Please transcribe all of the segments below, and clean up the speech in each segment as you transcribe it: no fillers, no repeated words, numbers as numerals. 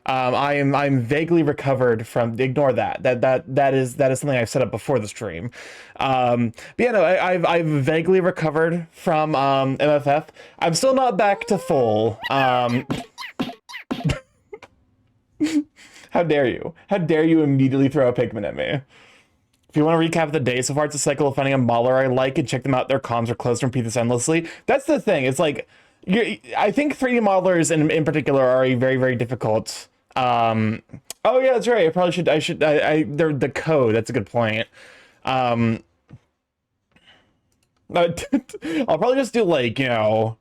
I'm vaguely recovered from. Ignore that. That is something I've set up before the stream. But yeah, no, I've vaguely recovered from MFF. I'm still not back to full. How dare you? How dare you immediately throw a Pikmin at me? If you want to recap the day so far, it's a cycle of finding a modeler I like and check them out. Their comms are closed and repeat this endlessly. That's the thing. It's like, I think 3D modelers in particular are a very, very difficult. Oh yeah, that's right. They're the code. That's a good point. I'll probably just do like, you know,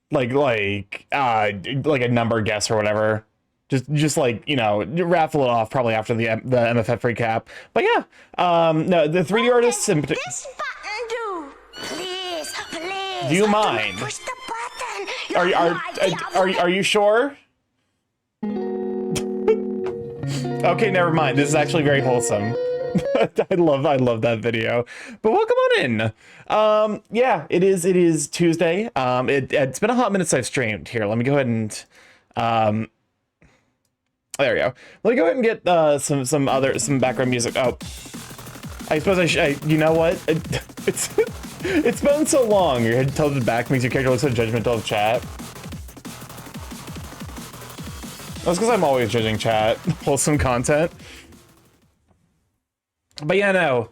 like a number guess or whatever. Just like, you know, raffle it off probably after the MFF recap. But yeah, no, the 3D artists in particular. This button do. Please, please. Do you mind? Push the button. Are you sure? Okay, never mind. This is actually very wholesome. I love that video. But welcome on in. Yeah, it is Tuesday. It's been a hot minute since I've streamed. Here, let me go ahead and there we go. Let me go ahead and get some background music. Oh, I suppose you know what? It's been so long. Your head tilted back makes your character look so judgmental of chat. That's because I'm always judging chat. Wholesome content. But yeah, no.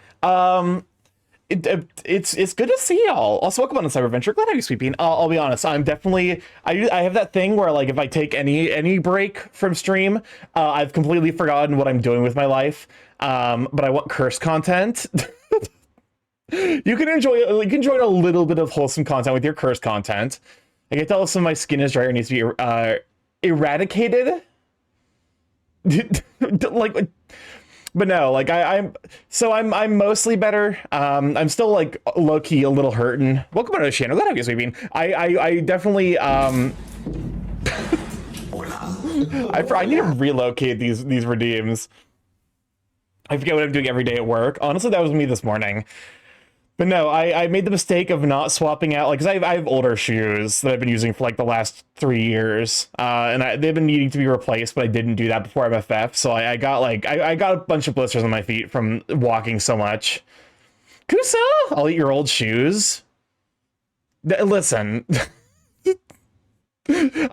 It's good to see y'all. Also, welcome on to Cyberventure. Glad to have you, Sweet Bean. I'll be honest. I'm definitely I have that thing where like if I take any break from stream, I've completely forgotten what I'm doing with my life. But I want curse content. You can enjoy a little bit of wholesome content with your curse content. I can tell some of my skin is dry or needs to be eradicated. Like. But no, like I'm mostly better. I'm still like low key a little hurting. Welcome to the channel. Glad to have you, Sweet Bean. I definitely I need to relocate these redeems. I forget what I'm doing every day at work. Honestly, that was me this morning. But no, I made the mistake of not swapping out, like, because I have older shoes that I've been using for like the last 3 years, and they've been needing to be replaced, but I didn't do that before MFF, so I got like I got a bunch of blisters on my feet from walking so much. Kusa, I'll eat your old shoes. Listen.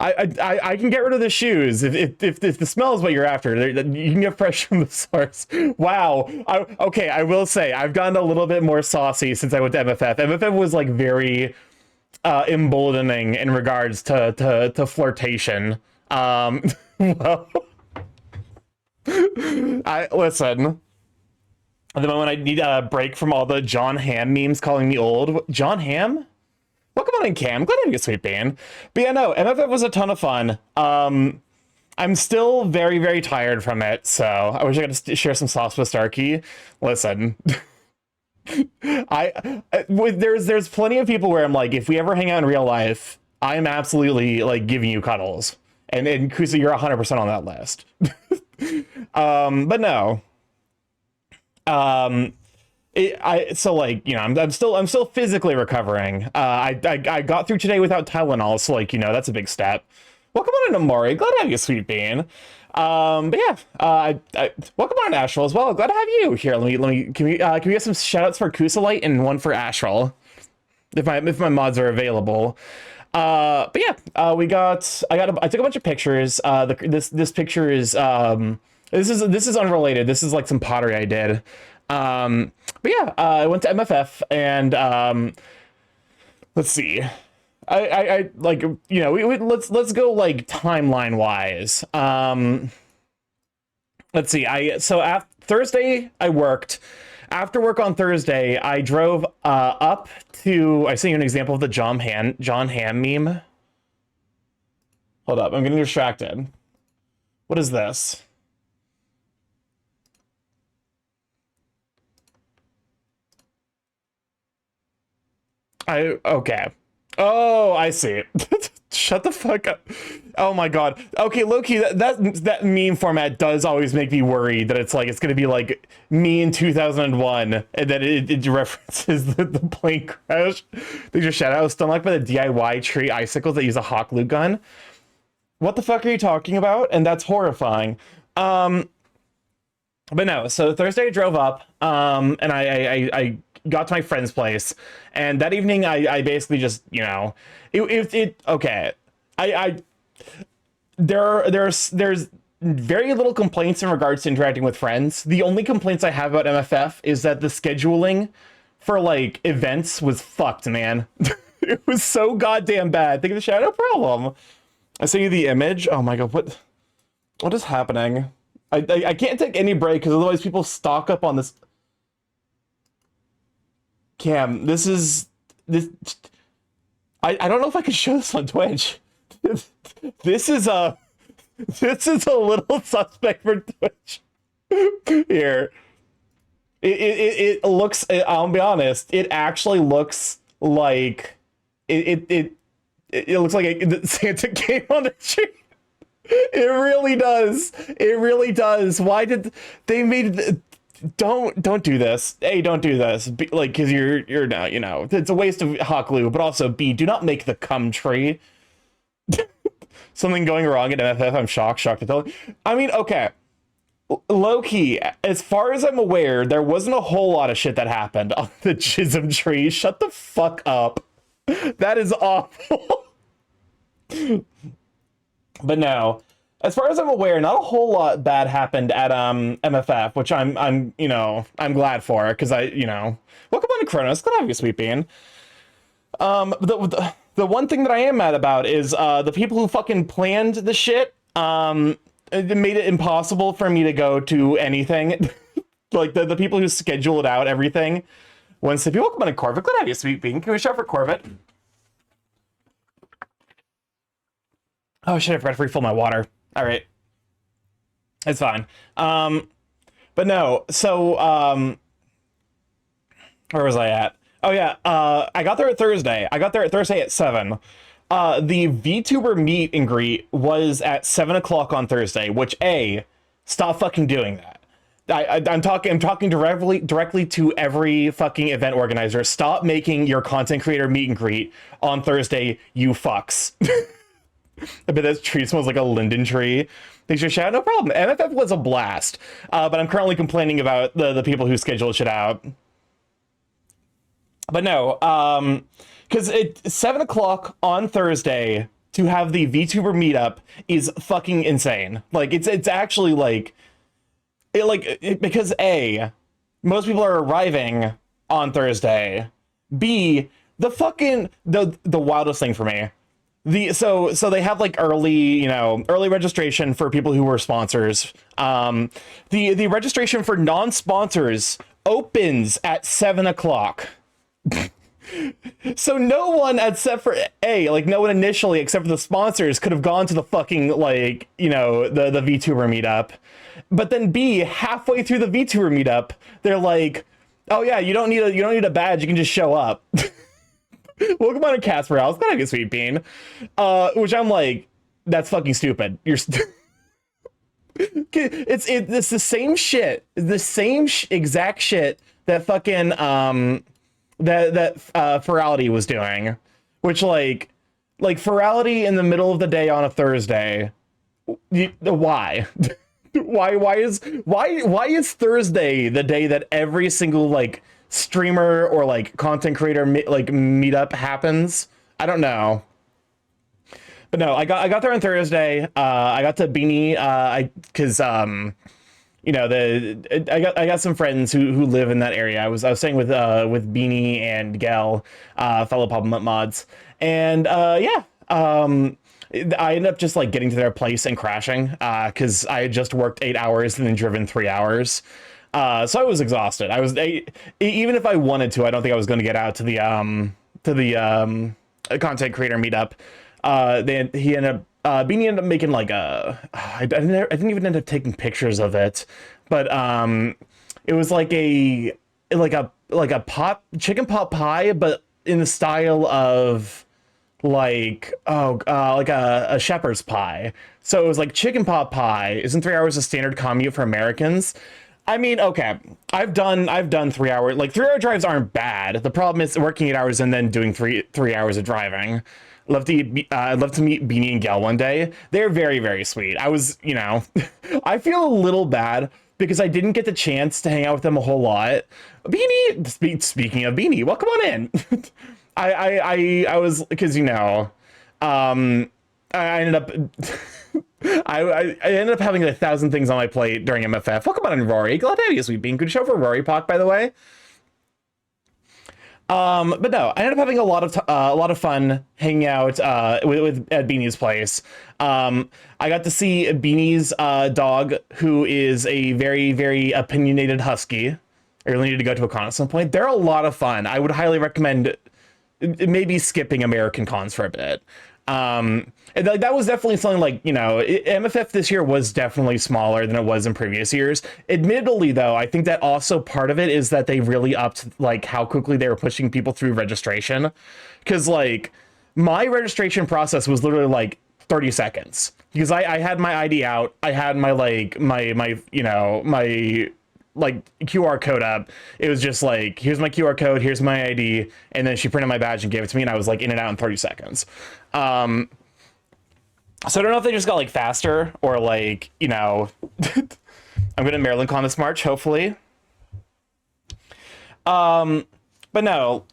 I can get rid of the shoes if the smell is what you're after. You can get fresh from the source. Wow. Okay, I will say I've gotten a little bit more saucy since I went to MFF. MFF was like very emboldening in regards to flirtation. Well, I listen. At the moment, I need a break from all the John Hamm memes calling me old. John Hamm? Welcome on in, Cam. Glad to have you, Sweet Bean. But yeah, no, MFF was a ton of fun. I'm still very, very tired from it, so I wish I could share some sauce with Starky. Listen, there's plenty of people where I'm like, if we ever hang out in real life, I'm absolutely like giving you cuddles, and Kusa, you're 100% on that list. But no. So like, you know, I'm still physically recovering. I got through today without Tylenol, so like, you know, that's a big step. Welcome on in, Amori. Glad to have you, Sweet Bean. But yeah, welcome on, Astral, as well. Glad to have you here. Let me can we get some shout outs for Kusalite and one for Astral, if my mods are available. But yeah, I took a bunch of pictures. This picture is this is unrelated. This is like some pottery I did. But yeah, I went to MFF and let's see. I like, you know, let's go like timeline wise. Let's see. Thursday I worked. After work on Thursday, I drove up to. I sent you an example of the John Hamm meme. Hold up, I'm getting distracted. What is this? Okay. Oh, I see. Shut the fuck up. Oh my god. Okay, Loki, that meme format does always make me worried that it's like it's gonna be like me in 2001, and then it references the plane crash. They just shout out, I was stung like by the DIY tree icicles that use a hawk loot gun. what the fuck are you talking about? And that's horrifying. But no, so Thursday I drove up, and I got to my friend's place, and that evening I basically just, you know, okay. I there's very little complaints in regards to interacting with friends. The only complaints I have about MFF is that the scheduling for like events was fucked, man. It was so goddamn bad. Think of the shadow problem. I sent you the image. Oh my god, what is happening? I can't take any break because otherwise people stock up on this. Cam, this. I don't know if I can show this on Twitch. This is a little suspect for Twitch. Here, it looks. I'll be honest. It actually looks like it looks like Santa came on a tree. It really does. It really does. Why did they made? Don't do this. A, don't do this. B, like, because you're not, you know, it's a waste of hot glue. But also, B, do not make the cum tree. Something going wrong at MFF. I'm shocked to tell. I mean, okay. Low key, as far as I'm aware, there wasn't a whole lot of shit that happened on the Chisholm tree. Shut the fuck up. That is awful. But no, as far as I'm aware, not a whole lot bad happened at MFF, which I'm you know, I'm glad for, because you know, welcome on to Kronos. Glad to have you, sweet bean. The one thing that I am mad about is the people who fucking planned the shit. It made it impossible for me to go to anything. Like the people who scheduled out everything. Wednesday, welcome on to Corvette. Glad to have you, sweet bean. Can we shout for Corvette? Oh shit, I forgot to refill my water. All right. It's fine. But no, so, where was I at? Oh yeah, I got there at Thursday. I got there at Thursday at 7. The VTuber meet and greet was at 7 o'clock on Thursday, which stop fucking doing that. I'm talking directly to every fucking event organizer. Stop making your content creator meet and greet on Thursday, you fucks. I bet that tree smells like a linden tree. Thanks for shout. No problem. MFF was a blast. But I'm currently complaining about the people who scheduled shit out. But no, because it's 7 o'clock on Thursday to have the VTuber meetup is fucking insane. Like it's actually like because A, most people are arriving on Thursday. B, the fucking the wildest thing for me. So they have like early registration for people who were sponsors. The registration for non-sponsors opens at 7 o'clock. So no one except for no one initially except for the sponsors could have gone to the fucking the VTuber meetup. But then B, halfway through the VTuber meetup, they're like, oh yeah, you don't need a badge, you can just show up. Welcome on to Casper House. Gotta get sweet bean. Which I'm like, that's fucking stupid. You're it's the same shit. The same exact shit that fucking that Ferality was doing. Which like Ferality in the middle of the day on a Thursday. Why? why is Thursday the day that every single streamer or content creator meetup happens? I don't know. But no, I got there on Thursday. I got to Beanie because I got some friends who live in that area. I was staying with Beanie and Gel, fellow Pop mods, and I ended up just getting to their place and crashing because I had just worked 8 hours and then driven 3 hours. So I was exhausted. Even if I wanted to, I don't think I was going to get out to the content creator meetup. Beanie ended up making I didn't even end up taking pictures of it, but it was like a chicken pot pie, but in the style of a shepherd's pie. So it was like chicken pot pie. Isn't 3 hours a standard commute for Americans? I mean, okay, I've done 3 hour 3 hour drives aren't bad. The problem is working 8 hours and then doing three hours of driving. Love to eat, I'd love to meet Beanie and Gel one day. They're very, very sweet. I was, I feel a little bad because I didn't get the chance to hang out with them a whole lot. Beanie, speaking of Beanie, well, come on in. I was, because, I ended up, I ended up having 1,000 things on my plate during MFF. Welcome on in, Rory. Glad to have you, sweet bean. Good show for Rory Pock, by the way. But no, I ended up having a lot of fun hanging out with at Beanie's place. I got to see Beanie's dog, who is a very, very opinionated husky. I really need to go to a con at some point. They're a lot of fun. I would highly recommend maybe skipping American cons for a bit. And that was definitely something like, MFF this year was definitely smaller than it was in previous years. Admittedly, though, I think that also part of it is that they really upped like how quickly they were pushing people through registration. Because like my registration process was literally like 30 seconds because I had my ID out. I had my like QR code up. It was just like, here's my QR code, here's my ID, and then she printed my badge and gave it to me, and I was like in and out in 30 seconds. So I don't know if they just got like faster or like, I'm going to Maryland Con this March, hopefully. But no.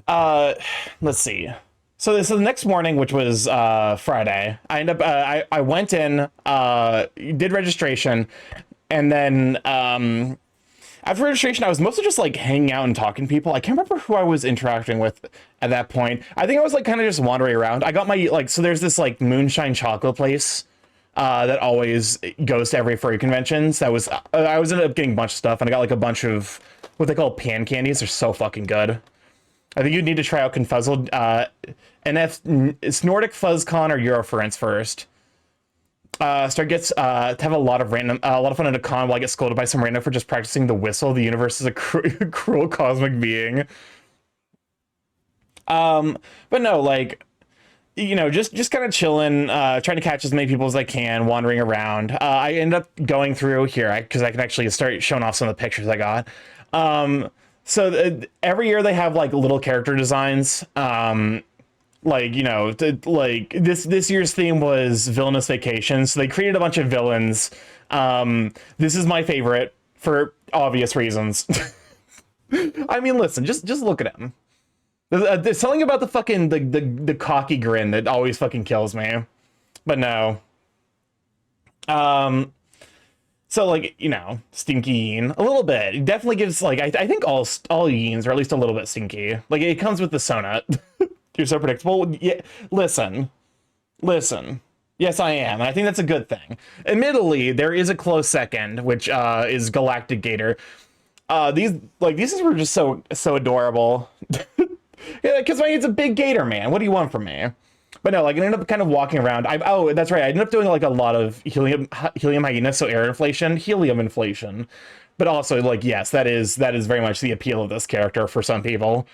Let's see. So the next morning, which was Friday, I went in, did registration, and then after registration, I was mostly just like hanging out and talking to people. I can't remember who I was interacting with at that point. I think I was like kind of just wandering around. I got my so there's this like moonshine chocolate place that always goes to every furry conventions. I was ended up getting a bunch of stuff, and I got like a bunch of what they call pan candies. They're so fucking good. I think you'd need to try out Confuzzled. It's Nordic FuzzCon or Eurofurence first. Star gets to have a lot of fun at a con while I get scolded by some random for just practicing the whistle. The universe is a cruel cosmic being. But no, like, just kind of chilling, trying to catch as many people as I can, wandering around. I end up going through here because I can actually start showing off some of the pictures I got. Every year they have like little character designs. Like this year's theme was Villainous Vacation, so they created a bunch of villains. This is my favorite for obvious reasons. I mean, listen, just look at him. There's something about the fucking the cocky grin that always fucking kills me. But no. So like, stinky Yeen a little bit. It definitely gives like I think all Yeens are at least a little bit stinky. Like it comes with the Sonut. You're so predictable. Yeah, listen. Yes, I am. And I think that's a good thing. Admittedly, there is a close second, which is Galactic Gator. These were just so adorable. Yeah, because it's a big gator, man. What do you want from me? But no, like I ended up kind of walking around. Oh, that's right. I ended up doing like a lot of helium hyena, so helium inflation. But also, like, yes, that is very much the appeal of this character for some people.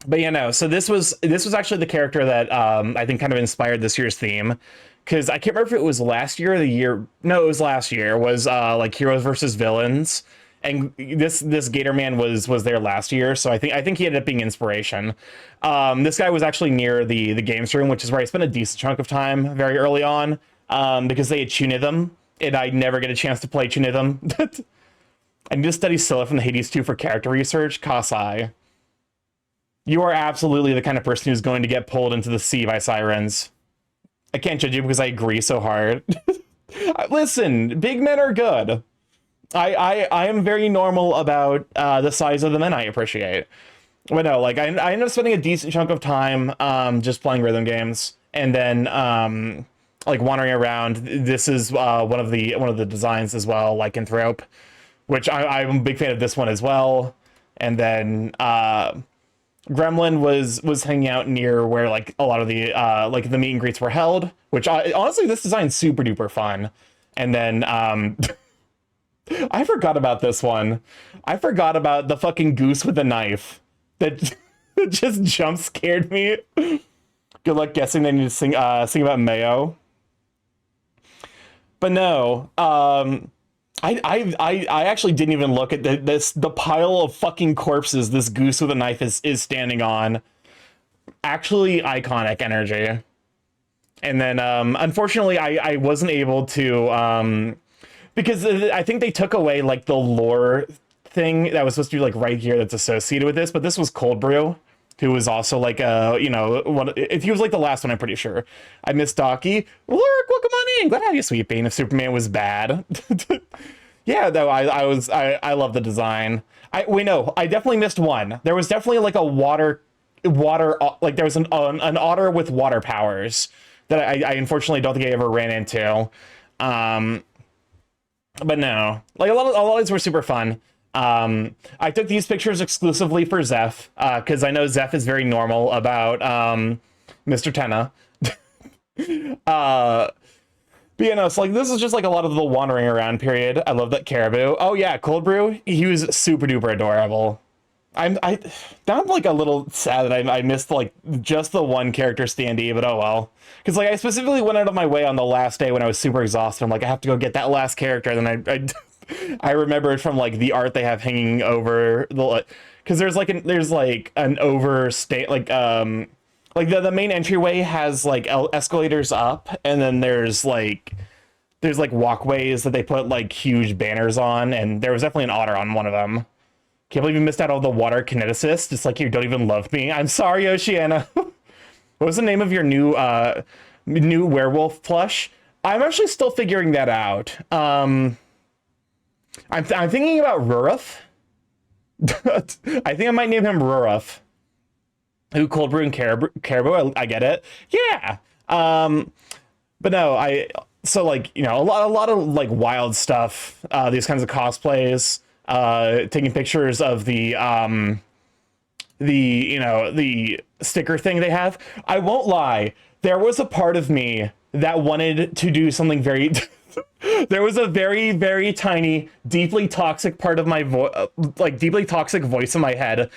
But yeah, no. So this was actually the character that I think kind of inspired this year's theme, because I can't remember if it was last year or the year. No, it was last year. Was like heroes versus villains, and this Gator Man was there last year. So I think he ended up being inspiration. This guy was actually near the games room, which is where I spent a decent chunk of time very early on, because they had Chunithm, and I never get a chance to play Chunithm. I need to study Scylla from the Hades 2 for character research. Kasai. You are absolutely the kind of person who's going to get pulled into the sea by sirens. I can't judge you because I agree so hard. Listen, big men are good. I am very normal about the size of the men I appreciate. But no, like I ended up spending a decent chunk of time just playing rhythm games, and then like wandering around. This is one of the designs as well, Lycanthrope, which I'm a big fan of this one as well. And then Gremlin was hanging out near where like a lot of the like the meet and greets were held, which honestly this design's super duper fun. And then I forgot about this one. I forgot about the fucking goose with a knife that just jump scared me. Good luck guessing they need to sing about Mayo. But no, I actually didn't even look at the pile of fucking corpses this goose with a knife is standing on. Actually, iconic energy. And then unfortunately I wasn't able to because I think they took away like the lore thing that was supposed to be like right here that's associated with this, but this was Cold Brew, who was also like if he was like the last one, I'm pretty sure. I miss Docky. Lurk, welcome on in. Glad to have you, Sweet Bean. If Superman was bad. Yeah, though I love the design. I definitely missed one. There was definitely like a water like there was an otter with water powers that I unfortunately don't think I ever ran into. But no, like a lot of these were super fun. I took these pictures exclusively for Zeph, because I know Zeph is very normal about Mr. Tenna. But yeah, no, it's like this is just like a lot of the wandering around period. I love that Caribou. Oh yeah, Cold Brew. He was super duper adorable. Now I'm like a little sad that I missed like just the one character standee, but oh well. Because like I specifically went out of my way on the last day when I was super exhausted. I'm like, I have to go get that last character. And then I remembered from like the art they have hanging over the, because there's like an overstate like the main entryway has like escalators up, and then there's like walkways that they put like huge banners on, and there was definitely an otter on one of them. Can't believe you missed out on the water kineticist. It's like you don't even love me. I'm sorry, Oceana. What was the name of your new werewolf plush? I'm actually still figuring that out. I'm thinking about Ruruf. I think I might name him Ruruf. Who Cold Brew and Caribou? I get it. Yeah. But no, so like, you know, a lot of like wild stuff. These kinds of cosplays. Taking pictures of the sticker thing they have. I won't lie, there was a part of me that wanted to do something very there was a very, very tiny, deeply toxic part of my deeply toxic voice in my head.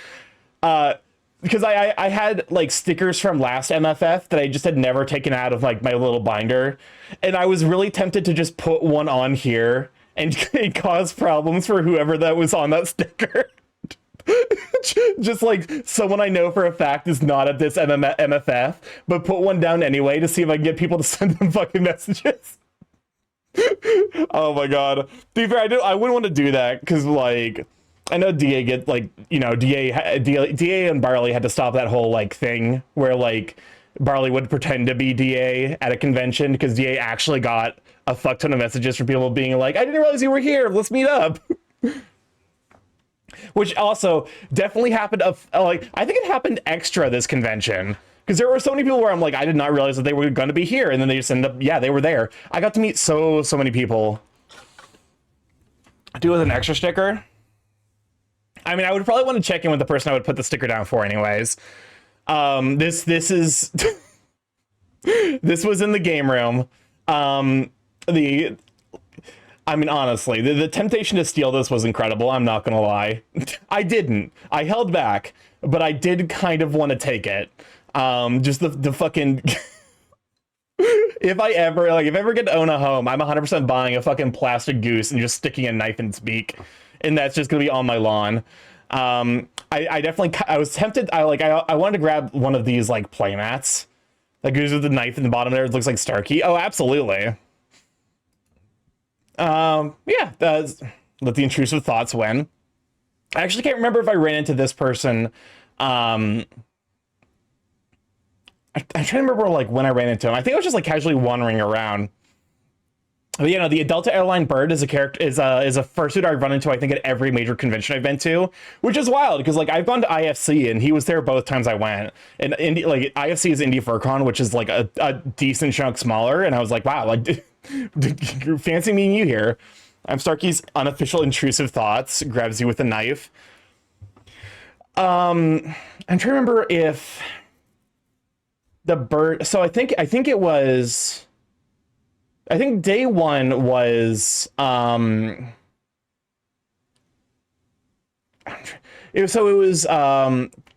Because I had like stickers from last MFF that I just had never taken out of like my little binder, and I was really tempted to just put one on here and cause problems for whoever that was on that sticker. Just like someone I know for a fact is not at this MFF, but put one down anyway to see if I can get people to send them fucking messages. Oh my god. To be fair, I wouldn't want to do that because like I know DA get like, you know, DA and Barley had to stop that whole like thing where like Barley would pretend to be DA at a convention because DA actually got a fuck ton of messages from people being like, I didn't realize you were here, let's meet up. Which also definitely happened like I think it happened extra this convention because there were so many people where I'm like, I did not realize that they were going to be here, and then they just ended up, yeah, they were there. I got to meet so many people. Do it with an extra sticker. I mean, I would probably want to check in with the person I would put the sticker down for anyways. This is this was in the game room. I mean, honestly, the temptation to steal this was incredible. I'm not gonna lie. I didn't. I held back, but I did kind of want to take it. Just the fucking. If I ever get to own a home, I'm 100% buying a fucking plastic goose and just sticking a knife in its beak, and that's just gonna be on my lawn. I definitely, I was tempted. I wanted to grab one of these like playmats that goes with the knife in the bottom there. It looks like Starky. Oh, absolutely. Yeah, let the intrusive thoughts win. I actually can't remember if I ran into this person. I'm trying to remember like when I ran into him. I think I was just like casually wandering around. But you know, the Delta Airline Bird is a character, is a fursuit I've run into, I think, at every major convention I've been to, which is wild because like I've gone to IFC and he was there both times I went. And like IFC is Indie FurCon, which is like a decent chunk smaller, and I was like, wow, like fancy meeting you here. I'm Starky's unofficial intrusive thoughts. Grabs you with a knife. I'm trying to remember if the bird. So I think it was. I think day one was it was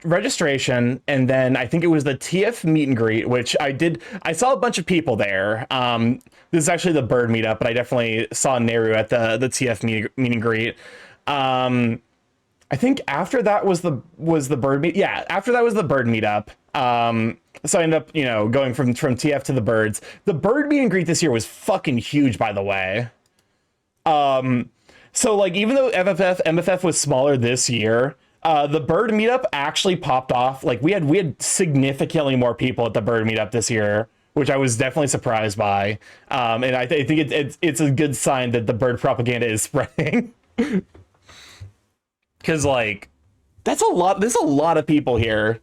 registration, and then I think it was the TF meet and greet, which I saw a bunch of people there. This is actually the bird meetup, but I definitely saw Neru at the TF meet and greet. I think after that was the bird meet. Yeah, after that was the bird meetup. So I ended up, going from TF to the birds. The bird meet and greet this year was fucking huge, by the way. So like, even though MFF was smaller this year, the bird meetup actually popped off. Like we had significantly more people at the bird meetup this year, which I was definitely surprised by. And I think it's a good sign that the bird propaganda is spreading. Because like, that's a lot. There's a lot of people here.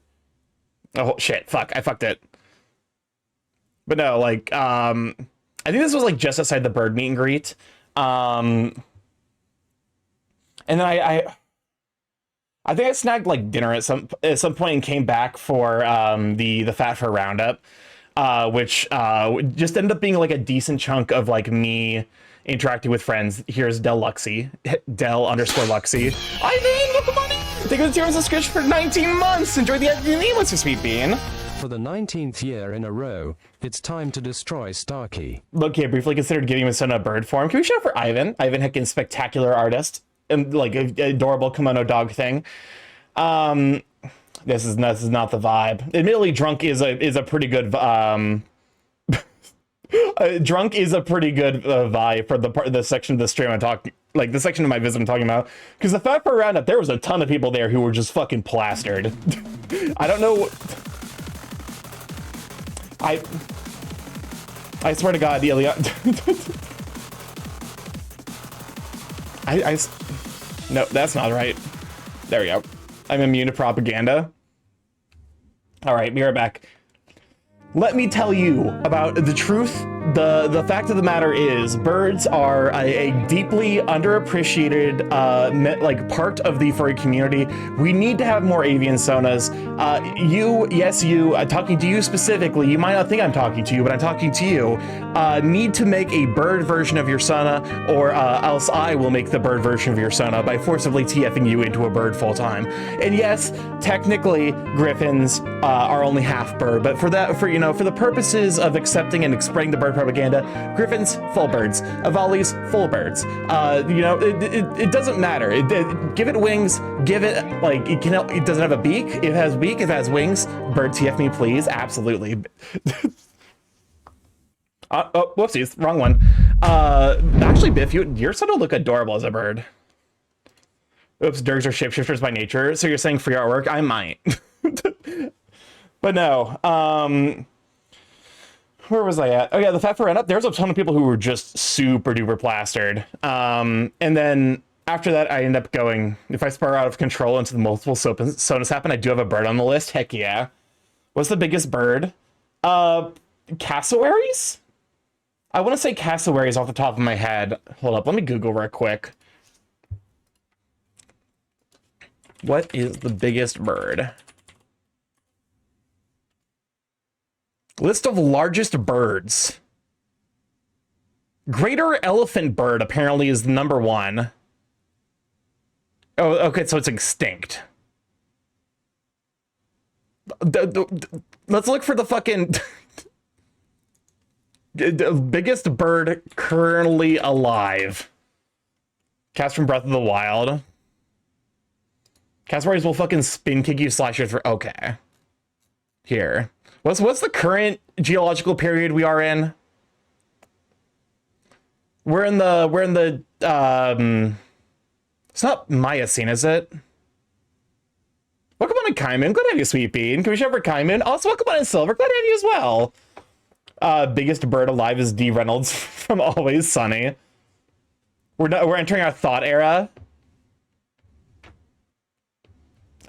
Oh shit! Fuck! I fucked it. But no, like, I think this was like just outside the bird meet and greet. And then I think I snagged like dinner at some point and came back for the Fat Fur Roundup, which just ended up being like a decent chunk of like me interacting with friends. Here's Del Luxy, Del_Luxy. Ivan, welcome on in. Thank you for the subscription for 19 months. Enjoy the editing. What's your sweet bean? For the 19th year in a row, it's time to destroy Starky. Look, I briefly considered giving him a bird form. Can we show for Ivan? Ivan Hicken's spectacular artist. And like an adorable kimono dog thing. This is not the vibe. Admittedly, drunk is a pretty good drunk is a pretty good vibe for the section of the stream I'm talking, like the section of my visit I'm talking about. Because the Fat Fur Roundup, there was a ton of people there who were just fucking plastered. I don't know. I swear to God, Ilya. No, that's not right. There we go. I'm immune to propaganda. All right, be right back. Let me tell you about the truth. The fact of the matter is, birds are a deeply underappreciated like part of the furry community. We need to have more avian sonas. You, talking to you specifically, you might not think I'm talking to you, but I'm talking to you, need to make a bird version of your sona, or else I will make the bird version of your sona by forcibly TFing you into a bird full time. And yes, technically, griffins are only half bird, but for the purposes of accepting and spreading the bird propaganda, griffins, full birds. Avalis, full birds. It doesn't matter. Give it wings. Give it, like, it doesn't have a beak. It has beak. It has wings. Bird TF me, please. Absolutely. Oh, whoopsies. Wrong one. Actually, Biff, you're starting to look adorable as a bird. Oops, Durgs are shapeshifters by nature. So you're saying free artwork? I might. But no. Where was I at? Oh yeah, the Fat Fur Roundup. There's a ton of people who were just super duper plastered. And then after that, I end up going, if I spiral out of control into the multiple sonas happen, I do have a bird on the list. Heck yeah. What's the biggest bird? Cassowaries? I want to say cassowaries off the top of my head. Hold up, let me Google real quick. What is the biggest bird? List of largest birds. Greater elephant bird apparently is number one. Oh, okay, so it's extinct. Let's look for the fucking the biggest bird currently alive. Cast from Breath of the Wild. Cassowaries will fucking spin kick you, slash your throat. Okay. Here. What's the current geological period we are in? We're in the it's not Miocene, is it? Welcome on in, Kaiman. Glad to have you, Sweet Bean. Can we show for Kaiman? Also, welcome on in, Silver. Glad to have you as well. Biggest bird alive is D. Reynolds from Always Sunny. We're entering our thought era.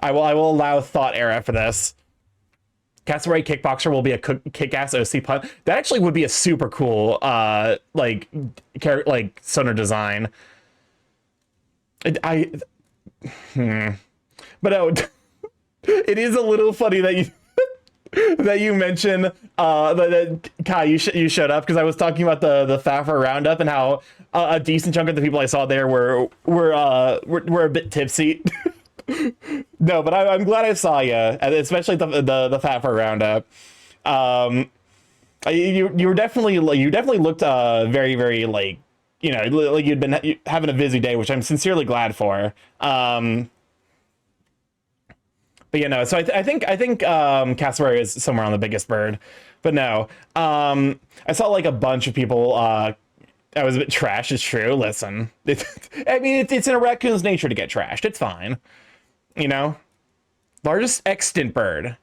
I will allow thought era for this. Cassowary Kickboxer will be a kick-ass OC pun. That actually would be a super cool, like sonar design. But no, it is a little funny that you that you mention that Kai, you showed up because I was talking about the Fat Fur Roundup and how a decent chunk of the people I saw there were a bit tipsy. No, but I'm glad I saw you, especially the Fat Fur Roundup. You were definitely you definitely looked very very like like you'd been having a busy day, which I'm sincerely glad for. But so I think cassowary is somewhere on the biggest bird, but no. I saw like a bunch of people. I was a bit trashed. It's true. Listen, I mean it's in a raccoon's nature to get trashed. It's fine. Largest extant bird.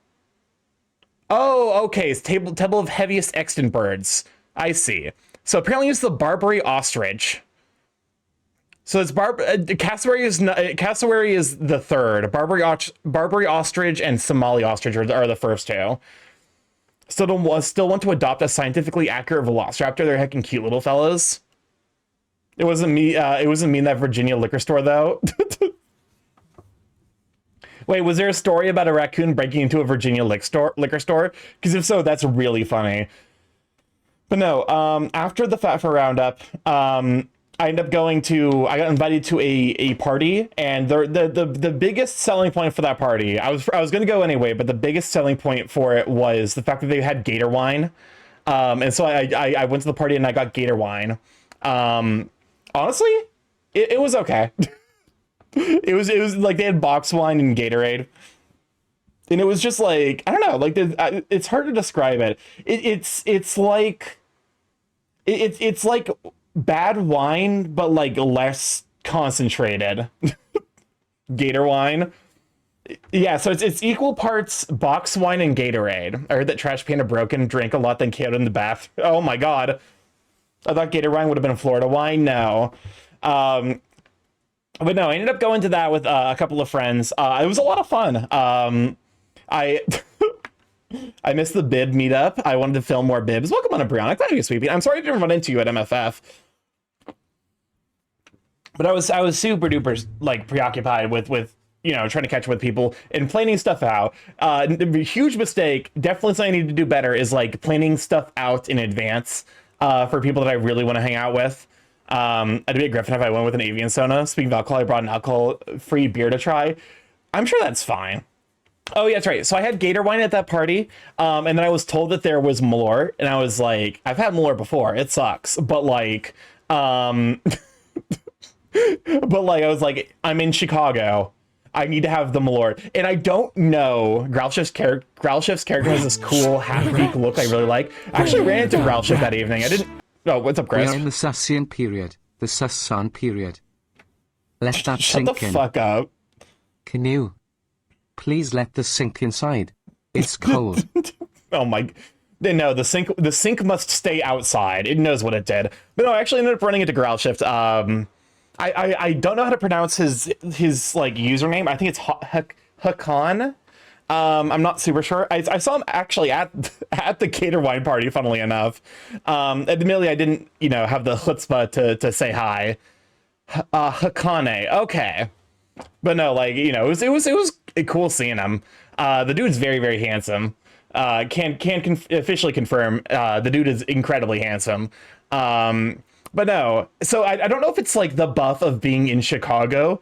Oh, okay. It's table of heaviest extant birds. I see. So apparently it's the Barbary ostrich. So it's cassowary is the third. Barbary ostrich and Somali ostrich are the first two. Still want to adopt a scientifically accurate velociraptor. They're heckin' cute little fellas. It wasn't me. It wasn't me in that Virginia liquor store though. Wait, was there a story about a raccoon breaking into a Virginia liquor store? Because if so, that's really funny. But no, after the Fat Fur Roundup, I got invited to a party, and the biggest selling point for that party, I was going to go anyway, but the biggest selling point for it was the fact that they had gator wine. And so I went to the party and I got gator wine. Honestly, it was okay. It was like they had box wine and Gatorade. And it was just like, I don't know, like it's hard to describe it. It's like bad wine, but like less concentrated. Gator wine. Yeah, so it's equal parts box wine and Gatorade. I heard that Trash Panda Broken drank a lot, then came out in the bath. Oh my god. I thought Gator wine would have been Florida wine. No. But no, I ended up going to that with a couple of friends. It was a lot of fun. I I missed the bib meetup. I wanted to film more bibs. Welcome on, Embryonic. Glad you're sweeping. I'm sorry I didn't run into you at MFF. But I was super duper like preoccupied with trying to catch up with people and planning stuff out. Huge mistake. Definitely something I need to do better is like planning stuff out in advance for people that I really want to hang out with. I'd be a Griffin if I went with an avian sona. Speaking of alcohol, I brought an alcohol-free beer to try. I'm sure that's fine. Oh, yeah, that's right. So I had Gator wine at that party, and then I was told that there was Malort, and I was like, I've had Malort before. It sucks. But, like, I was like, I'm in Chicago. I need to have the Malort. And I don't know, Growlshift's character has this cool half-geek look I really like. I actually ran into Growlshift that evening. I didn't... Oh, what's up, Chris? We are in the Sassian period. The Sassan period. Let that Shut sink the in. fuck up. Can you? Please let this sink inside. It's cold. Oh my... No, the sink must stay outside. It knows what it did. But no, I actually ended up running into Growlshift. I don't know how to pronounce his like username. I think it's Hakan. I'm not super sure. I saw him actually at the Gator Wine party, funnily enough. Admittedly, I didn't, have the chutzpah to say hi. Hakane, okay. But no, like, it was cool seeing him. The dude's very, very handsome. Can officially confirm, the dude is incredibly handsome. But no, so I don't know if it's like the buff of being in Chicago,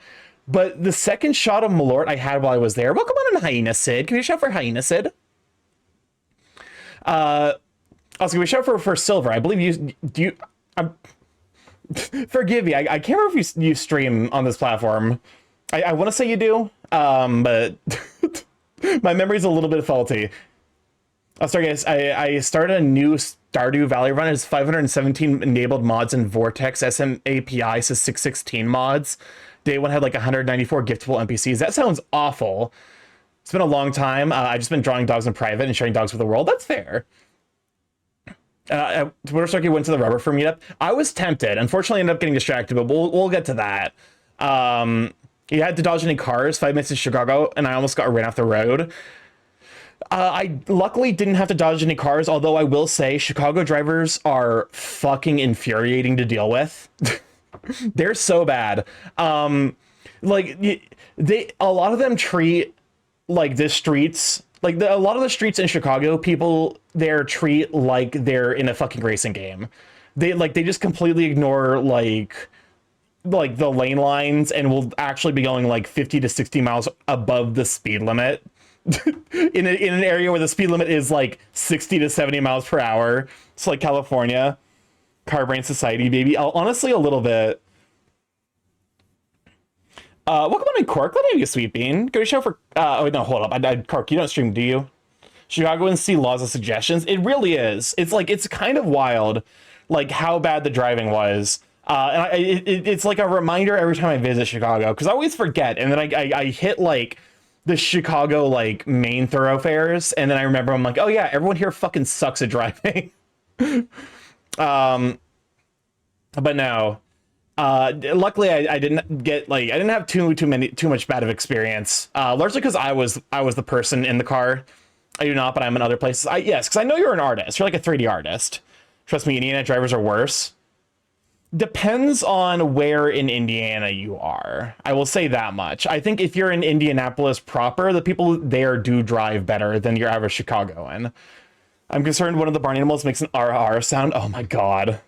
but the second shot of Malort I had while I was there. Welcome on in, Hyena Sid. Can we shout for Hyena Sid? Also, can we shout for Silver? I believe forgive me. I can't remember if you stream on this platform. I want to say you do, but my memory's a little bit faulty. Oh, sorry guys, I started a new Stardew Valley run. It's 517 enabled mods in Vortex SM API, so 616 mods. Day one had like 194 giftable NPCs. That sounds awful. It's been a long time. I've just been drawing dogs in private and sharing dogs with the world. That's fair. Twitter Starky went to the Rubber Fur meetup. I was tempted. Unfortunately, I ended up getting distracted, but we'll get to that. You had to dodge any cars, 5 minutes in Chicago, and I almost got ran off the road. I luckily didn't have to dodge any cars, although I will say Chicago drivers are fucking infuriating to deal with. They're so bad. Like a lot of them treat like the streets, like a lot of the streets in Chicago, people there treat like they're in a fucking racing game. They just completely ignore like like the lane lines and will actually be going like 50 to 60 miles above the speed limit in an area where the speed limit is like 60 to 70 miles per hour. It's like California. Car brain society, baby. Honestly, a little bit. Welcome on in, Cork. Let me be a sweet bean. Go to show for. Oh, no, hold up. Cork, you don't stream, do you? Chicagoans see laws of suggestions. It really is. It's like, it's kind of wild, like how bad the driving was. It's like a reminder every time I visit Chicago, because I always forget. And then I hit like the Chicago like main thoroughfares, and then I remember I'm like, oh yeah, everyone here fucking sucks at driving. But no. Luckily I didn't have too much bad of experience. Largely because I was the person in the car. I do not, but I'm in other places. Yes, because I know you're an artist. You're like a 3D artist. Trust me, Indiana drivers are worse. Depends on where in Indiana you are. I will say that much. I think if you're in Indianapolis proper, the people there do drive better than your average Chicagoan. I'm concerned one of the barn animals makes an RR sound. Oh my god.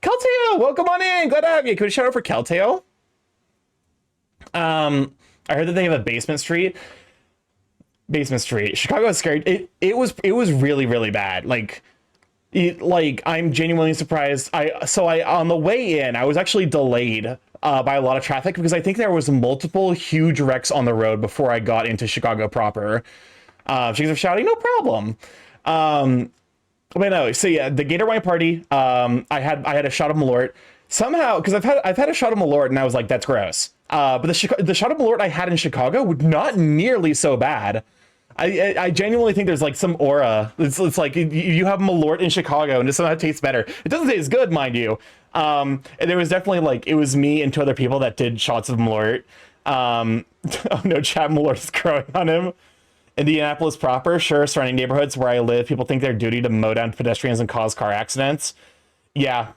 Kelteo, welcome on in. Glad to have you. Could we shout out for Kelteo? I heard that they have a basement street. Basement street. Chicago is scary. It was really, really bad. Like I'm genuinely surprised. I on the way in, I was actually delayed by a lot of traffic because I think there was multiple huge wrecks on the road before I got into Chicago proper. She's shouting, no problem. But no, so yeah, the Gator Wine party. I had a shot of Malort somehow because I've had a shot of Malort and I was like, that's gross. But the shot of Malort I had in Chicago was not nearly so bad. I genuinely think there's like some aura. It's like you have Malort in Chicago and it somehow tastes better. It doesn't taste good, mind you. And there was definitely like, it was me and two other people that did shots of Malort. Oh no, Chad Malort is growing on him. Indianapolis proper, sure. Surrounding neighborhoods where I live, people think their duty to mow down pedestrians and cause car accidents. Yeah.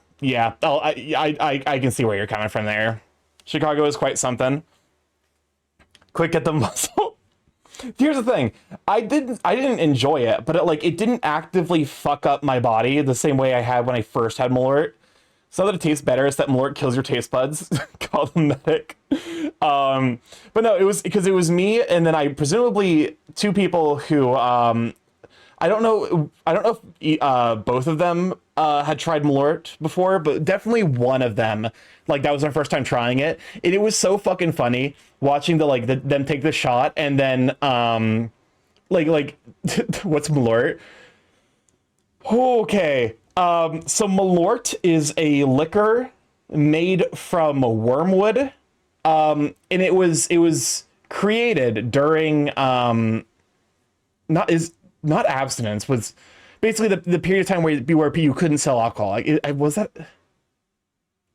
Oh, I can see where you're coming from there. Chicago is quite something. Quick, get the muscle. Here's the thing. I didn't enjoy it, but it didn't actively fuck up my body the same way I had when I first had Malort. It's not that it tastes better, it's that Malort kills your taste buds. Call the medic. But no, it was because it was me and then I presumably two people who I don't know if both of them had tried Malort before, but definitely one of them, like, that was their first time trying it. And it was so fucking funny watching them take the shot and then what's Malort? Okay. So Malort is a liquor made from wormwood. And it was created during not abstinence, was basically the period of time where you couldn't sell alcohol. Like, was that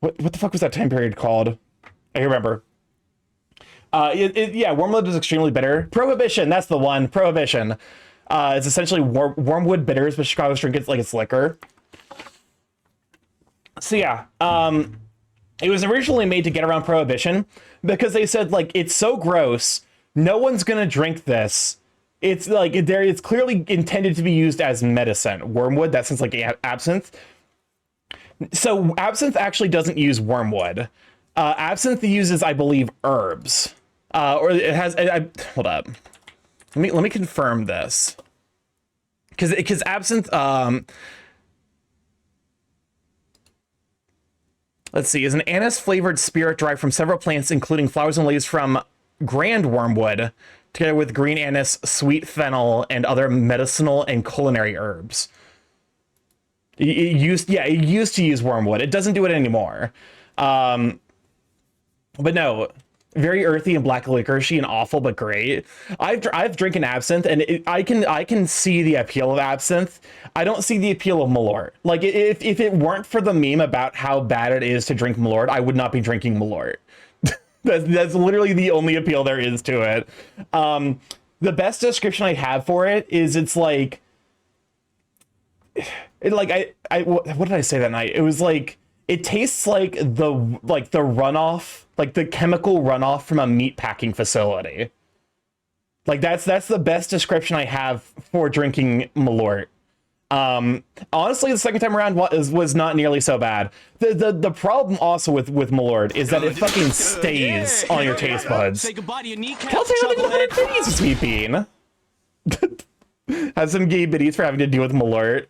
what the fuck was that time period called? I remember. Yeah, wormwood is extremely bitter. Prohibition, that's the one. Prohibition. It's essentially wormwood bitters, but Chicago's drink it's like it's liquor. So yeah, it was originally made to get around Prohibition because they said, like, it's so gross, no one's gonna drink this. It's like it's clearly intended to be used as medicine. Wormwood, that sounds like absinthe. So absinthe actually doesn't use wormwood. Absinthe uses, I believe, herbs. Or it has. Hold up. Let me confirm this. Because absinthe. Let's see. Is an anise flavored spirit derived from several plants, including flowers and leaves from grand wormwood, together with green anise, sweet fennel, and other medicinal and culinary herbs. It used to use wormwood. It doesn't do it anymore. But no, very earthy and black licoricey and awful, but great. I've drinking absinthe, and I can see the appeal of absinthe. I don't see the appeal of Malort. Like, if it weren't for the meme about how bad it is to drink Malort, I would not be drinking Malort. That's literally the only appeal there is to it. The best description I have for it is it's like, what did I say that night? It was like, it tastes like the runoff, like the chemical runoff from a meat packing facility. Like, that's the best description I have for drinking Malort. Honestly, the second time around was not nearly so bad. The problem also with Malort is that it fucking stays on your taste buds. Say goodbye to your kneecaps. I'll take nothing but biddies, Sweet Bean. Has some gay biddies for having to deal with Malort.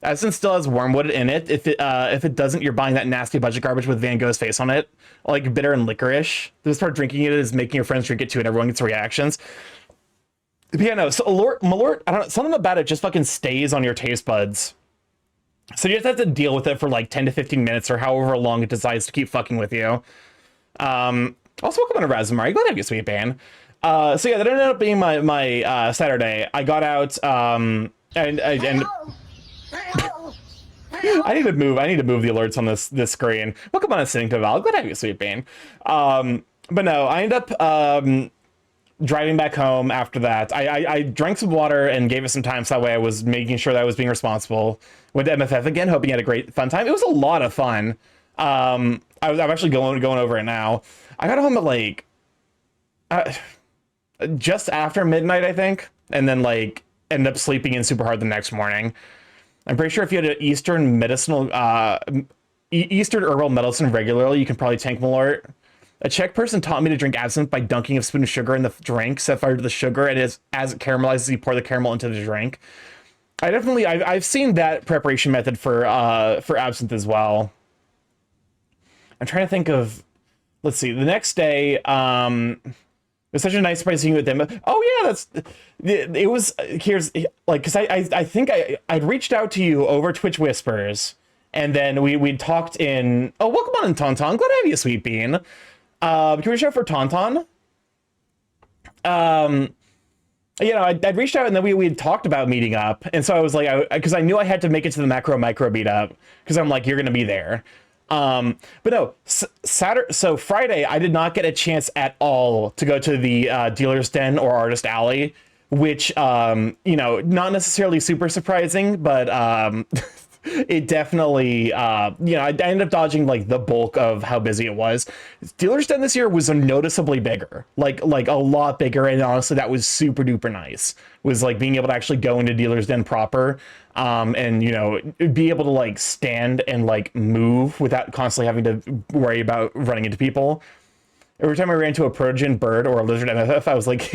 Essence still has wormwood in it. If it doesn't, you're buying that nasty budget garbage with Van Gogh's face on it, like bitter and licorice. This part drinking it is making your friends drink it too, and everyone gets reactions. But yeah, no. So Malort, I don't know, something about it just fucking stays on your taste buds. So you just have to deal with it for like 10 to 15 minutes or however long it decides to keep fucking with you. Also, welcome on to Raspberry. Glad to have you, Sweet Bean. So yeah, that ended up being my Saturday. I got out and I need to move the alerts on this screen. Welcome on Instinctive Val. Glad to have you, Sweet Bean. But no, I ended up driving back home after that. I drank some water and gave it some time so that way I was making sure that I was being responsible. Went to MFF again, hoping you had a great fun time. It was a lot of fun. I'm actually going over it now. I got home at like just after midnight, I think, and then like ended up sleeping in super hard the next morning. I'm pretty sure if you had an Eastern herbal medicine regularly, you can probably tank Malort. A Czech person taught me to drink absinthe by dunking a spoon of sugar in the drink, set fire to the sugar, and as it caramelizes, you pour the caramel into the drink. I've seen that preparation method for absinthe as well. I'm trying to think of, let's see, the next day, it was such a nice surprise seeing you with them. Oh yeah, it was, here's, like, because I think I'd reached out to you over Twitch Whispers, and then we'd talked in, oh, welcome on in, Tauntaun. Glad to have you, Sweet Bean. Can we reach out for Tauntaun? You know, I'd reached out and then we had talked about meeting up, and so I was like, because I knew I had to make it to the macro micro meetup, because I'm like, you're gonna be there. But no, so Friday, I did not get a chance at all to go to the Dealer's Den or Artist Alley, which, you know, not necessarily super surprising, but it definitely, you know, I ended up dodging like the bulk of how busy it was. Dealer's Den this year was noticeably bigger, like a lot bigger, and honestly, that was super duper nice. Was like being able to actually go into Dealer's Den proper. And you know, be able to like stand and like move without constantly having to worry about running into people. Every time I ran into a protogen bird or a lizard MFF, I was like,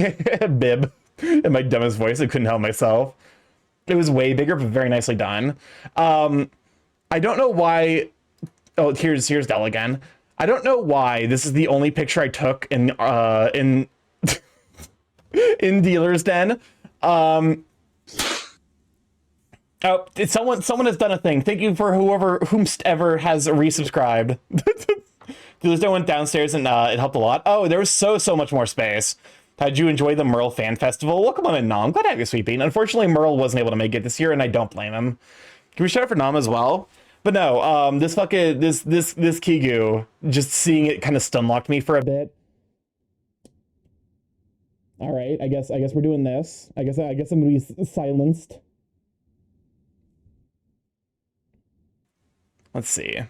bib, in my dumbest voice. I couldn't help myself. It was way bigger, but very nicely done. I don't know why. Oh, here's Dell again. I don't know why this is the only picture I took in in Dealer's Den. Oh, someone has done a thing. Thank you for whomstever has resubscribed. Dealer's Den went downstairs and it helped a lot. Oh, there was so much more space. How'd you enjoy the Merle Fan Festival? Welcome on in, Nom. Glad to have you, Sweet Bean. Unfortunately, Merle wasn't able to make it this year, and I don't blame him. Can we shout out for Nom as well? But no, this Kigu, just seeing it kind of stun-locked me for a bit. All right, I guess we're doing this. I guess I'm gonna be silenced. Let's see.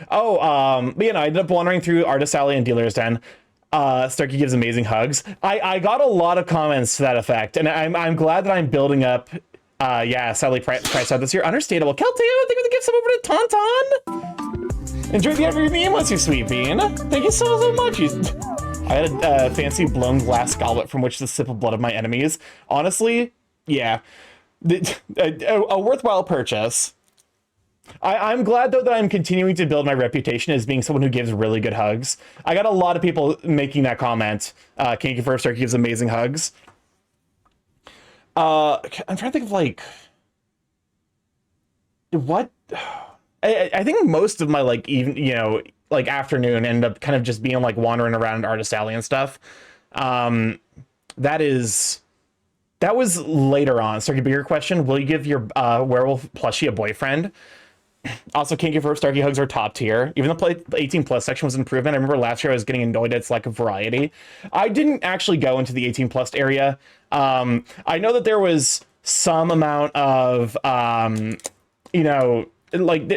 Oh, but, you know, I ended up wandering through Artist Alley and Dealer's Den. Starky gives amazing hugs. I got a lot of comments to that effect, and I'm glad that I'm building up. Yeah, Sally priced out this year. Understandable. Kelteo, thank you for the gift sub over to Tauntaun. Enjoy the every meme, once you, Sweet Bean. Thank you so much. I had a fancy blown glass goblet from which to sip of blood of my enemies. Honestly, yeah, a worthwhile purchase. I'm glad, though, that I'm continuing to build my reputation as being someone who gives really good hugs. I got a lot of people making that comment. Kinky First Starky gives amazing hugs. I'm trying to think of, like... What? I think most of my, like, even, you know, like, afternoon ended up kind of just being, like, wandering around Artist Alley and stuff. That was later on. Starky, bigger question. Will you give your werewolf plushie a boyfriend? Also, Kinky First Starky hugs are top tier. Even the 18 plus section was an improvement. I remember last year I was getting annoyed at its lack of variety. I didn't actually go into the 18 plus area. I know that there was some amount of, you know, like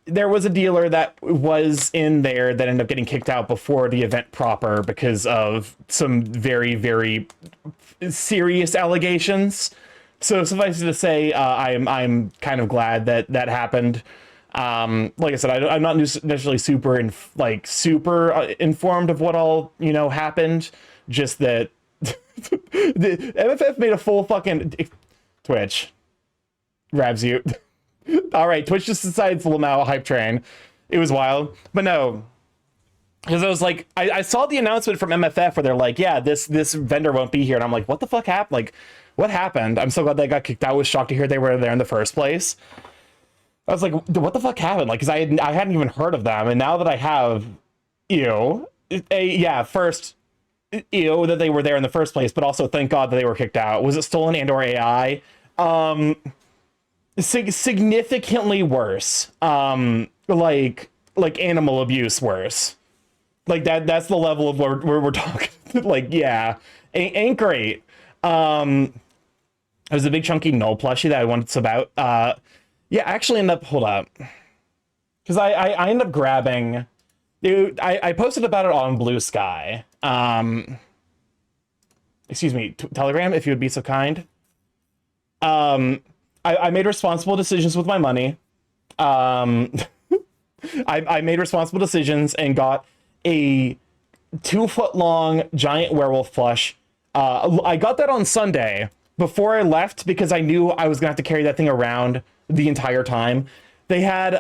there was a dealer that was in there that ended up getting kicked out before the event proper because of some very, very serious allegations. So suffice it to say, I'm kind of glad that that happened. Like I said, I'm not necessarily super informed of what all happened. Just that the MFF made a full fucking Twitch grabs you. All right, Twitch just decides to Lamau hype train. It was wild, but no. Because I was like, I saw the announcement from MFF where they're like, yeah, this vendor won't be here. And I'm like, what the fuck happened? Like, what happened? I'm so glad they got kicked out. I was shocked to hear they were there in the first place. I was like, what the fuck happened? Like, because I hadn't even heard of them. And now that I have, first, that they were there in the first place, but also thank God that they were kicked out. Was it stolen and or AI? Significantly worse. Like animal abuse worse. Like that's the level of where we're talking. Like, yeah, ain't great. It was a big chunky null plushie that I wanted to about. Yeah, actually hold up. Because I ended up grabbing, dude, I posted about it on Blue Sky. Excuse me, Telegram, if you would be so kind. I made responsible decisions with my money. I made responsible decisions and got a 2-foot-long giant werewolf plush. I got that on Sunday before I left because I knew I was gonna have to carry that thing around the entire time. They had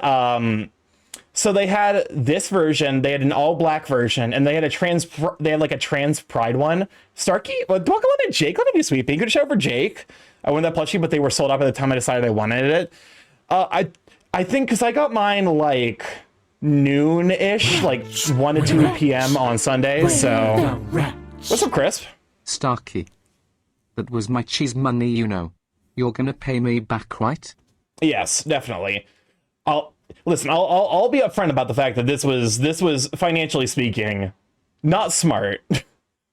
they had this version, they had an all-black version, and they had a trans pride one. Starky, welcome on to Jake. Let me be sweeping. Good show for Jake. I wanted that plushie, but they were sold out by the time I decided I wanted it. I think because I got mine like noon-ish, like 1 to 2 p.m. on Sunday, so... What's up, Crisp? Starky. That was my cheese money, You're gonna pay me back, right? Yes, definitely. I'll be upfront about the fact that this was financially speaking not smart.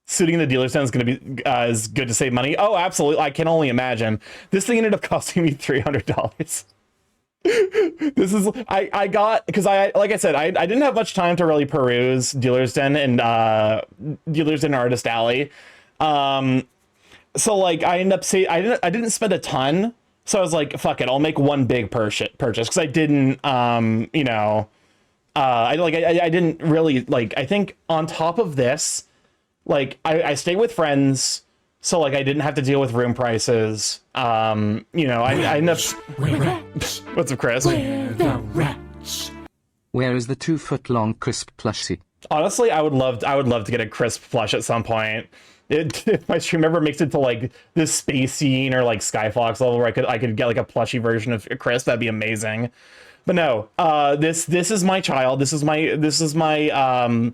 Suiting the dealer's den is going to be is good to save money. Oh, absolutely. I can only imagine. This thing ended up costing me $300. This is I got because like I said, I didn't have much time to really peruse Dealer's Den and Dealer's Den Artist Alley. So like I ended up I didn't spend a ton. So I was like, fuck it, I'll make one big purchase because I didn't I didn't really like. I think on top of this, like I stay with friends, so like I didn't have to deal with room prices. I end up. What's up, Chris? Where is the 2-foot-long crisp plushie? Honestly, I would love to get a crisp plush at some point. If my stream ever makes it to like this space scene or like Skyfox level where I could get like a plushy version of Chris, that'd be amazing. But no, this is my child. This is my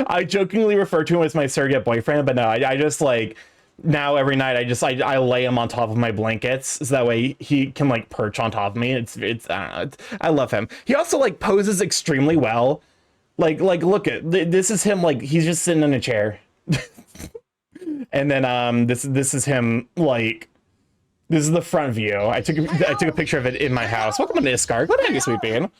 I jokingly refer to him as my surrogate boyfriend, but no, I just like now every night I lay him on top of my blankets so that way he can like perch on top of me. I love him. He also like poses extremely well. Like look at this is him, like he's just sitting in a chair. And then this is him, like this is the front view. I took a picture of it in my house. Welcome to Iscar. Glad to have you, sweet bean.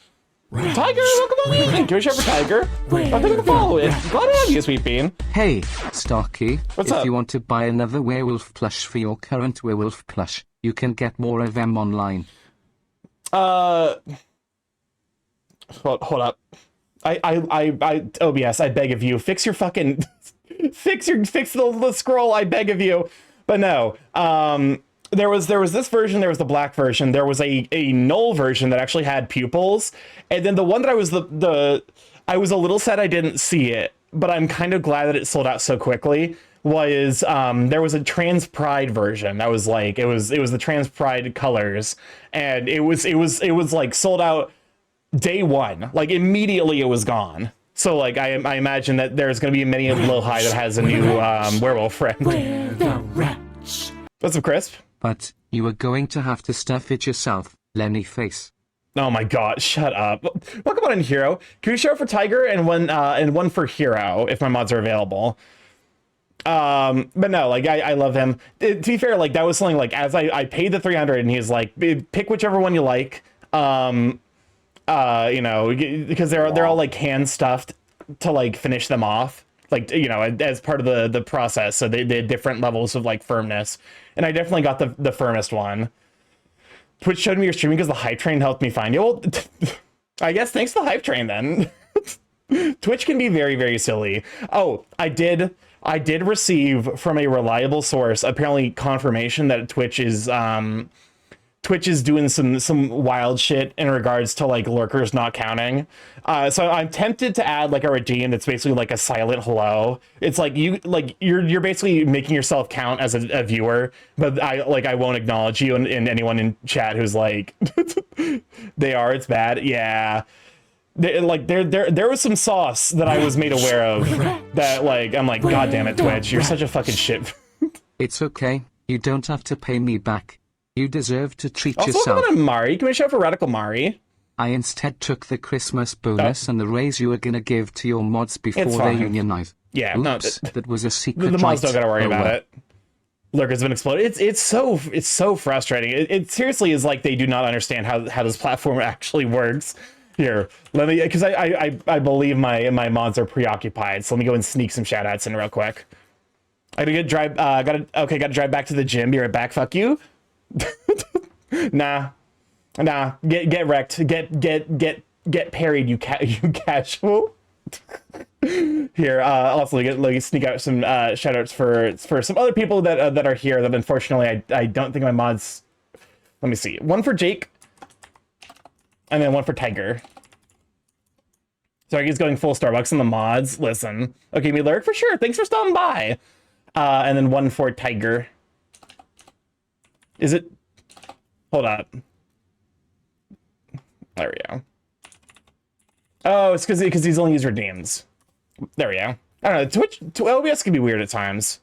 Tiger, welcome on in. Give a shout for Tiger. I think I follow it. Glad to have you, sweet bean. Hey, Starky. What's if up? you want to buy another werewolf plush for your current werewolf plush, you can get more of them online. Hold up. OBS, I beg of you, fix your fucking fix the scroll, I beg of you. But no, there was this version, there was the black version, there was a null version that actually had pupils, and then the one that I was I was a little sad I didn't see it, but I'm kind of glad that it sold out so quickly. Was there was a trans pride version that was like it was the trans pride colors, and it was like sold out day one, like immediately it was gone. So like I imagine that there's gonna be many of Lohi that has a new werewolf friend. What's up, Crisp? But you are going to have to stuff it yourself, Lenny face. Oh my god, shut up. Welcome on in, Hero. Can we show for Tiger and one for Hero if my mods are available? But no, like I love him. To be fair, like that was something like as I paid the 300 and he's like, pick whichever one you like. Because they're all like hand stuffed to like finish them off. like, you know, as part of the process. So they had different levels of like firmness, and I definitely got the firmest one. Twitch showed me your streaming because the hype train helped me find you. Well, I guess thanks to the hype train then. Twitch can be very, very silly. Oh, I did receive from a reliable source apparently confirmation that Twitch is doing some wild shit in regards to like lurkers not counting. So I'm tempted to add like a redeem that's basically like a silent hello. It's like you're basically making yourself count as a viewer, but I won't acknowledge you and anyone in chat who's like it's bad. Yeah. There was some sauce that I was made aware of that like I'm like, God damn it, Twitch, you're such a fucking shit. It's okay. You don't have to pay me back. You deserve to treat Also, yourself. welcome on Mari. Can we show for Radical Mari? I instead took the Christmas bonus and the raise you were gonna give to your mods before they unionize. Yeah, oops, that was a secret. The mods don't gotta worry about well. it. Lurkers have been exploded. It's so frustrating. It seriously is like they do not understand how this platform actually works. Here, let me, because I believe my mods are preoccupied. So let me go and sneak some shout outs in real quick. I gotta drive. Gotta drive back to the gym. Be right back. Fuck you. Nah. Get wrecked. Get parried. You casual. Here. Also, let me sneak out some shout outs for some other people that are here that unfortunately I don't think my mods. Let me see. One for Jake. And then one for Tiger. So he's going full Starbucks in the mods. Listen. Okay, me lurk for sure. Thanks for stopping by. And then one for Tiger. Is it? Hold up. There we go. Oh, it's because he's only used redeems. There we go. I don't know. Twitch OBS can be weird at times.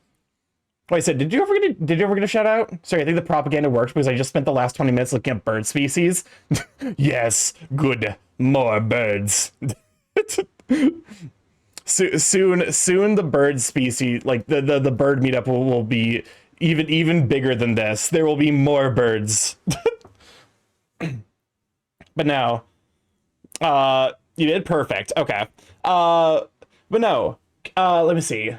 Wait, so did you ever get a shout out? Sorry, I think the propaganda worked because I just spent the last 20 minutes looking at bird species. Yes, good, more birds. Soon the bird species, like the bird meetup will be even bigger than this. There will be more birds. But no, you did perfect. Okay. But no, let me see.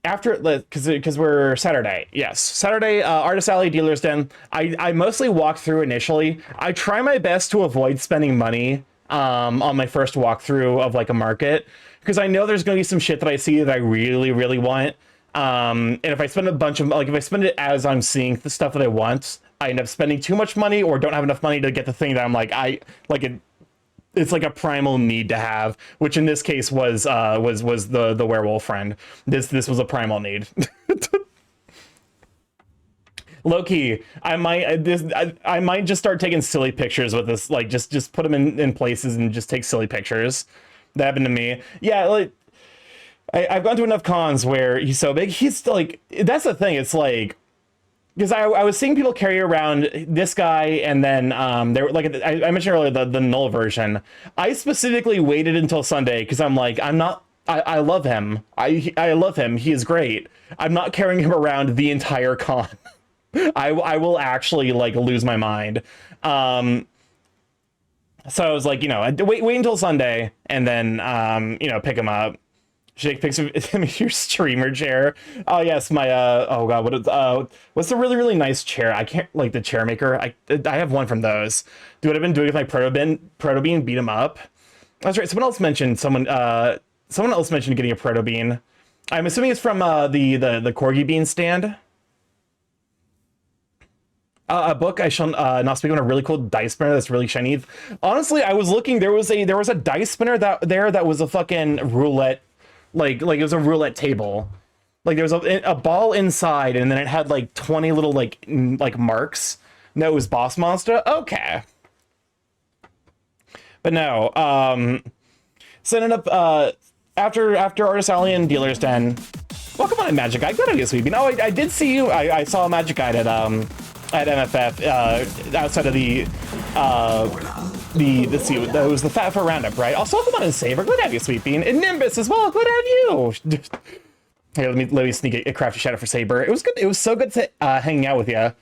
After, because we're Saturday, yes, Saturday, Artist Alley, Dealer's Den. I mostly walk through initially. I try my best to avoid spending money on my first walkthrough of like a market, because I know there's going to be some shit that I see that I really, really want. And if I spend a bunch of, like, if I spend it as I'm seeing the stuff that I want, I end up spending too much money or don't have enough money to get the thing that I'm like, it's like a primal need to have, which in this case was the werewolf friend. This was a primal need. Low-key, I might just start taking silly pictures with this, like just put them in places and just take silly pictures. That happened to me. Yeah, like I've gone to enough cons where he's so big. He's like, that's the thing. It's like, because I was seeing people carry around this guy, and then they were like, I mentioned earlier the null version. I specifically waited until Sunday because I'm like, I love him. I love him. He is great. I'm not carrying him around the entire con. I will actually like lose my mind. So I was like, wait until Sunday and then pick him up. Jake picks him your streamer chair. Oh yes, my oh god, what's the really, really nice chair? I can't, like, the chair maker. I have one from those. Do what I've been doing with my proto bean, beat him up. That's right. Someone else mentioned getting a proto bean. I'm assuming it's from the corgi bean stand. A book I shall not speak on, a really cool dice spinner that's really shiny. Honestly, I was looking. There was a dice spinner that was a fucking roulette. Like it was a roulette table. Like there was a ball inside, and then it had like 20 little like marks. No, it was Boss Monster. Okay. But no, so ended up after Artist Alley and Dealer's Den. Welcome on, Magic Guide. Glad to be sweeping. Oh, I did see you. I saw a Magic Guide at MFF outside of let's see, that was the Fat for Roundup, right? Also, welcome on in Saber. Glad to have you, Sweet Bean. And Nimbus as well. Glad to have you. Here, let me sneak a crafty shout out for Saber. It was good. It was so good to hanging out with you.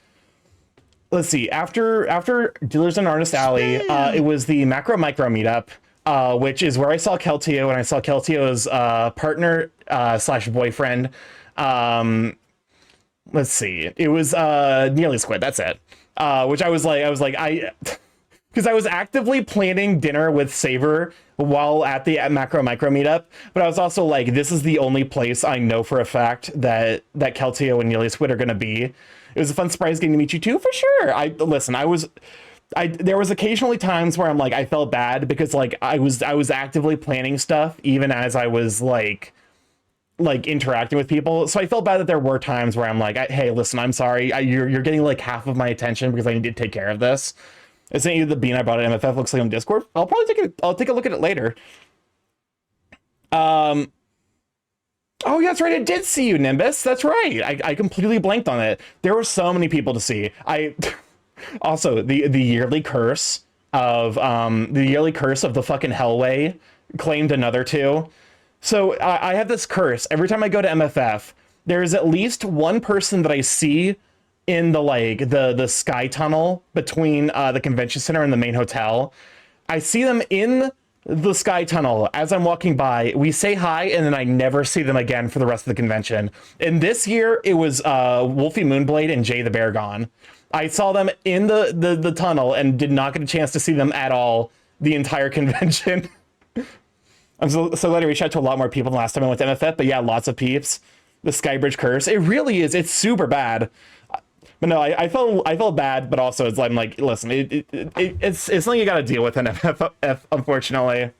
Let's see. After Dealers and Artist Alley, it was the Macro Micro meetup. which is where I saw Keltio, and I saw Keltio's partner slash boyfriend. Let's see, it was Nearly Squid. That's it. Which I was like, because I was actively planning dinner with Saber while at the Macro Micro meetup, but I was also like, this is the only place I know for a fact that Keltio and Nearly Squid are gonna be. It was a fun surprise getting to meet you too, for sure. There was occasionally times where I'm like, I felt bad because like I was actively planning stuff even as I was like interacting with people. So I felt bad that there were times where I'm like, hey, listen, I'm sorry. You're getting like half of my attention because I need to take care of this. I sent you the bean I brought at MFF. Looks like on Discord. I'll take a look at it later. Oh yeah, that's right. I did see you, Nimbus. That's right. I completely blanked on it. There were so many people to see. Also, the yearly curse of the fucking Hellway claimed another two. So I have this curse. Every time I go to MFF, there's at least one person that I see in the sky tunnel between the convention center and the main hotel. I see them in the sky tunnel as I'm walking by. We say hi, and then I never see them again for the rest of the convention. And this year, it was Wolfie Moonblade and Jay the Beargon. I saw them in the tunnel and did not get a chance to see them at all the entire convention. I'm so glad I reached out to a lot more people than last time I went to MFF, but yeah, lots of peeps. The Skybridge curse, it really is. It's super bad. But no, I felt bad, but also it's like, I'm like, listen, it's something you got to deal with in MFF, unfortunately.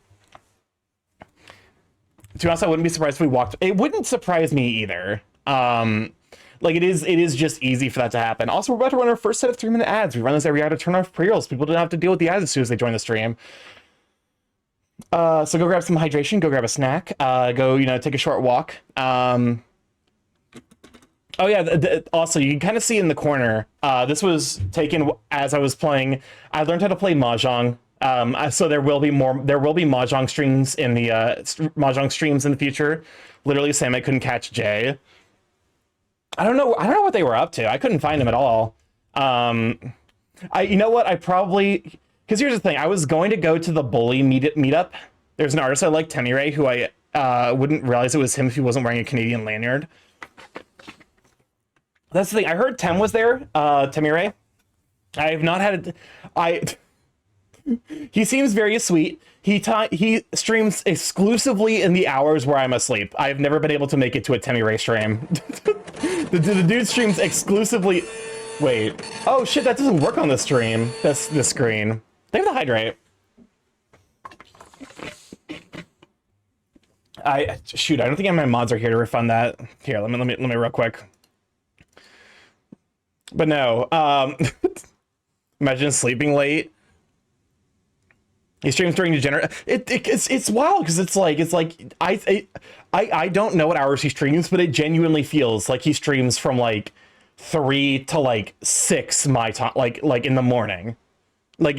To be honest, I wouldn't be surprised if we walked. It wouldn't surprise me either. Like it is just easy for that to happen. Also, we're about to run our first set of 3-minute ads. We run this every hour to turn off pre-rolls. People don't have to deal with the ads as soon as they join the stream. So go grab some hydration, go grab a snack, go, take a short walk. Oh yeah, also you can kind of see in the corner, this was taken as I was playing. I learned how to play Mahjong. So there will be Mahjong streams in the Mahjong streams in the future. Literally, Sam, I couldn't catch Jay. I don't know what they were up to. I couldn't find him at all. You know what? I probably, because here's the thing. I was going to go to the Bully meetup. There's an artist I like, Temiray, who I wouldn't realize it was him if he wasn't wearing a Canadian lanyard. That's the thing. I heard Tem was there, Temiray. I have not had He seems very sweet. He streams exclusively in the hours where I'm asleep. I've never been able to make it to a Temiray stream. the dude streams exclusively. Wait. Oh shit, that doesn't work on the stream. That's the screen. Thank you for the hydrate. Shoot, I don't think my mods are here to refund that. Here, let me real quick. But no, imagine sleeping late. He streams during degenerate. It's wild because it's like I don't know what hours he streams, but it genuinely feels like he streams from like 3 to 6 my time, like in the morning. Like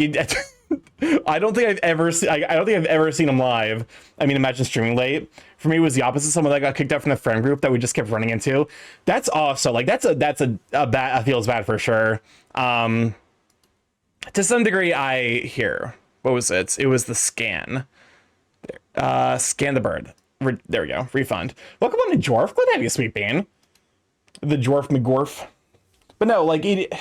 I don't think I've ever seen him live. I mean, imagine streaming late. For me, it was the opposite. Someone that got kicked out from the friend group that we just kept running into. That's also like that's a bad. That feels bad for sure. To some degree, what was it? It was the scan. Scan the bird. There we go. Refund. Welcome on to Dwarf. Glad to have you, Sweet Bean. The Dwarf McGorf. But no, like it.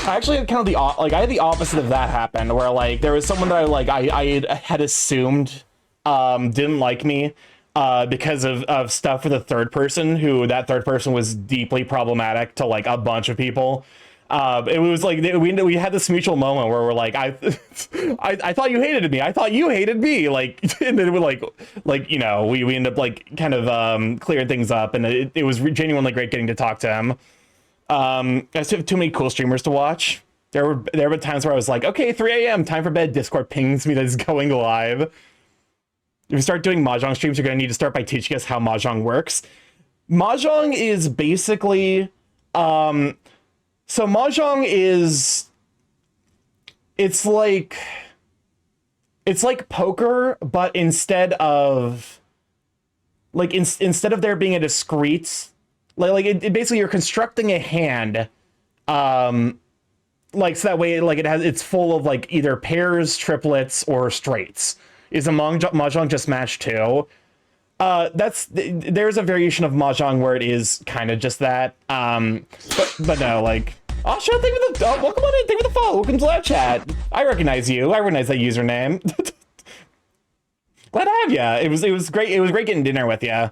I actually had kind of I had the opposite of that happen, where like there was someone that I had assumed didn't like me because of stuff with a third person, who that third person was deeply problematic to like a bunch of people. It was like we had this mutual moment where we're like, I thought you hated me, I thought you hated me, like, and then we're like we end up like kind of clearing things up, and it was genuinely great getting to talk to him. I just have too many cool streamers to watch. There were times where I was like, okay, 3 a.m. time for bed. Discord pings me that it's going live. If we start doing Mahjong streams, you're going to need to start by teaching us how Mahjong works. Mahjong is basically so Mahjong is it's like poker, but instead of there being a discrete, basically you're constructing a hand like, so that way, like, it's full of, like, either pairs, triplets, or straights. Is a mahjong just match 2? There's a variation of mahjong where it is kind of just that. But no, like, oh, sure, welcome on in, thank you for the follow, welcome to live chat. I recognize you, I recognize that username. Glad to have ya. It was great getting dinner with ya.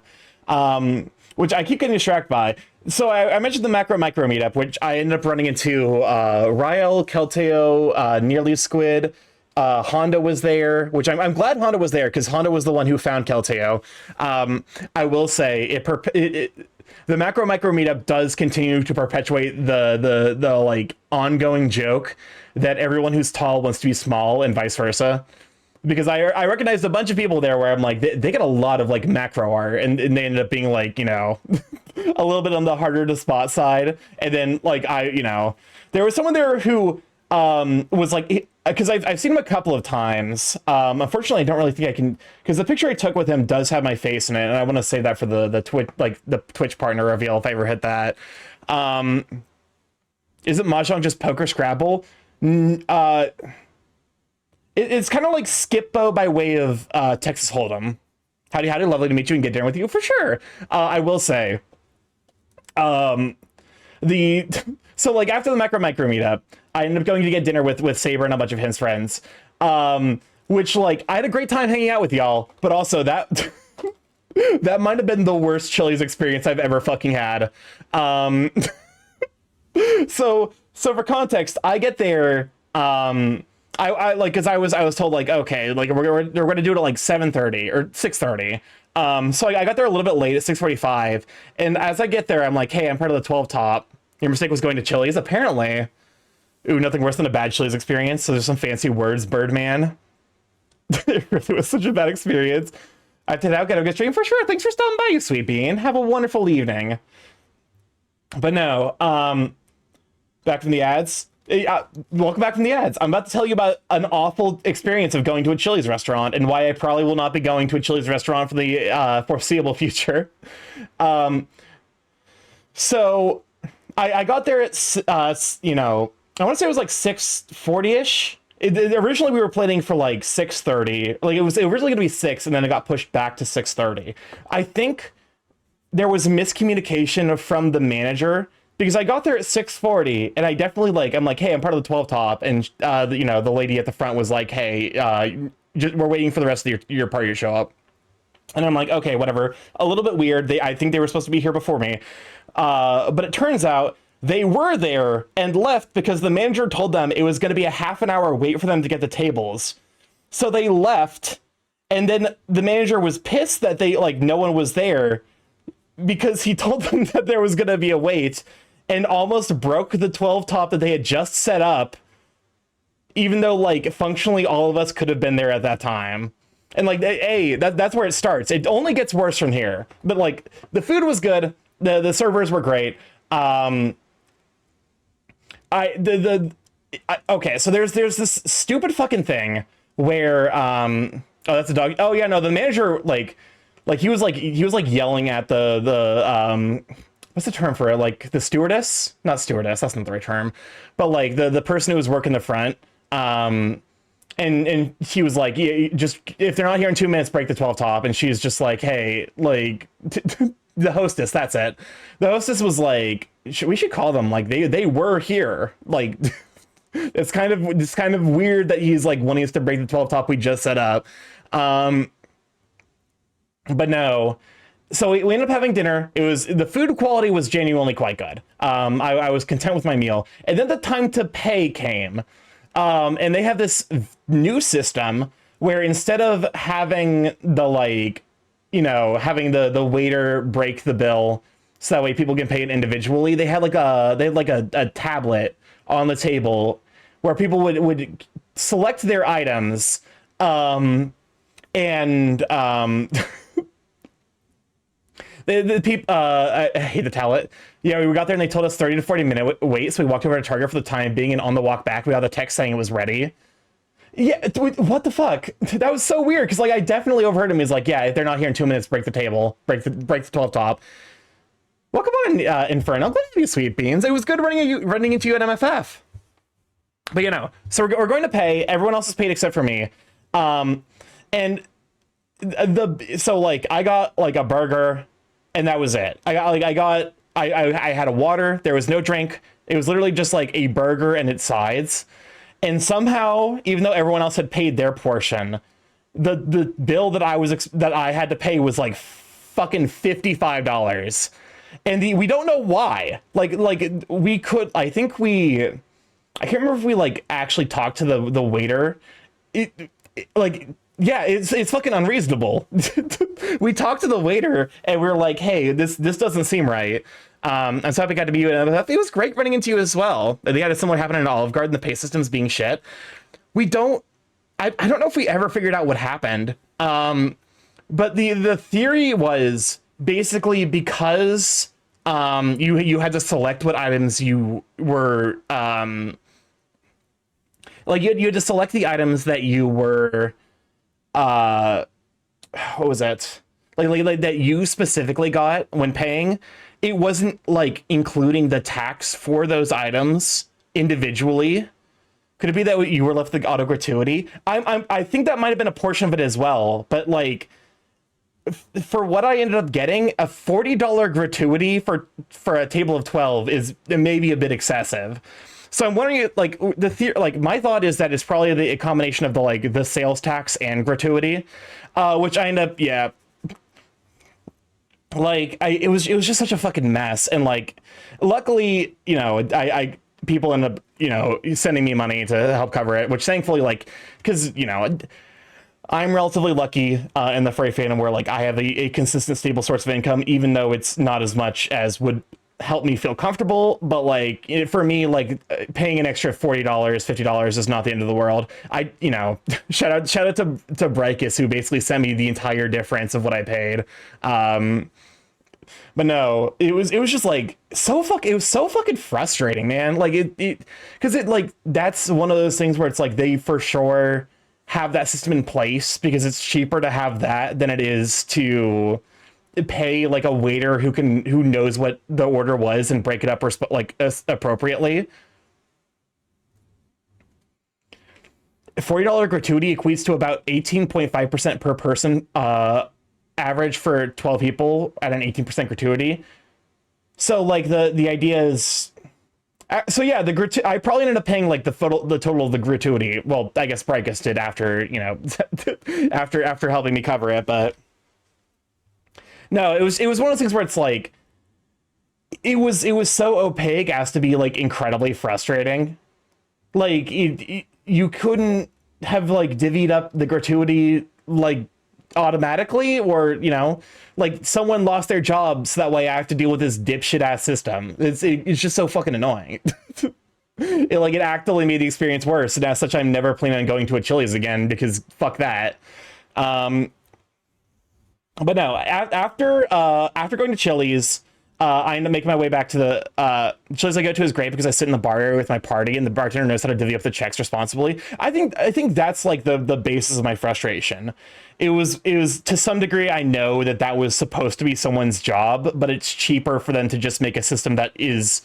Which I keep getting distracted by. So I mentioned the macro micro meetup, which I ended up running into Ryel, Kelteo, Nearly Squid. Honda was there, which I'm glad Honda was there, because Honda was the one who found Kelteo. I will say the macro micro meetup does continue to perpetuate the like ongoing joke that everyone who's tall wants to be small and vice versa. Because I recognized a bunch of people there where I'm like, they get a lot of like macro art, and they ended up being like, you know, a little bit on the harder to spot side. And then like there was someone there who was like, because I've seen him a couple of times. Unfortunately, I don't really think I can, because the picture I took with him does have my face in it, and I want to save that for the Twitch, like the Twitch partner reveal if I ever hit that. Isn't mahjong just poker Scrabble? It's kind of like Skip-Bo by way of Texas Hold'em. Howdy, lovely to meet you and get dinner with you for sure. I will say, so like after the micro meetup, I ended up going to get dinner with Saber and a bunch of his friends. Which like I had a great time hanging out with y'all, but also that that might have been the worst Chili's experience I've ever fucking had. So for context, I get there. I like, because I was told like, okay, like we're gonna do it at like 7:30 or 6:30. So I got there a little bit late at 6:45, and as I get there, I'm like, hey, I'm part of the 12 top. Your mistake was going to Chili's, apparently. Ooh, nothing worse than a bad Chili's experience. So there's some fancy words, Birdman. It really was such a bad experience. I did out, get stream for sure. Thanks for stopping by, you sweet bean. Have a wonderful evening. But no, back from the ads. Welcome back from the ads. I'm about to tell you about an awful experience of going to a Chili's restaurant and why I probably will not be going to a Chili's restaurant for the foreseeable future. So I got there at, you know, I want to say it was like 6:40-ish. Originally we were planning for like 6:30. Like it was originally going to be 6, and then it got pushed back to 6:30. I think there was miscommunication from the manager, because I got there at 6:40, and I definitely I'm like, hey, I'm part of the 12 top, and you know, the lady at the front was like, hey, we're waiting for the rest of your party to show up. And I'm like, okay, whatever. A little bit weird. I think they were supposed to be here before me, but it turns out they were there and left because the manager told them it was going to be a half an hour wait for them to get the tables. So they left, and then the manager was pissed that no one was there, because he told them that there was going to be a wait, and almost broke the 12 top that they had just set up, even though functionally all of us could have been there at that time. And hey, that's where it starts. It only gets worse from here. But the food was good, the servers were great. Okay, so there's this stupid fucking thing where oh, that's a dog. Oh yeah, no, the manager he was yelling at the what's the term for it? The stewardess? Not stewardess, that's not the right term. But the person who was working the front. And she was like, yeah, just if they're not here in 2 minutes, break the 12 top. And she's just like, hey, the hostess, that's it. The hostess was like, we should call them, they were here. It's kind of weird that he's wanting us to break the 12 top we just set up. But no. So we ended up having dinner. The food quality was genuinely quite good. I was content with my meal. And then the time to pay came. And they have this new system where instead of having having the waiter break the bill so that way people can pay it individually, they had a tablet on the table where people would select their items, the people, I hate the tablet. Yeah, we got there and they told us 30 to 40 minute wait, so we walked over to Target for the time being, and on the walk back, we got the text saying it was ready. Yeah, what the fuck? That was so weird, because I definitely overheard him. He's like, yeah, if they're not here in 2 minutes, break the table, break the 12 top. Welcome on, Inferno. I'm glad to be sweet beans. It was good running into you at MFF. But so we're going to pay. Everyone else is paid except for me. And so like I got like a burger, and that was it. I had a water. There was no drink. It was literally just like a burger and its sides. And somehow, even though everyone else had paid their portion, the bill that I had to pay was like fucking $55. And we don't know why. Like we could. I can't remember if we like actually talked to the waiter. It's fucking unreasonable. We talked to the waiter and we were like, hey, this doesn't seem right. I'm so happy I got to meet you at MFF. It was great running into you as well. They had a similar happen in Olive Garden, the pay systems being shit. I don't know if we ever figured out what happened. But the theory was basically because you had to select what items you were you had to select the items that you were what was that? Like that you specifically got when paying. It wasn't like including the tax for those items individually. Could it be that you were left with the auto gratuity? I think that might have been a portion of it as well. But like, for what I ended up getting, a $40 gratuity for a table of 12 is maybe a bit excessive. So I'm wondering, like, my thought is that it's probably a combination of the sales tax and gratuity, which I end up, yeah. Like, it was just such a fucking mess. And like, luckily, people end up, sending me money to help cover it, which thankfully, like, because, I'm relatively lucky in the furry fandom where like I have a consistent, stable source of income, even though it's not as much as would help me feel comfortable. But like for me, like paying an extra $40, $50 is not the end of the world. Shout out to Bricus, who basically sent me the entire difference of what I paid. But no, it was just like it was so fucking frustrating, man. Like because that's one of those things where it's like they for sure have that system in place because it's cheaper to have that than it is to pay like a waiter who knows what the order was and break it up appropriately. $40 gratuity equates to about 18.5% per person, average for 12 people at an 18% gratuity. So like the idea is, so yeah, I probably ended up paying like the total of the gratuity. Well, I guess Bricus did after, after helping me cover it, but no, it was one of those things where it's like, it was so opaque as to be like incredibly frustrating. Like you couldn't have like divvied up the gratuity like automatically, or like someone lost their job so that way I have to deal with this dipshit ass system. It's just so fucking annoying. It actively made the experience worse, and as such I'm never planning on going to a Chili's again because fuck that. But no, after going to Chili's, I end up making my way back to the Chili's I go to is great because I sit in the bar area with my party and the bartender knows how to divvy up the checks responsibly. I think that's like the basis of my frustration. It was to some degree, I know that was supposed to be someone's job, but it's cheaper for them to just make a system that is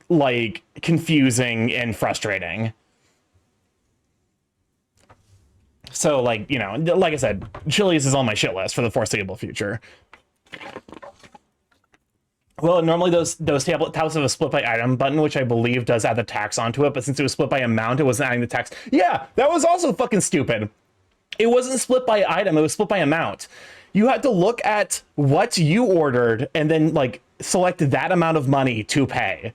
like confusing and frustrating. So like, like I said, Chili's is on my shit list for the foreseeable future. Well, normally those tablets have a split by item button, which I believe does add the tax onto it, but since it was split by amount, it wasn't adding the tax. Yeah, that was also fucking stupid. It wasn't split by item, it was split by amount. You had to look at what you ordered and then like select that amount of money to pay.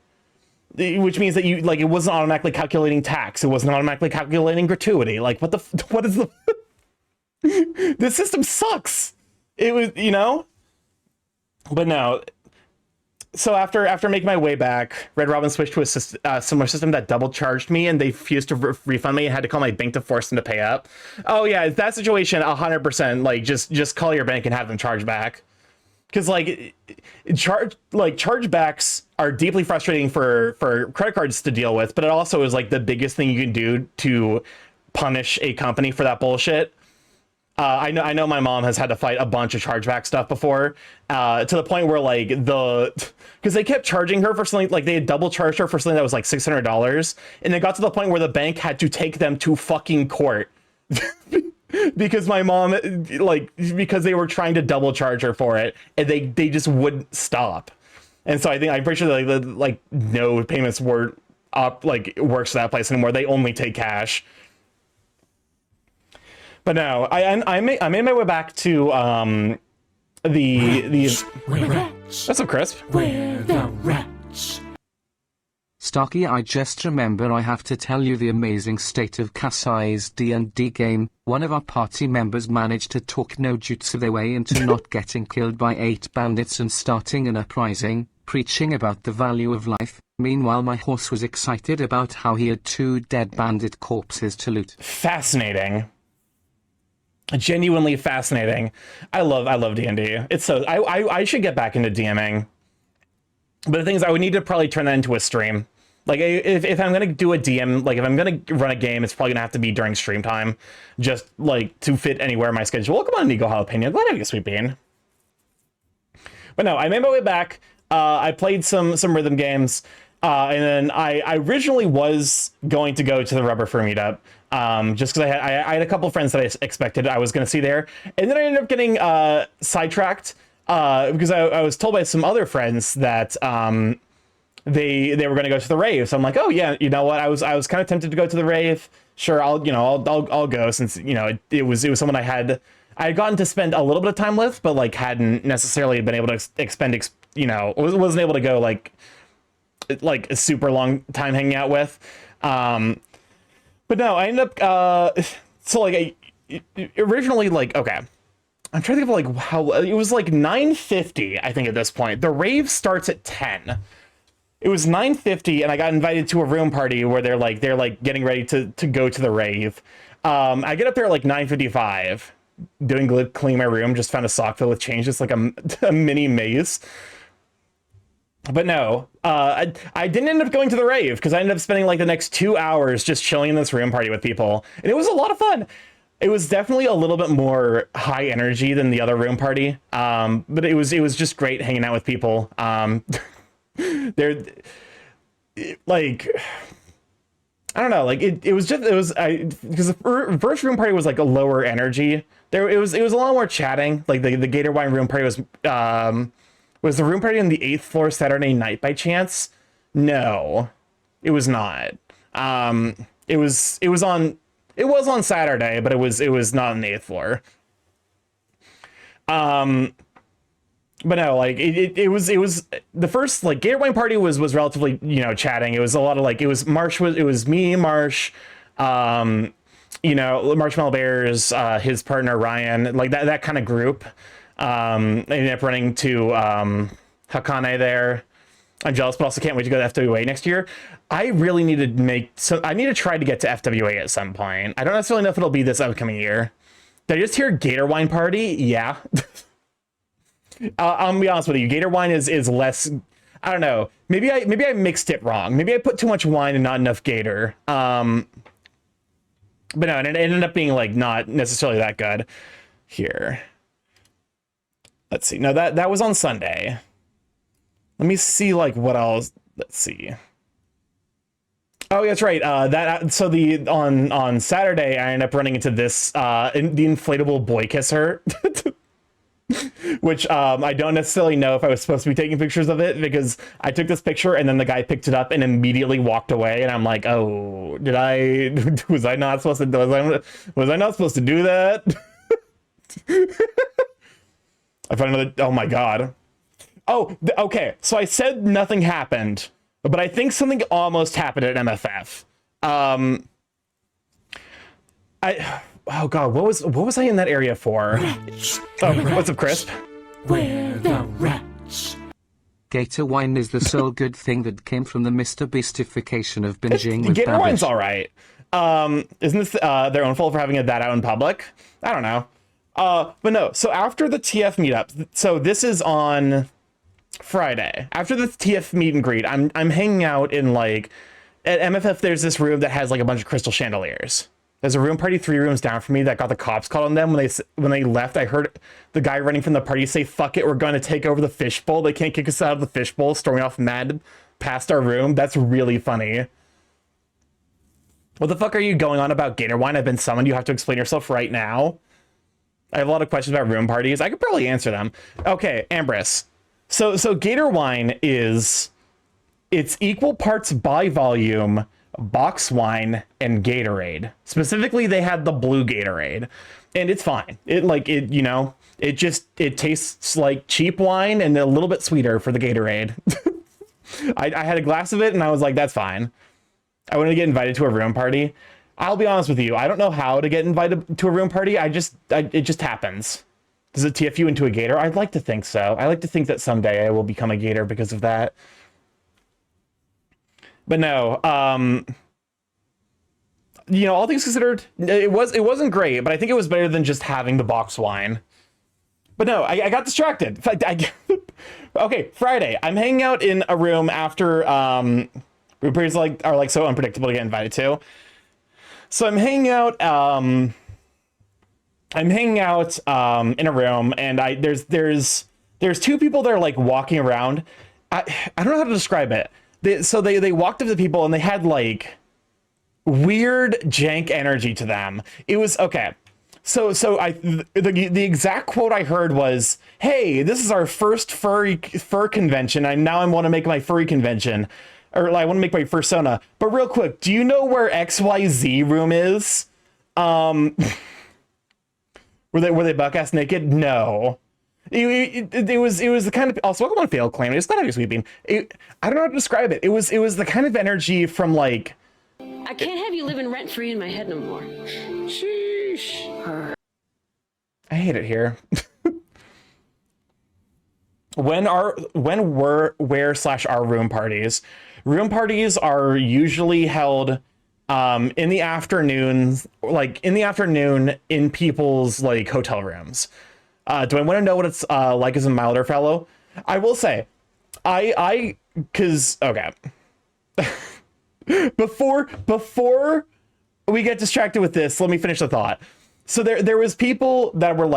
Which means that it wasn't automatically calculating tax, it wasn't automatically calculating gratuity. Like what is the this system sucks. It was, but no. So after making my way back, Red Robin switched to a similar system that double charged me, and they refused to refund me and had to call my bank to force them to pay up. Oh yeah, that situation 100%. Like just call your bank and have them charge back, because chargebacks are deeply frustrating for credit cards to deal with, but it also is like the biggest thing you can do to punish a company for that bullshit. I know my mom has had to fight a bunch of chargeback stuff before, to the point where like because they kept charging her for something, like they had double charged her for something that was like $600, and it got to the point where the bank had to take them to fucking court because my mom, like, because they were trying to double charge her for it, and they just wouldn't stop. And so I'm pretty sure that like no payments were up, like works for that place anymore. They only take cash. But no, I made my way back to the that's so crisp. Where the rats? Starky, I just remember I have to tell you the amazing state of Kasai's D&D game. One of our party members managed to talk no jutsu their way into not getting killed by 8 bandits and starting an uprising, preaching about the value of life. Meanwhile, my horse was excited about how he had 2 dead bandit corpses to loot. Fascinating. Genuinely fascinating. I love D&D. It's so I should get back into DMing. But the thing is, I would need to probably turn that into a stream. Like if I'm gonna do a DM, like if I'm gonna run a game, it's probably gonna have to be during stream time, just like to fit anywhere in my schedule. Welcome on, Nico Jalapeno. Glad to have you, sweet bean. But no, I made my way back. I played some rhythm games, and then I originally was going to go to the Rubber Fur meetup, just because I had a couple friends that I expected I was going to see there, and then I ended up getting sidetracked because I was told by some other friends that they were going to go to the rave. So I'm like, oh yeah, you know what? I was kind of tempted to go to the rave. Sure, I'll go, since it was someone I had gotten to spend a little bit of time with, but like hadn't necessarily been able to wasn't able to go like a super long time hanging out with. But no, I ended up so like originally, like, okay, I'm trying to think of like how it was, like 9:50 I think at this point. The rave starts at 10. It was 9:50 and I got invited to a room party where they're like getting ready to go to the rave. I get up there at like 9:55, doing clean my room, just found a sock filled with change. It's like a mini maze. But no, I didn't end up going to the rave because I ended up spending like the next 2 hours just chilling in this room party with people, and it was a lot of fun. It was definitely a little bit more high energy than the other room party, but it was just great hanging out with people. They're like, I don't know, like because the first room party was like a lower energy. It was a lot more chatting. Like the Gator Wine room party was the room party on the 8th floor Saturday night by chance? No, it was not. It was on Saturday, but it was not on the 8th floor. But no, like it was the first like Gator Wine party was relatively, chatting. It was a lot of like, it was me, Marsh, Marshmallow Bears, his partner Ryan, like that kind of group. I ended up running to Hakane there. I'm jealous, but also can't wait to go to FWA next year. I really need to I need to try to get to FWA at some point. I don't necessarily know if it'll be this upcoming year. Did I just hear Gator Wine Party? Yeah. I'll be honest with you. Gator Wine is less, I don't know. Maybe I mixed it wrong. Maybe I put too much wine and not enough Gator. But no, and it ended up being like not necessarily that good. Here. Let's see. No, that was on Sunday. Let me see like what else. Let's see. Oh, yeah, that's right. So on Saturday I ended up running into this the inflatable boy kisser, which I don't necessarily know if I was supposed to be taking pictures of it, because I took this picture and then the guy picked it up and immediately walked away, and I'm like, oh, was I not supposed to do that? I found another. Oh my god. Oh, okay. So I said nothing happened, but I think something almost happened at MFF. Oh god, what was I in that area for? What's up, Crisp? Where the rats? Gator Wine is the sole good thing that came from the Mr. Beastification of binging with Gator Wine's Babbage. all right. Isn't this their own fault for having that out in public? I don't know. But no, so after the TF meetup, so this is on Friday. After the TF meet and greet, I'm hanging out in like, at MFF there's this room that has like a bunch of crystal chandeliers. There's a room party 3 rooms down from me that got the cops called on them when they left. I heard the guy running from the party say, "Fuck it, we're going to take over the fishbowl. They can't kick us out of the fishbowl," storming off mad past our room. That's really funny. What the fuck are you going on about, Gator Wine? I've been summoned. You have to explain yourself right now. I have a lot of questions about room parties. I could probably answer them. Okay, Ambrose. So Gator Wine it's equal parts by volume box wine and Gatorade. Specifically, they had the blue Gatorade, and it's fine. It tastes like cheap wine and a little bit sweeter for the Gatorade. I had a glass of it and I was like, that's fine. I wanted to get invited to a room party. I'll be honest with you, I don't know how to get invited to a room party. It just happens. Does it TF you into a Gator? I'd like to think so. I like to think that someday I will become a Gator because of that. But no, all things considered, it wasn't great, but I think it was better than just having the box wine. But no, I got distracted. Okay, Friday, I'm hanging out in a room after room parties are so unpredictable to get invited to. So I'm hanging out in a room, and there's 2 people that are like walking around. I don't know how to describe it. They walked up to the people and they had like weird jank energy to them. It was okay. So the exact quote I heard was, "Hey, this is our first fur convention. I want to make my furry convention, or I want to make my fursona. But real quick, do you know where XYZ room is? Were they buck ass naked? No." It was the kind of, also welcome on fail claim. It's not heavy sweeping. I don't know how to describe it. It was the kind of energy from like, I can't have you living rent free in my head no more. Sheesh. I hate it here. Where/are room parties? Room parties are usually held in the afternoons, in people's like hotel rooms. Do I want to know what it's like as a milder fellow? I will say, because okay. before we get distracted with this, let me finish the thought. So there was people that were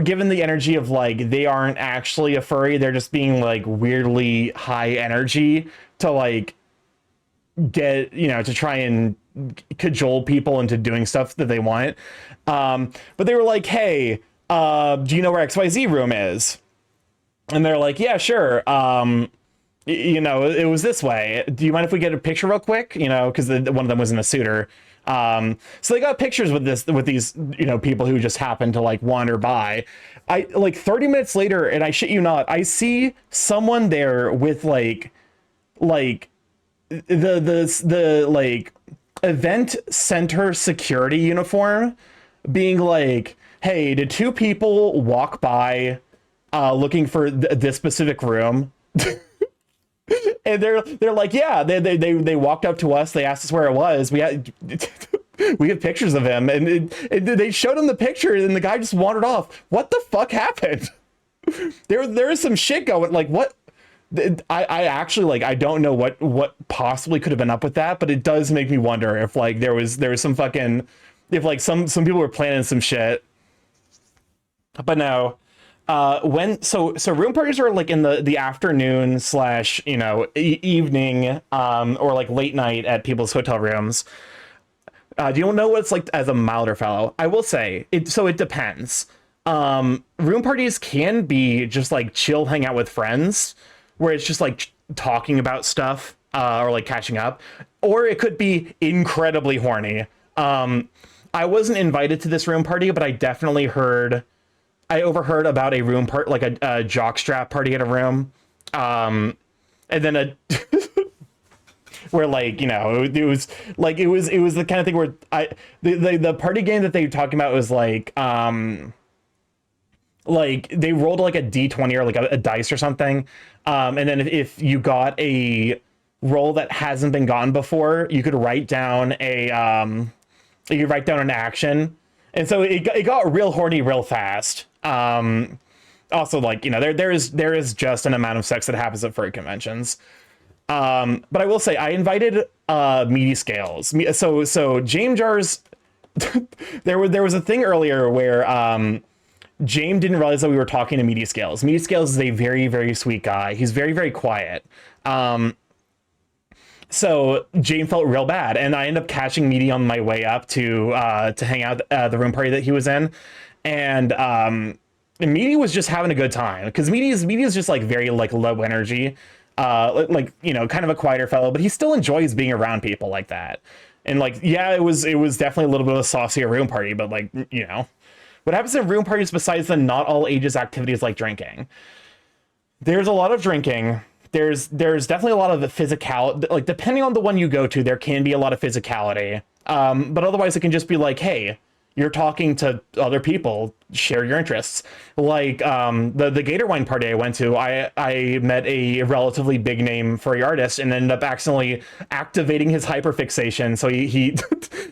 given the energy of like they aren't actually a furry, they're just being like weirdly high energy to like get, to try and cajole people into doing stuff that they want. But they were like, "Hey, do you know where XYZ room is?" And they're like, "Yeah, sure. It was this way. Do you mind if we get a picture real quick?" Because one of them was in a suitor. So they got pictures with these, people who just happened to like wander by. 30 minutes later, and I shit you not, I see someone there with like the event center security uniform, being like, "Hey, did 2 people walk by looking for this specific room?" And they're like, "Yeah, they walked up to us. They asked us where it was. We have pictures of him, and they showed him the picture, and the guy just wandered off. What the fuck happened?" There is some shit going. Like, what? I actually I don't know what possibly could have been up with that, but it does make me wonder if like there was some fucking, if like some people were planning some shit. But no. So room parties are like in the afternoon / evening or like late night at people's hotel rooms. Do you know what it's like as a milder fellow? I will say it depends. Room parties can be just like chill, hang out with friends, where it's just like talking about stuff or like catching up, or it could be incredibly horny. I wasn't invited to this room party, but I definitely overheard about a room part, like a jockstrap party at a room, and then where it was the kind of thing where the party game that they were talking about was like they rolled like a D20 or like a dice or something, and then if you got a roll that hasn't been gotten before, you could write down an action. And so it got real horny real fast. Also, there is just an amount of sex that happens at furry conventions. But I will say I invited meaty scales. So James Jars there was a thing earlier where James didn't realize that we were talking to Meaty Scales. Meaty Scales is a very, very sweet guy. He's very, very quiet. So James felt real bad, and I ended up catching Meaty on my way up to hang out at the room party that he was in, and Meaty was just having a good time because Meaty is just like very like low energy, like you know, kind of a quieter fellow, but he still enjoys being around people like that. And like, yeah, it was definitely a little bit of a saucier room party, but like, you know, what happens in room parties besides the not all ages activities like drinking? There's a lot of drinking. There's definitely a lot of the physical, like depending on the one you go to, there can be a lot of physicality. But otherwise it can just be like, hey, you're talking to other people, share your interests. Like the Gator Wine party I went to, I met a relatively big name furry artist and ended up accidentally activating his hyperfixation. So he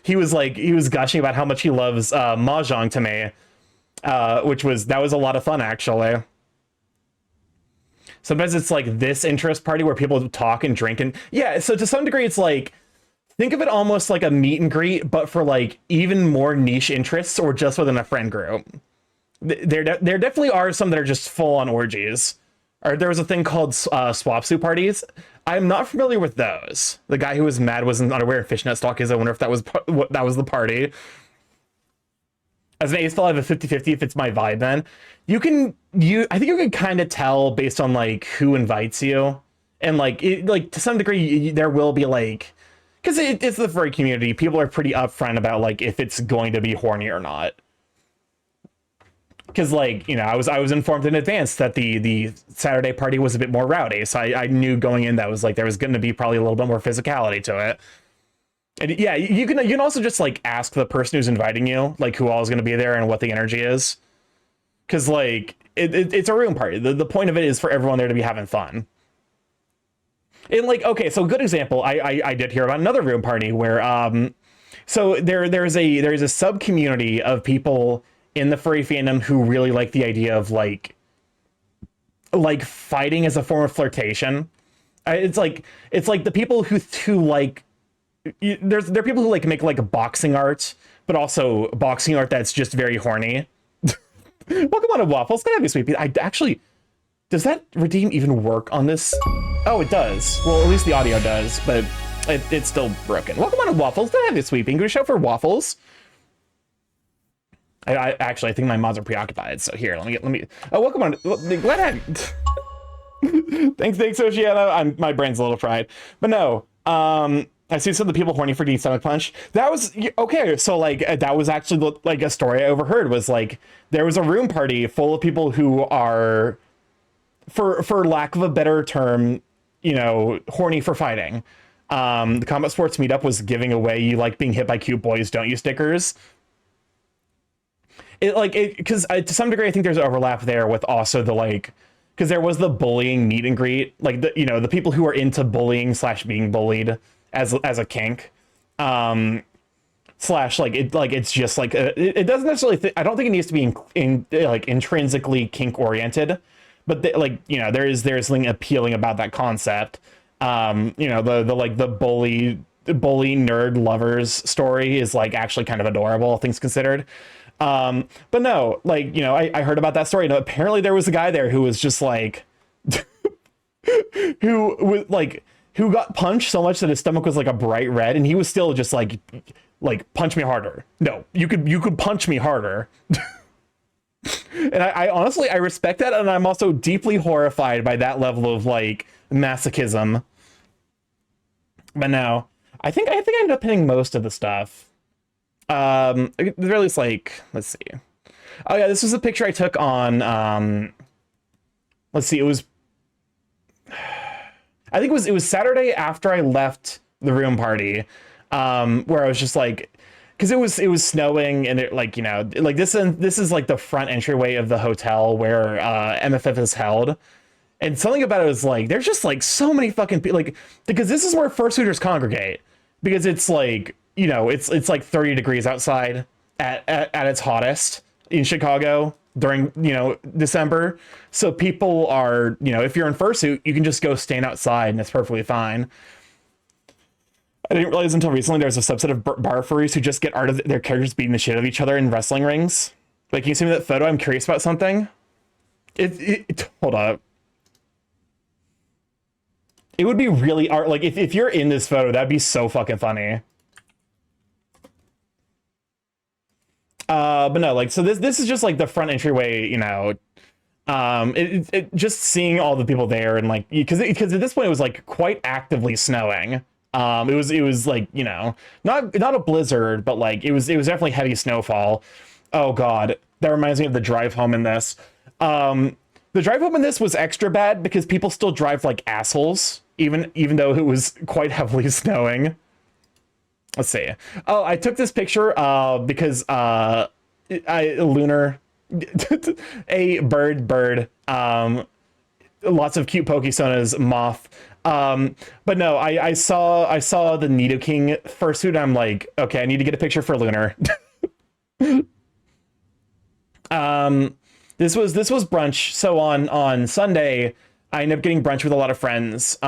he was gushing about how much he loves mahjong to me, that was a lot of fun actually. Sometimes it's like this interest party where people talk and drink, and yeah, so to some degree it's like, think of it almost like a meet and greet, but for like even more niche interests or just within a friend group. There definitely are some that are just full on orgies. Or there was a thing called swap suit parties. I'm not familiar with those. The guy who was mad wasn't unaware of fishnet stockings. I wonder if that was the party. As an ace, I have a 50-50 if it's my vibe then. I think you can kind of tell based on like who invites you. And like to some degree there will be like, because it's the furry community, people are pretty upfront about like if it's going to be horny or not. Because like, you know, I was informed in advance that the Saturday party was a bit more rowdy, so I knew going in that was like there was going to be probably a little bit more physicality to it. And yeah, you can also just like ask the person who's inviting you like who all is going to be there and what the energy is, because like it's a room party. The point of it is for everyone there to be having fun. And like, okay, so a good example, I did hear about another room party where so there's a sub community of people in the furry fandom who really like the idea of like fighting as a form of flirtation. It's like the people who like, there are people who like make like boxing art, but also boxing art that's just very horny. Welcome on to Waffles. Can I have you, sweet pea? I actually, does that redeem even work on this? Oh, it does. Well, at least the audio does, but it's still broken. Welcome on to Waffles. Can I have you, sweet pea? Can we show for Waffles? I actually, I think my mods are preoccupied. So here, let me. Oh, welcome on. Glad thanks, Oceana. My brain's a little fried, but no. I see some of the people horny for Deep Stomach Punch. That was okay. So like that was actually like a story I overheard. Was like there was a room party full of people who are, for lack of a better term, you know, horny for fighting. The Combat Sports Meetup was giving away "You like being hit by cute boys, don't you?" stickers. Because to some degree I think there's overlap there with also the like, because there was the bullying meet and greet, like the people who are into bullying / being bullied as a kink, / it's just like it doesn't necessarily I don't think it needs to be like intrinsically kink oriented, but there's something appealing about that concept. The bully nerd lovers story is like actually kind of adorable, all things considered. But no, like, you know, I heard about that story, and apparently there was a guy there who was just like who got punched so much that his stomach was like a bright red, and he was still just like punch me harder. No, you could punch me harder. And I honestly, I respect that, and I'm also deeply horrified by that level of like masochism. But no, I think I ended up hitting most of the stuff. At the very least, like, let's see. Oh yeah, this was a picture I took on let's see, I think it was Saturday after I left the room party, where I was just like, because it was snowing, and it, like, you know, like this is like the front entryway of the hotel where MFF is held, and something about it was like there's just like so many fucking people, like, because this is where fursuiters congregate, because it's like, you know, it's like 30 degrees outside at its hottest in Chicago during, you know, December. So people are, you know, if you're in fursuit, you can just go stand outside and it's perfectly fine. I didn't realize until recently there's a subset of bar furries who just get art of their characters beating the shit out of each other in wrestling rings. Like, can you send me that photo? I'm curious about something. Hold up. It would be really art. Like, if you're in this photo, that'd be so fucking funny. But no, like, so this is just like the front entryway, you know. Just seeing all the people there and like, because at this point it was like quite actively snowing. It was like, you know, not a blizzard, but like it was definitely heavy snowfall. Oh God, that reminds me of the drive home in this. The drive home in this was extra bad because people still drive like assholes, even though it was quite heavily snowing. Let's see. Oh, I took this picture because Lunar, a bird, lots of cute Pokesonas, moth. But no, I saw the Nidoking fursuit and I'm like, okay, I need to get a picture for Lunar. This was brunch. So on Sunday, I ended up getting brunch with a lot of friends.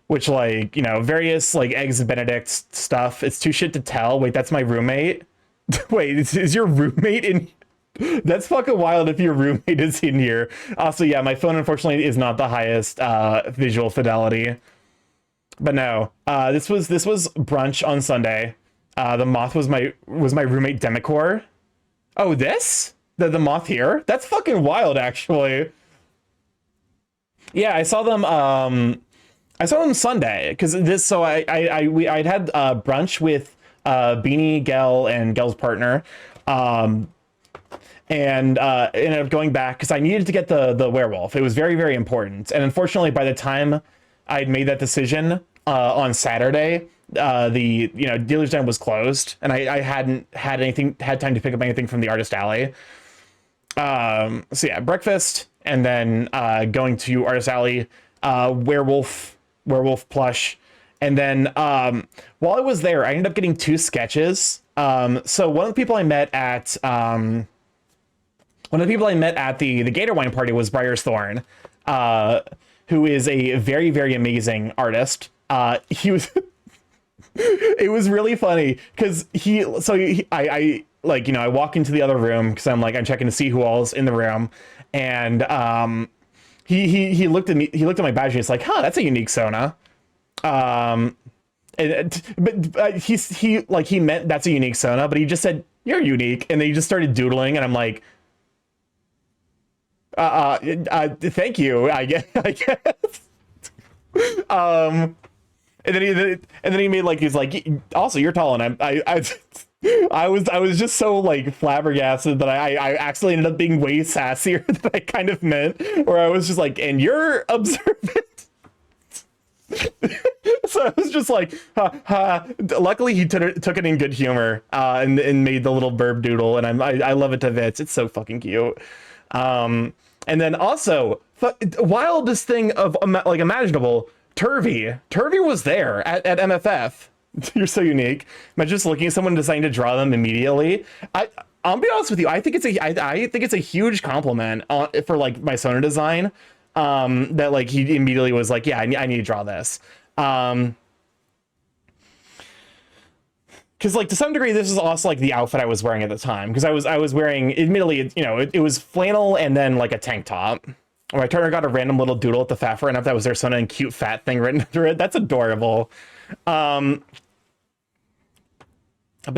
Which, like, you know, various like eggs Benedict stuff. It's too shit to tell. Wait, that's my roommate. Wait, is your roommate in? That's fucking wild if your roommate is in here. Also, yeah, my phone unfortunately is not the highest visual fidelity. But no, this was brunch on Sunday. The moth was my roommate Demicor. Oh, the moth here? That's fucking wild, actually. Yeah, I saw them Sunday because this. So I'd had brunch with Beanie, Gel, and Gel's partner. And ended up going back because I needed to get the werewolf. It was very, very important. And unfortunately, by the time I'd made that decision on Saturday, the dealer's den was closed, and I hadn't had time to pick up anything from the artist alley. So yeah, breakfast, and then going to artist alley, werewolf plush, and then while I was there, I ended up getting 2 sketches. So one of the people I met at the Gator Wine party was Briar's Thorn, who is a very, very amazing artist. He was, it was really funny because I walk into the other room because I'm checking to see who all's in the room, and he looked at me, he looked at my badge, and he's like, huh, that's a unique Sona. But he meant that's a unique Sona, but he just said, you're unique, and then he just started doodling, and I'm like, thank you, I guess. And then he made like, he's like, also you're tall, and I was just so like flabbergasted that I actually ended up being way sassier than I kind of meant, where I was just like, and you're observant. So I was just like, ha, ha. Luckily he took it in good humor, and made the little burb doodle, and I love it to bits. It's so fucking cute. And then also, wildest thing of like imaginable, Turvy was there at MFF. You're so unique. Imagine just looking at someone and deciding to draw them immediately. I'll be honest with you. I think it's a huge compliment for like my Sona design. That like he immediately was like, yeah, I need to draw this. Because like to some degree this is also like the outfit I was wearing at the time, because I was wearing, admittedly, it was flannel and then like a tank top. Or my Turner got a random little doodle at the fat for enough that was their Sona and cute fat thing written under it. That's adorable. But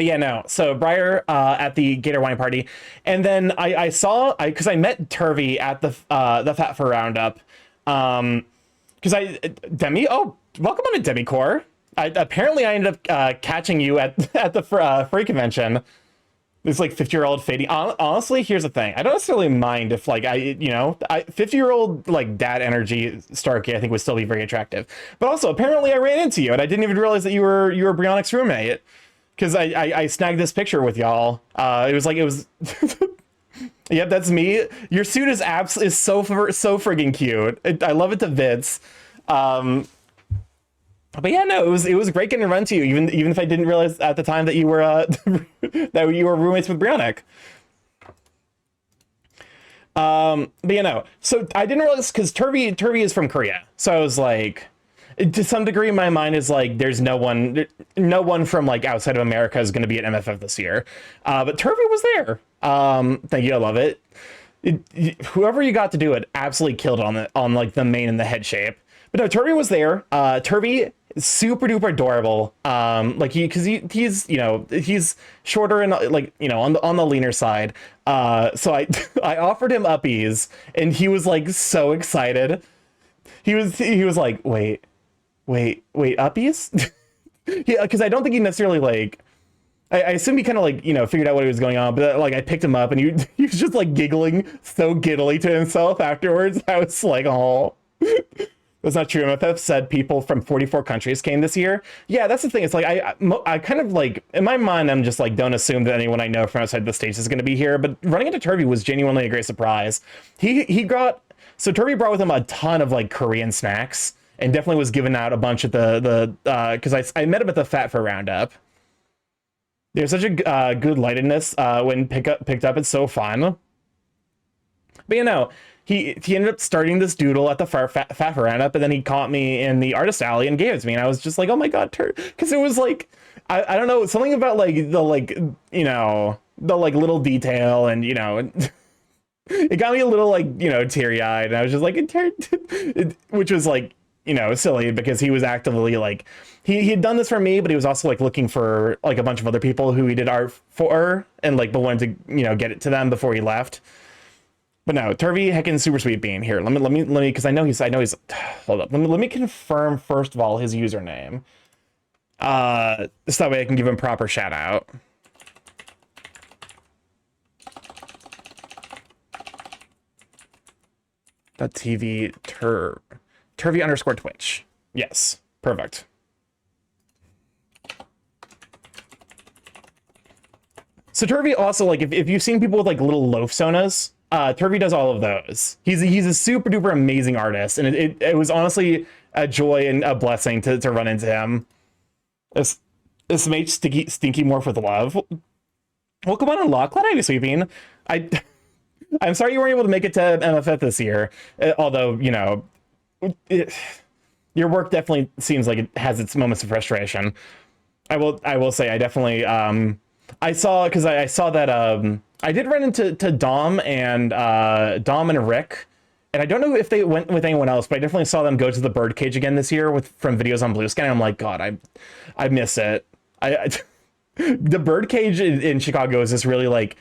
yeah, no. So Briar at the Gator Wine party, and then I saw because I met Turvy at the Fat Fur Roundup. Because Demi, oh, welcome on to Demicore. Apparently I ended up catching you at the furry convention. This like 50-year-old fading. Honestly, here's the thing. I don't necessarily mind if like 50-year-old like dad energy Starky I think would still be very attractive. But also apparently I ran into you and I didn't even realize that you were Brionic's roommate. Because I snagged this picture with y'all. It was. Yep, that's me. Your suit is so friggin' cute. I love it to bits. But yeah, no, it was great getting to run to you, even if I didn't realize at the time that you were that you were roommates with Brionic. But yeah, no. So I didn't realize because Turvy is from Korea, so I was like, to some degree, my mind is like, there's no one from like outside of America is going to be at MFF this year. But Turvy was there. Thank you, I love it. Whoever you got to do it absolutely killed it on like the main and the head shape. But no, Turvy was there. Turvy is super duper adorable. Like he's shorter and like on the leaner side. So I offered him uppies, and he was like so excited. He was like, wait, uppies? Yeah, because I don't think he necessarily like. I assume he kind of like figured out what he was going on, but like I picked him up and he was just like giggling so giddily to himself afterwards. I was like, oh. That's not true. MFF said people from 44 countries came this year. Yeah, that's the thing. It's like I kind of like in my mind I'm just like don't assume that anyone I know from outside the States is going to be here. But running into Turvy was genuinely a great surprise. Turvy brought with him a ton of like Korean snacks and definitely was giving out a bunch at because I met him at the Fat for Roundup. There's such a good lightedness when picked up. It's so fun. But he ended up starting this doodle at the Fat Roundup, and then he caught me in the artist alley and gave it to me, and I was just like, oh my god, because it was like, I don't know, something about like the little detail, and it got me a little like teary-eyed, and I was just like, which was like silly because he was actively like he had done this for me, but he was also like looking for like a bunch of other people who he did art for, and like but wanted to get it to them before he left. But no, Turvy heckin' super sweet bean. Here, let me because I know he's hold up. Let me confirm first of all his username. So that way I can give him proper shout out. .tv Turvy_Twitch. Yes, perfect. So Turvy also, like, if you've seen people with like little loaf sonas, Turvy does all of those. He's a super duper amazing artist, and it was honestly a joy and a blessing to run into him. This mate Stinky Morph with love. Welcome on Unlock. Glad I have you, Sweeping. I'm sorry you weren't able to make it to MFF this year, although your work definitely seems like it has its moments of frustration. I will say I definitely I saw that I did run into Dom and Rick, and I don't know if they went with anyone else, but I definitely saw them go to the birdcage again this year from videos on Blue Sky. And I'm like, God, I miss it. The birdcage in Chicago is just really like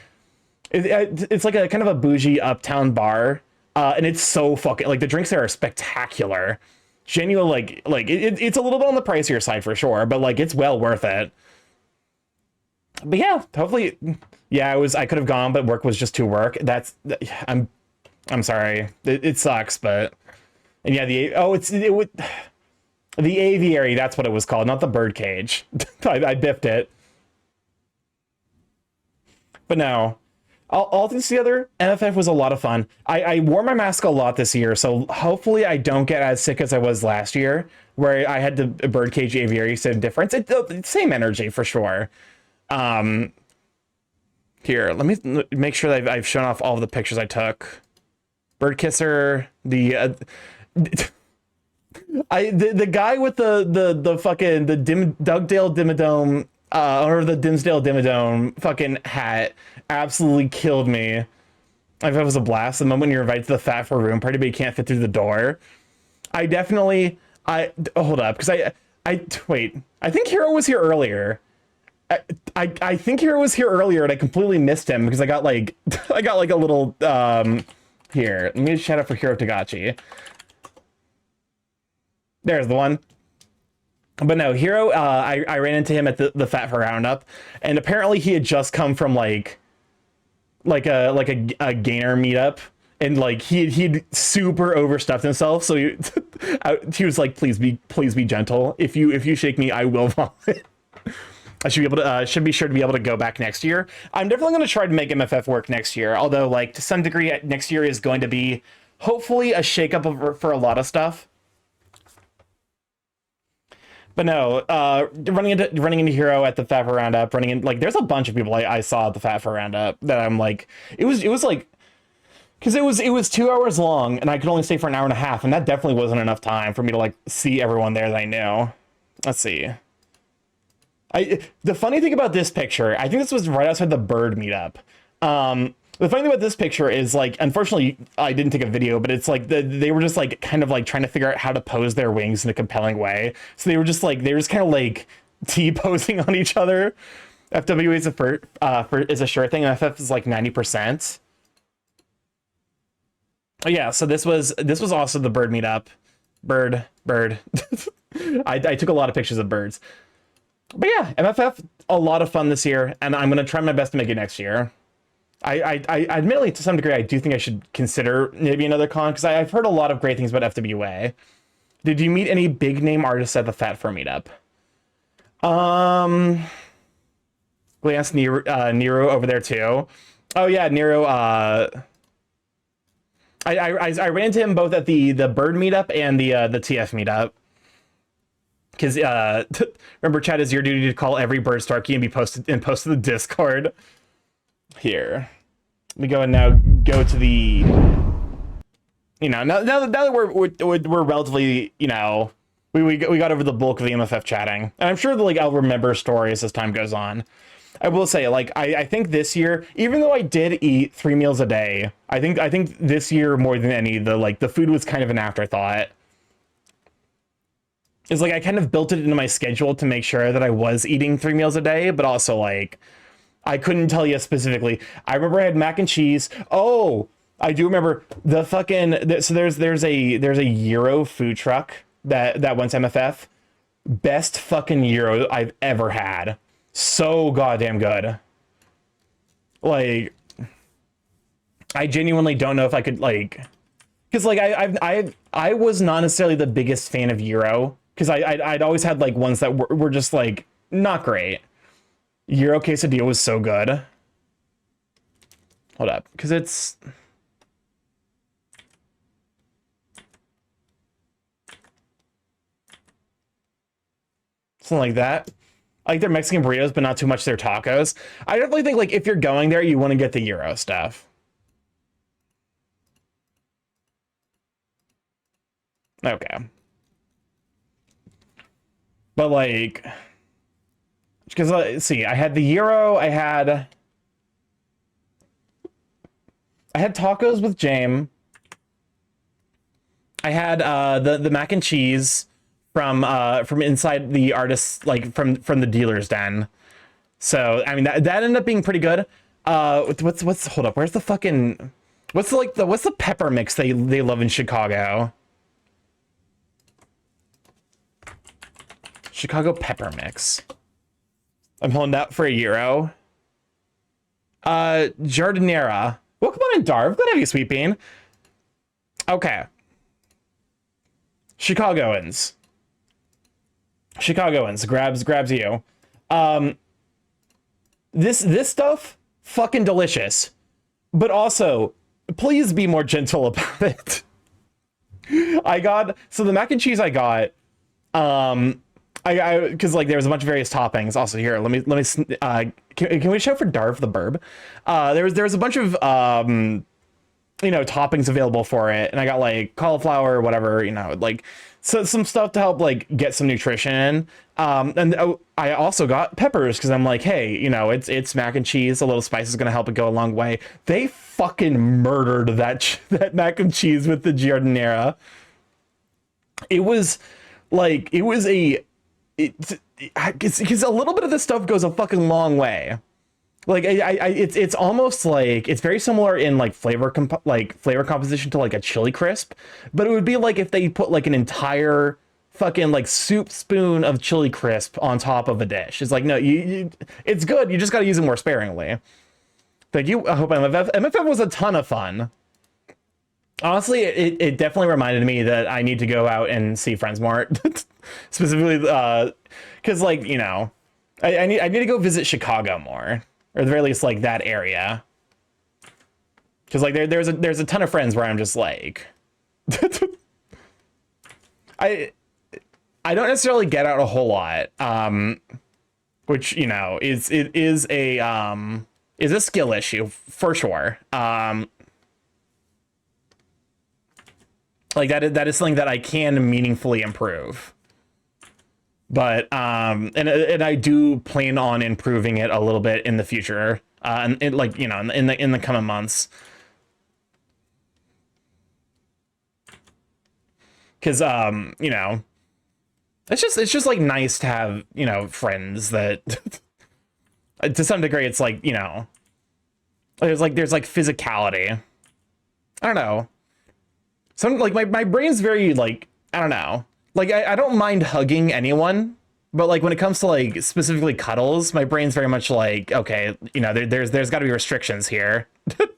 it's like a kind of a bougie uptown bar, and it's so fucking like the drinks there are spectacular. Genuine like it's a little bit on the pricier side for sure, but like it's well worth it. But yeah, hopefully, yeah, I could have gone, but work was just too work. I'm sorry, it sucks, but and yeah, the aviary, that's what it was called, not the birdcage. I biffed it. But no, all things together, MFF was a lot of fun. I wore my mask a lot this year, so hopefully I don't get as sick as I was last year, where I had the birdcage aviary. Same difference. It's same energy for sure. Here, let me make sure that I've shown off all of the pictures I took. Bird kisser, the guy with the fucking Dugdale Dimmadome or the Dimsdale Dimmadome fucking hat absolutely killed me. I thought it was a blast. The moment you're invited to the Fat for Room party, but you can't fit through the door. Hold up, because I think Hero was here earlier. I think Hero was here earlier, and I completely missed him because I got like a little here. Let me shout out for Hero Tagachi. There's the one. But no, Hero, I ran into him at the Fat for Roundup, and apparently he had just come from like a gainer meetup, and like he'd super overstuffed himself, so he was like, please be gentle. If you shake me, I will vomit. I should be able to should be sure to be able to go back next year. I'm definitely going to try to make MFF work next year, although like to some degree next year is going to be hopefully a shakeup for a lot of stuff. But no, running into Hero at the Fat for Roundup, there's a bunch of people I saw at the Fat for Roundup that I'm like, it was like, because it was 2 hours long, and I could only stay for an hour and a half, and that definitely wasn't enough time for me to like see everyone there that I knew. Let's see. The funny thing about this picture, I think this was right outside the bird meetup. The funny thing about this picture is, like, unfortunately, I didn't take a video, but it's like they were just like kind of like trying to figure out how to pose their wings in a compelling way. So they were just kind of like T-posing on each other. FWA is a sure thing. MFF is like 90%. Oh, yeah, so this was also the bird meetup. Bird. I took a lot of pictures of birds. But yeah, MFF, a lot of fun this year, and I'm going to try my best to make it next year. I admittedly, to some degree, I do think I should consider maybe another con, because I've heard a lot of great things about FWA. Did you meet any big name artists at the Fat Fur meetup? Glance Nero over there too. Oh yeah, Nero. I ran into him both at the bird meetup and the TF meetup. Because remember, Chad, is your duty to call every bird Starky and post to the Discord. Here, we go and now go to the. You know, now that we're relatively, you know, we got over the bulk of the MFF chatting, and I'm sure that like I'll remember stories as time goes on. I will say, like, I think this year, even though I did eat 3 meals a day, I think this year more than any, the food was kind of an afterthought. It's like I kind of built it into my schedule to make sure that I was eating 3 meals a day, but also like I couldn't tell you specifically. I remember I had mac and cheese. Oh, I do remember the fucking so there's a Euro food truck that went to MFF. Best fucking Euro I've ever had. So goddamn good. Like, I genuinely don't know if I could, like, because like I was not necessarily the biggest fan of Euro, because I'd always had like ones that were just like not great. Euro quesadilla was so good. Hold up, because it's something like that. I like their Mexican burritos, but not too much their tacos. I definitely think, like, if you're going there, you want to get the Euro stuff. Okay. But, like, because, let's see, I had the Euro, I had tacos with James. I had the mac and cheese from inside the artists, like from the dealer's den. So I mean that ended up being pretty good. What's hold up? Where's the fucking what's the pepper mix they love in Chicago? Chicago pepper mix. I'm holding out for a Euro. Jardinera. Welcome on in, Darv. Glad to have you, Sweet Bean. Okay. Chicagoans grabs you. This stuff fucking delicious, but also please be more gentle about it. So the mac and cheese I got, I because like there was a bunch of various toppings. Also here, let me can we show for Darv the Burb? There was a bunch of you know, toppings available for it, and I got like cauliflower, whatever, you know, like some stuff to help like get some nutrition in. And I also got peppers because I'm like, hey, you know, it's mac and cheese, a little spice is gonna help it go a long way. They fucking murdered that mac and cheese with the giardiniera. It was like because a little bit of this stuff goes a fucking long way. Like it's almost like it's very similar in like flavor composition to like a chili crisp, but it would be like if they put like an entire fucking like soup spoon of chili crisp on top of a dish. It's like, no, it's good. You just got to use it more sparingly. Thank you. I hope MFF was a ton of fun. Honestly, it definitely reminded me that I need to go out and see friends more. Specifically, because like, you know, I need to go visit Chicago more. Or at the very least, like, that area. Because, like, there's a ton of friends where I'm just, like... I don't necessarily get out a whole lot. Which, you know, is a skill issue, for sure. Like that is something that I can meaningfully improve. But and I do plan on improving it a little bit in the future. And like, you know, in the coming months. Cause you know, it's just like nice to have, you know, friends that to some degree it's like, you know, there's like physicality. I don't know. Some like my brain's very like, I don't know. Like I don't mind hugging anyone, but like when it comes to like specifically cuddles, my brain's very much like, okay, you know, there's got to be restrictions here. And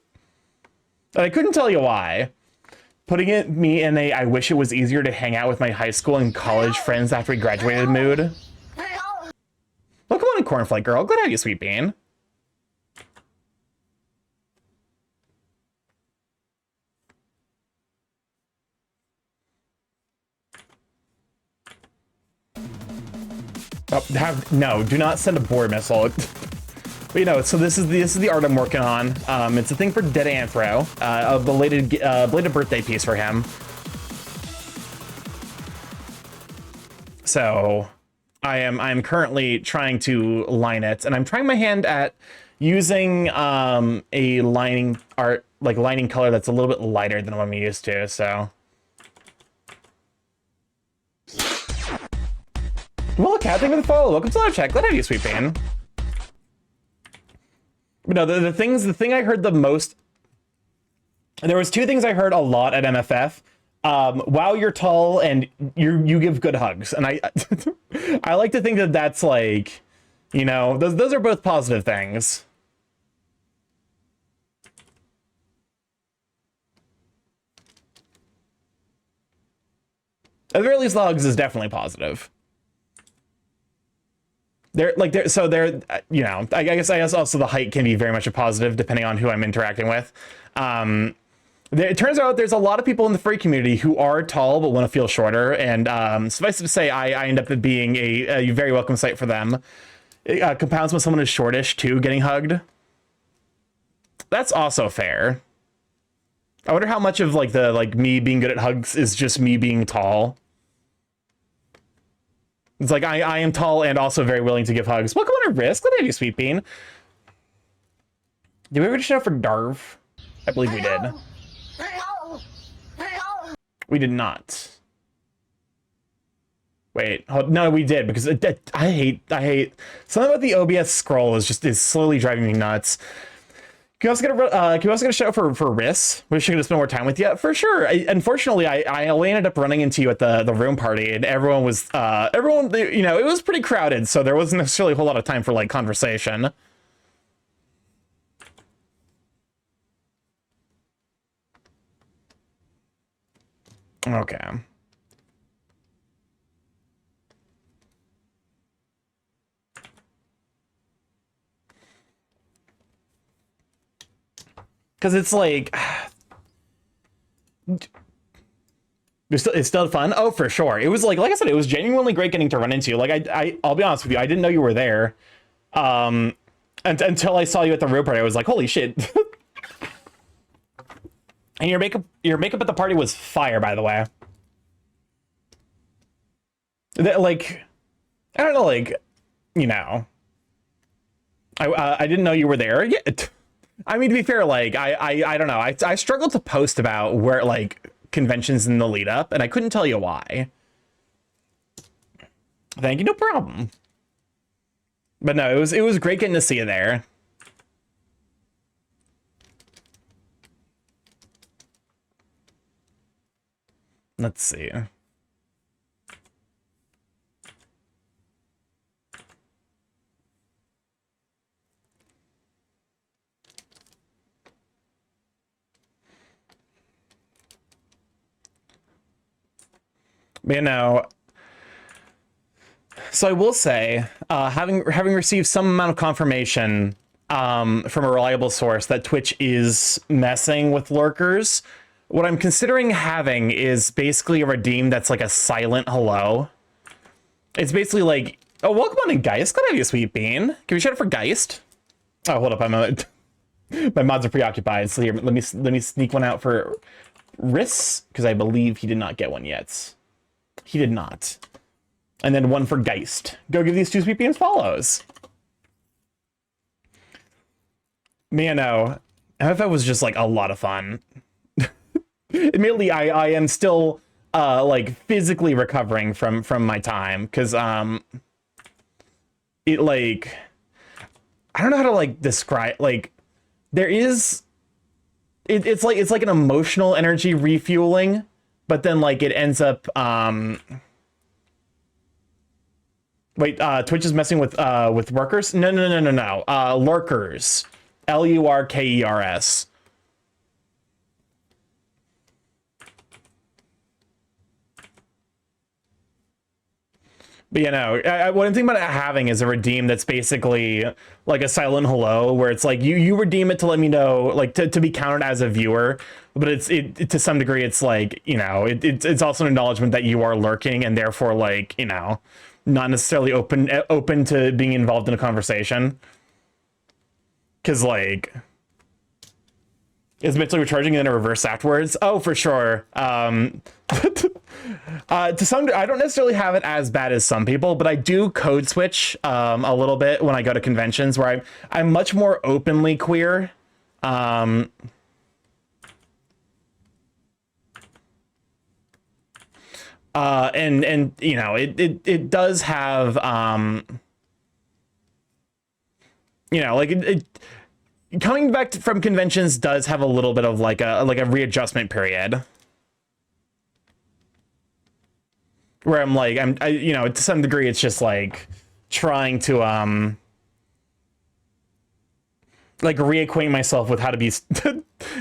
I couldn't tell you why. Putting me in a I wish it was easier to hang out with my high school and college friends after we graduated mood. Well, come on, Cornflake Girl. Glad to have you, Sweet Bean. Oh, no, do not send a board missile. But you know, so this is the art I'm working on. It's a thing for Dead Anthro, a belated birthday piece for him. So I'm currently trying to line it, and I'm trying my hand at using a lining color that's a little bit lighter than what I'm used to. So. Well, cat, thank you for the follow. Welcome to Live Chat. Glad to have you, Sweet Bean. But no, the thing I heard the most. There was two things I heard a lot at MFF. Wow, you're tall and you give good hugs, and I I like to think that that's like, you know, those are both positive things. At the very least, the hugs is definitely positive. You know, I guess also the height can be very much a positive depending on who I'm interacting with. It turns out there's a lot of people in the furry community who are tall but want to feel shorter, and suffice it to say, I end up being a very welcome sight for them. It compounds when someone is shortish too, getting hugged. That's also fair. I wonder how much of like me being good at hugs is just me being tall. It's like I am tall and also very willing to give hugs. Welcome on a risk. Let me have you, Sweet Bean. Did we ever show for Darv? I believe we did. We did not. Wait, no, we did, because I hate something about the OBS scroll is slowly driving me nuts. Can you also get a shout for Riss? Wish I could have spent more time with you. For sure. Unfortunately, I only ended up running into you at the room party, and everyone, you know, it was pretty crowded, so there wasn't necessarily a whole lot of time for like conversation. Okay. Because it's like, it's still fun. Oh, for sure. It was like I said, it was genuinely great getting to run into you. Like I'll be honest with you, I didn't know you were there, until I saw you at the room party. I was like, holy shit. And your makeup at the party was fire, by the way. Like, I don't know, like, you know, I didn't know you were there. Yeah. I mean, to be fair, like, I don't know. I struggled to post about where, like, conventions in the lead up, and I couldn't tell you why. Thank you, no problem. But no, it was great getting to see you there. Let's see. You know, so I will say, having received some amount of confirmation from a reliable source that Twitch is messing with lurkers, what I'm considering having is basically a redeem that's like a silent hello. It's basically like, oh, welcome on in, Geist. Glad to have you, Sweet Bean. Can we shout it for Geist? Oh, hold up, my mods are preoccupied. So here, let me sneak one out for Riss, because I believe he did not get one yet. He did not. And then one for Geist. Go give these two sweet beans follows. Man, no. MFF was just like a lot of fun. Admittedly, I am still like physically recovering from my time, because it like, I don't know how to like describe, like there is it's like an emotional energy refueling, but then like it ends up wait, Twitch is messing with workers? No. Lurkers. Lurkers. But you know, what I'm thinking about having is a redeem that's basically like a silent hello, where it's like you redeem it to let me know, like to be counted as a viewer, but it to some degree it's like, you know, it's also an acknowledgement that you are lurking and therefore, like, you know, not necessarily open to being involved in a conversation. Because like, is mentally recharging and then a reverse afterwards? Oh, for sure. To some, I don't necessarily have it as bad as some people, but I do code switch a little bit when I go to conventions, where I'm much more openly queer. And you know, it does have you know, like coming back from conventions does have a little bit of like a readjustment period, where I'm like, you know, to some degree it's just like trying to like reacquaint myself with how to be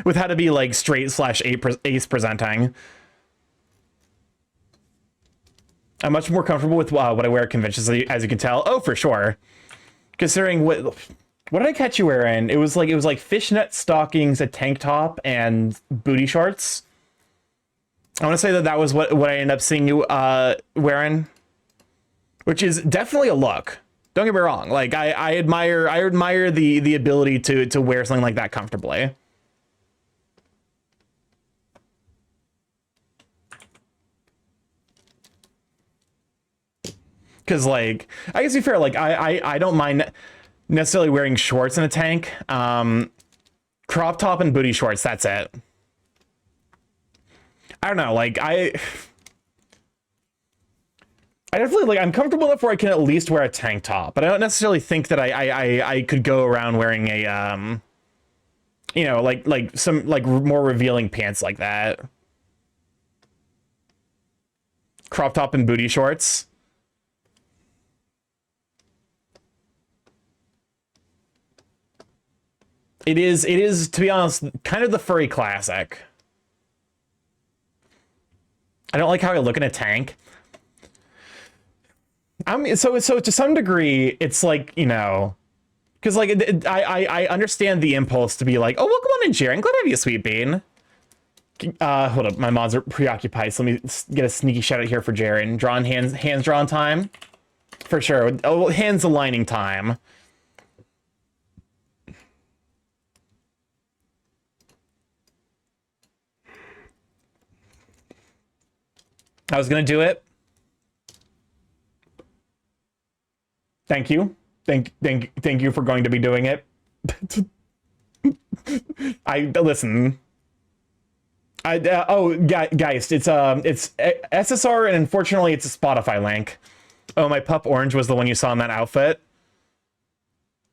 with how to be like straight / ace presenting. I'm much more comfortable with what I wear at conventions, as you can tell. Oh, for sure. Considering what did I catch you wearing? It was like fishnet stockings, a tank top, and booty shorts. I want to say that was what I ended up seeing you wearing, which is definitely a look. Don't get me wrong. Like I admire the ability to wear something like that comfortably. Because like, I guess to be fair, like I don't mind necessarily wearing shorts in a tank. Crop top and booty shorts, that's it. I don't know, like I definitely, like, I'm comfortable enough where I can at least wear a tank top, but I don't necessarily think that I could go around wearing a you know, like some like more revealing pants like that. Crop top and booty shorts. It is, to be honest, kind of the furry classic. I don't like how I look in a tank. So to some degree, it's like, you know, because like I understand the impulse to be like, oh, welcome on in, Jerry. I'm glad to have you, sweet bean. Hold up, my mods are preoccupied, so let me get a sneaky shout out here for Jaren. Drawn hands drawn time, for sure. Oh, hands aligning time. I was gonna do it. Thank you. Thank you for going to be doing it. Listen. Geist, it's SSR, and unfortunately it's a Spotify link. Oh, my pup orange was the one you saw in that outfit.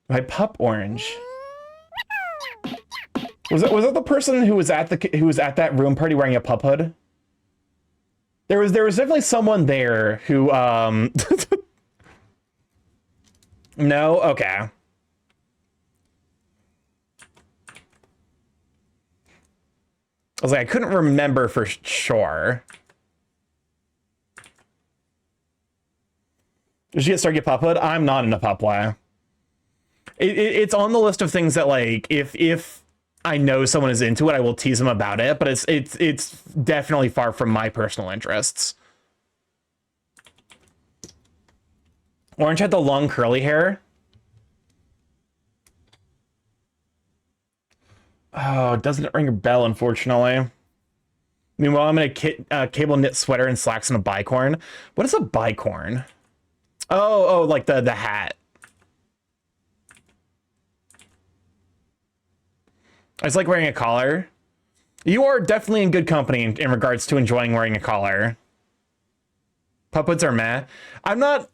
My pup orange. Was that the person who was at that room party wearing a pup hood? There was definitely someone there who no? Okay. I was like, I couldn't remember for sure. Did you get Starky Pup Hood? I'm not in a pup way. It's on the list of things that, like, if I know someone is into it, I will tease them about it, but it's definitely far from my personal interests. Orange had the long curly hair. Oh, doesn't ring a bell, unfortunately. Meanwhile, I'm in a cable knit sweater and slacks and a bicorn. What is a bicorn? Oh, like the hat. It's like wearing a collar. You are definitely in good company in regards to enjoying wearing a collar. Pup hoods are meh. I'm not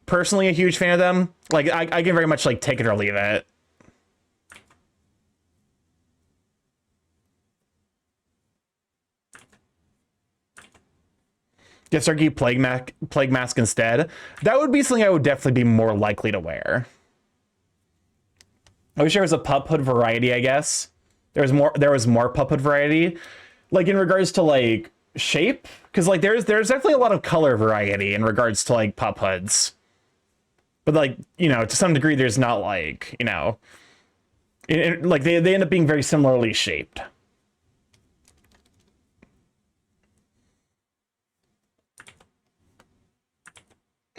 personally a huge fan of them. Like I can very much like take it or leave it. Get Starky plague mask instead. That would be something I would definitely be more likely to wear. I wish there was a pup hood variety, I guess. There was more pup hood variety. Like in regards to like shape, because like there's definitely a lot of color variety in regards to like pup hoods. But like, you know, to some degree there's not like, you know, like they end up being very similarly shaped.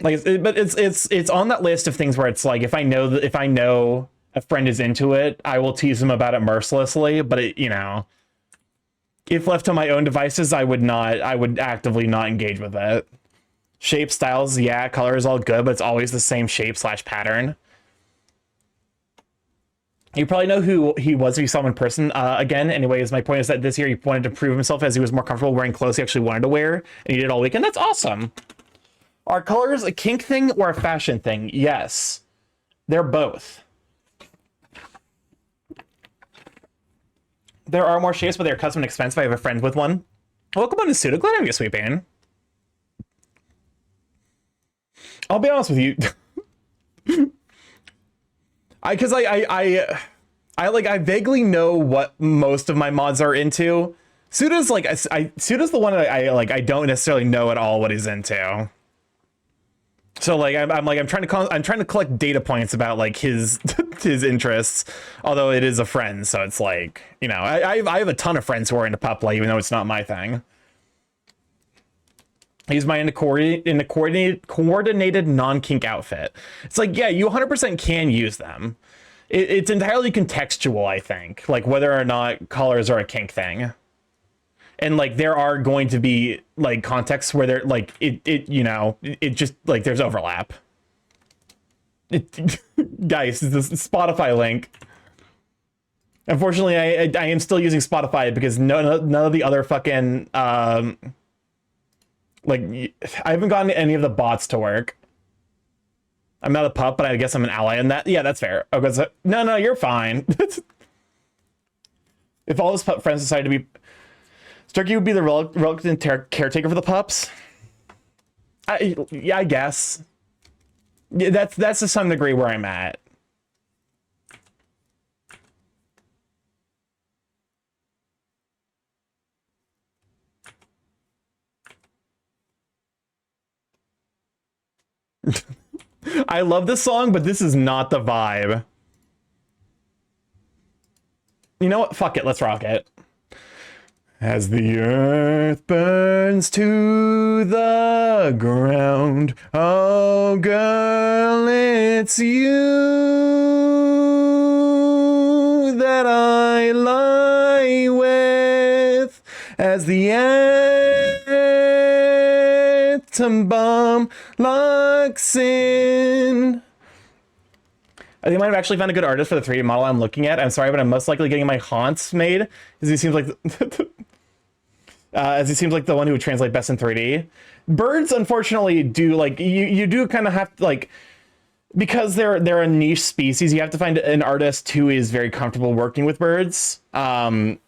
Like, but it's on that list of things where it's like if I know a friend is into it, I will tease them about it mercilessly. But it, you know, if left to my own devices, I would actively not engage with it. Shape, styles, yeah, color is all good, but it's always the same shape / pattern. You probably know who he was if you saw him in person. Again, anyways, my point is that this year he wanted to prove himself as he was more comfortable wearing clothes he actually wanted to wear, and he did all weekend. That's awesome. Are colors a kink thing or a fashion thing? Yes, they're both. There are more shapes, but they're custom and expensive. I have a friend with one. Welcome on to Suda. Glad to have you, sweet Bane. I'll be honest with you. I vaguely know what most of my mods are into. Suda's like Suda's the one that I don't necessarily know at all what he's into. So like I'm trying to collect data points about like his his interests, although it is a friend, so it's like, you know, I have a ton of friends who are into pup play, even though it's not my thing. He's in a coordinated non-kink outfit. It's like, yeah, you 100% can use them. It's entirely contextual, I think, like whether or not colors are a kink thing. And like there are going to be like contexts where they're like you know, it just like there's overlap. Guys, this is Spotify link. Unfortunately, I am still using Spotify because none of the other fucking like I haven't gotten any of the bots to work. I'm not a pup, but I guess I'm an ally in that. Yeah, that's fair. Okay, so, no, you're fine. If all his pup friends decided to be Starky would be the reluctant caretaker for the pups. Yeah, I guess. Yeah, that's to some degree where I'm at. I love this song, but this is not the vibe. You know what? Fuck it. Let's rock it. As the earth burns to the ground, oh girl, it's you that I lie with. As the atom bomb locks in. I think I might have actually found a good artist for the 3D model I'm looking at. I'm sorry, but I'm most likely getting my haunts made, as he seems like the one who would translate best in 3D. Birds, unfortunately, do like you do kind of have to like, because they're a niche species. You have to find an artist who is very comfortable working with birds. You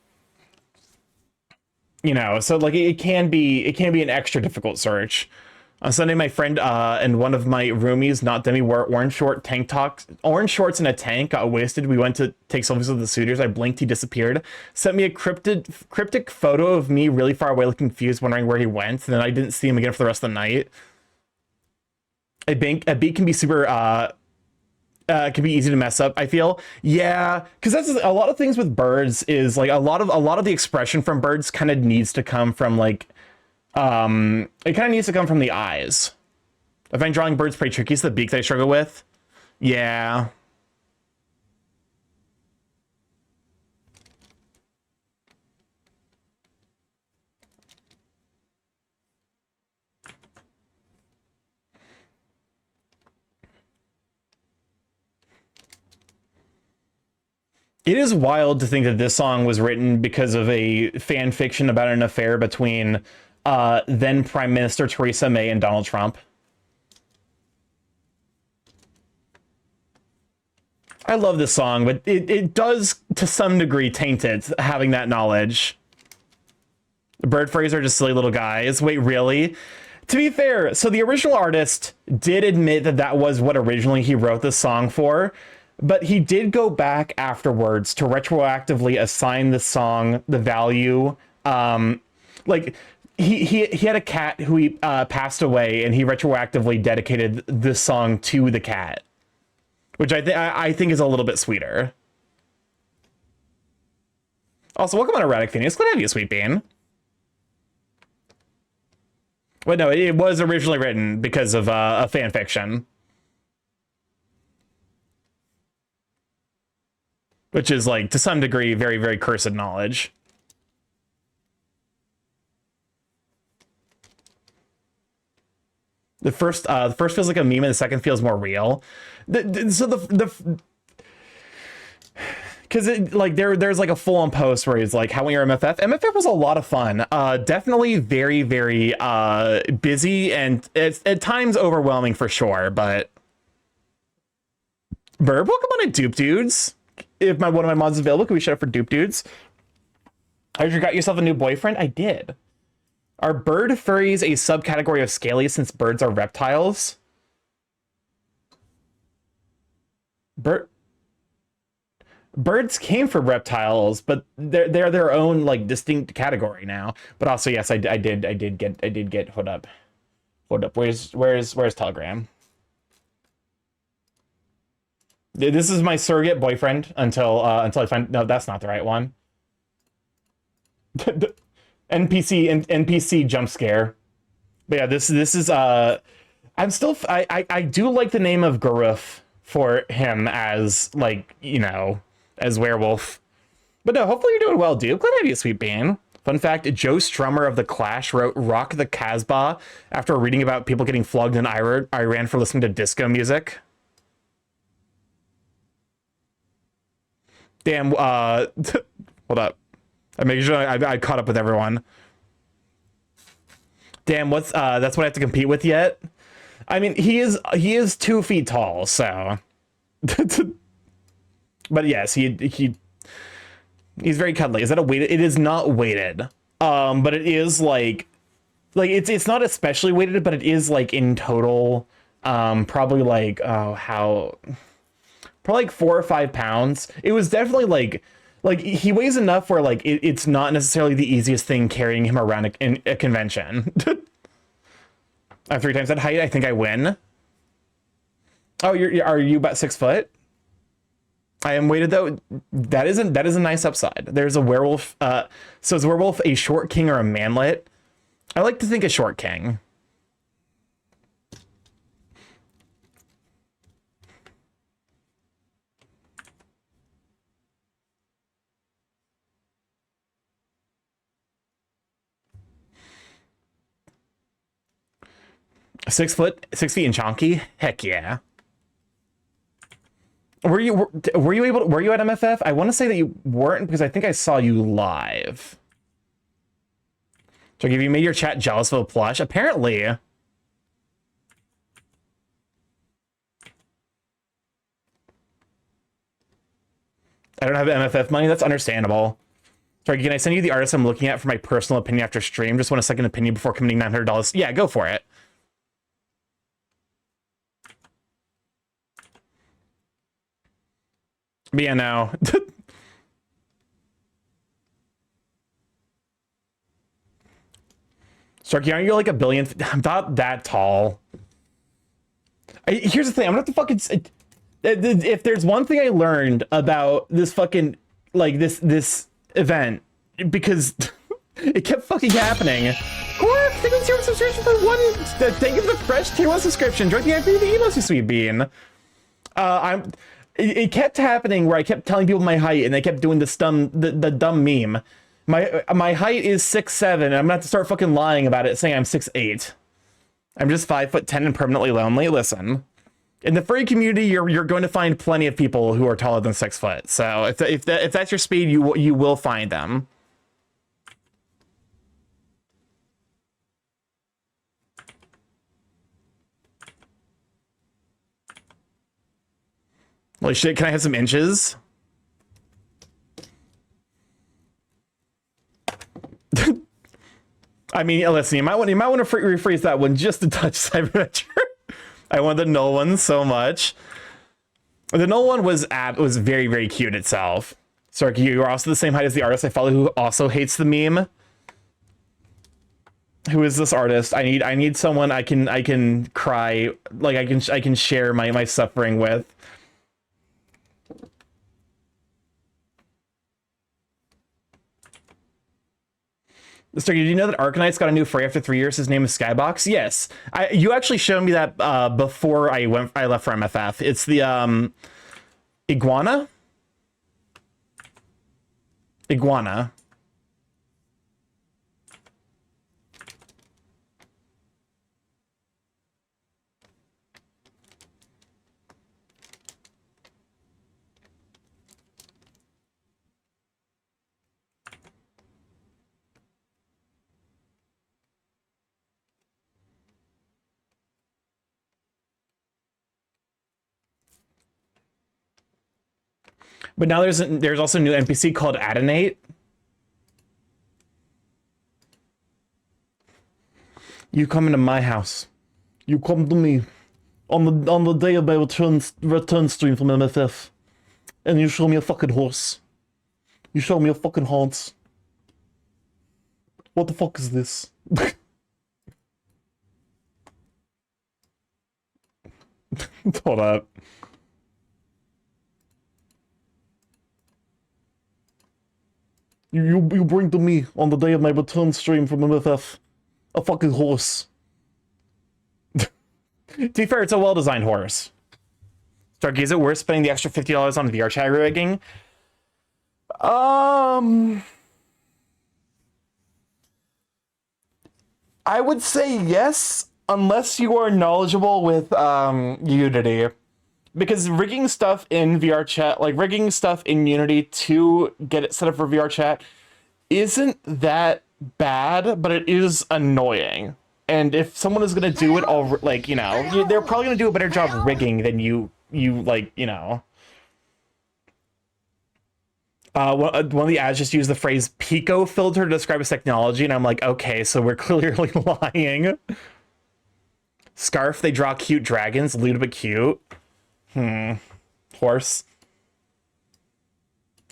know, so like it can be an extra difficult search. On Sunday, my friend and one of my roomies, not Demi, wore orange shorts and a tank, got wasted. We went to take selfies with the suitors. I blinked, he disappeared. Sent me a cryptic photo of me really far away, looking confused, wondering where he went. And then I didn't see him again for the rest of the night. A beat can be super, can be easy to mess up, I feel. Yeah, because that's a lot of things with birds is like a lot of the expression from birds kind of needs to come from like, it kind of needs to come from the eyes. I find drawing birds pretty tricky. It's the beak that I struggle with. Yeah. It is wild to think that this song was written because of a fan fiction about an affair between then Prime Minister Theresa May and Donald Trump. I love this song, but it does, to some degree, taint it, having that knowledge. Bird phrase are just silly little guys. Wait, really? To be fair, so the original artist did admit that that was what originally he wrote the song for, but he did go back afterwards to retroactively assign the song the value. Like, he had a cat who he passed away, and he retroactively dedicated this song to the cat, which I think is a little bit sweeter. Also, welcome on Erratic Phoenix. Glad to have you, Sweet Bean. But no, it was originally written because of a fan fiction. Which is, like, to some degree, very, very cursed knowledge. The first feels like a meme, and the second feels more real. Because there's like a full-on post where he's like, how went your MFF? MFF was a lot of fun. Definitely very, very busy, and it's at times overwhelming for sure, but... Burb, welcome on to Dupe Dudes. If one of my mods is available, can we shut up for Dupe Dudes? I heard you got yourself a new boyfriend? I did. Are bird furries a subcategory of scaly since birds are reptiles? Birds came from reptiles, but they're their own, like, distinct category now. But also, yes, I did get hold up. Where's Telegram? This is my surrogate boyfriend until I find... No, that's not the right one. NPC jump scare. But yeah, this is I'm still I do like the name of Garuf for him as, like, you know, as werewolf. But no, hopefully you're doing well, dude. Glad to have you, Sweet Bean. Fun fact, Joe Strummer of The Clash wrote Rock the Casbah after reading about people getting flogged in Iran for listening to disco music. Damn, hold up. I'm making sure I caught up with everyone. Damn, that's what I have to compete with yet? I mean, he is 2 feet tall, so... But yes, he's very cuddly. Is that a weighted? It is not weighted. But it is like it's not especially weighted, but it is, like, in total, probably like probably like 4 or 5 pounds. It was definitely like he weighs enough where, like, it's not necessarily the easiest thing carrying him around in a convention. I'm 3 times that height. I think I win. Oh, are you about 6 foot? I am weighted, though. That is a nice upside. There's a werewolf. So is a werewolf a short king or a manlet? I like to think a short king. Six feet and chonky? Heck yeah. Were you at MFF? I want to say that you weren't, because I think I saw you live. So have you made your chat jealous of a plush? Apparently. I don't have MFF money. That's understandable. Sorry, can I send you the artist I'm looking at for my personal opinion after stream? Just want a second opinion before committing $900. Yeah, go for it. But yeah, no. Starky, aren't you like a billion? I'm not that tall. Here's the thing. I'm gonna have to fucking... If there's one thing I learned about this fucking... Like, this event, because it kept fucking happening. Corp, thank you for your subscription for 1... Thank you for the fresh tier 1 subscription. Join the IP of the emails, you sweet bean. It kept happening where I kept telling people my height, and they kept doing the dumb meme. My height is 6'7", and I'm gonna have to start fucking lying about it, saying I'm 6'8". I'm just 5'10" and permanently lonely. Listen, In the furry community, you're going to find plenty of people who are taller than 6 foot. So if that's your speed, you will find them. Holy shit! Can I have some inches? I mean, listen, you might want to rephrase that one just a touch, Cyberventure. I want the null one so much. The null one was very, very cute itself. Starky, you are also the same height as the artist I follow who also hates the meme. Who is this artist? I need someone I can cry, like I can share my suffering with. Starky, did you know that Arcanite's got a new furry after 3 years? His name is Skybox. Yes, you actually showed me that before I left for MFF. It's the iguana. But now there's also a new NPC called Adonate. You come into my house. You come to me on the day of my return stream from MFF, and you show me a fucking horse. You show me a fucking horse. What the fuck is this? Hold up. You bring to me on the day of my return stream from MFF a fucking horse. To be fair, it's a well-designed horse. Starkey, is it worth spending the extra $50 on VR chat rigging? I would say yes, unless you are knowledgeable with Unity. Because rigging stuff in VR chat, like rigging stuff in Unity to get it set up for VR chat, isn't that bad, but it is annoying. And if someone is going to do it all, like, you know, they're probably going to do a better job rigging than you like, you know. One of the ads just used the phrase Pico filter to describe this technology, and I'm like, okay, so we're clearly lying. Scarf, they draw cute dragons, a little bit cute. Horse.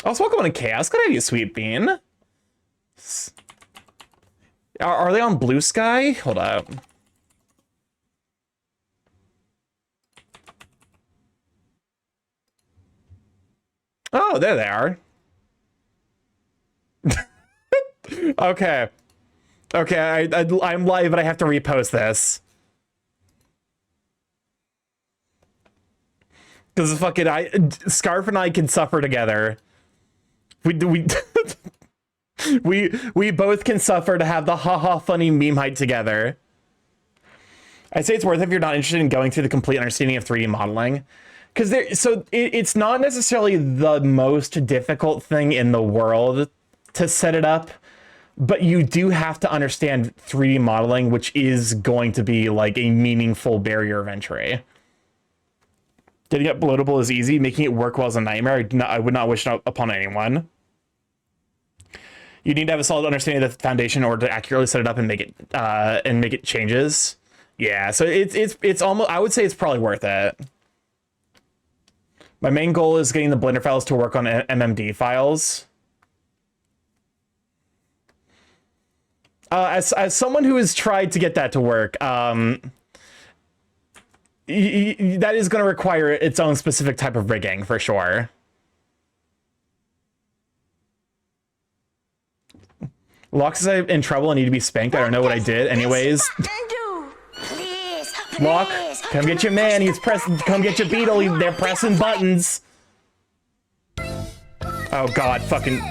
Also, welcome to Chaos. Good idea, Sweet Bean. Are they on Blue Sky? Hold up. Oh, there they are. Okay. Okay, I'm live, but I have to repost this. Because fucking Scarf and I can suffer together. We both can suffer to have the haha funny meme height together. I'd say it's worth it if you're not interested in going through the complete understanding of 3D modeling. Because it's not necessarily the most difficult thing in the world to set it up, but you do have to understand 3D modeling, which is going to be like a meaningful barrier of entry. Getting it bloatable is easy. Making it work well is a nightmare. I would not wish it upon anyone. You need to have a solid understanding of the foundation in order to accurately set it up and make it changes. Yeah, so it's almost, I would say it's probably worth it. My main goal is getting the Blender files to work on MMD files. As someone who has tried to get that to work, that is going to require its own specific type of rigging, for sure. Locke says I'm in trouble and need to be spanked. I don't know what I did. Anyways. Locke, come get your man. He's pressing. Come get your beetle. They're pressing buttons. Oh, God. Fucking...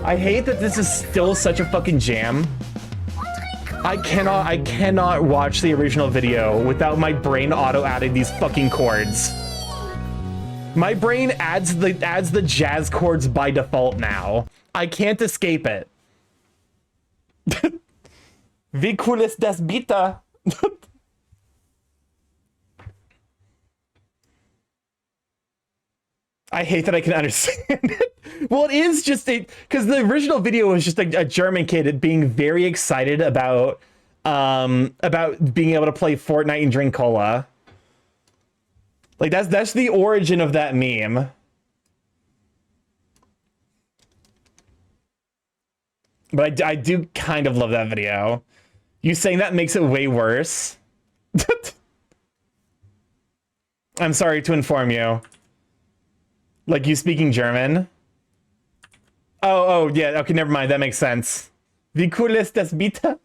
I hate that this is still such a fucking jam. I cannot watch the original video without my brain auto-adding these fucking chords. My brain adds the jazz chords by default now. I can't escape it. Wie cool ist das bitte? I hate that I can understand it. Well, it is just because the original video was just a German kid being very excited about being able to play Fortnite and drink cola. Like that's the origin of that meme. But I do kind of love that video. You saying that makes it way worse. I'm sorry to inform you. Like you speaking German? Oh, yeah. Okay, never mind. That makes sense. Wie cool ist das bitte?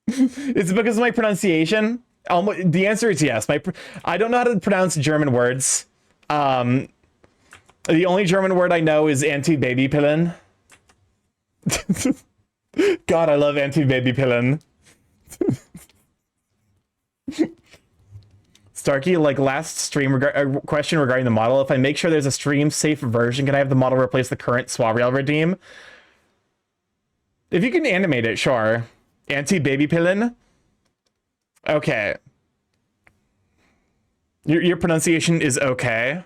It's because of my pronunciation. The answer is yes. I don't know how to pronounce German words. The only German word I know is anti-baby-pillen. God, I love anti-baby-pillen. Starky, like last stream question regarding the model. If I make sure there's a stream safe version, can I have the model replace the current Swarail redeem? If you can animate it, sure. Anti-baby-pillen? Okay. Your pronunciation is okay.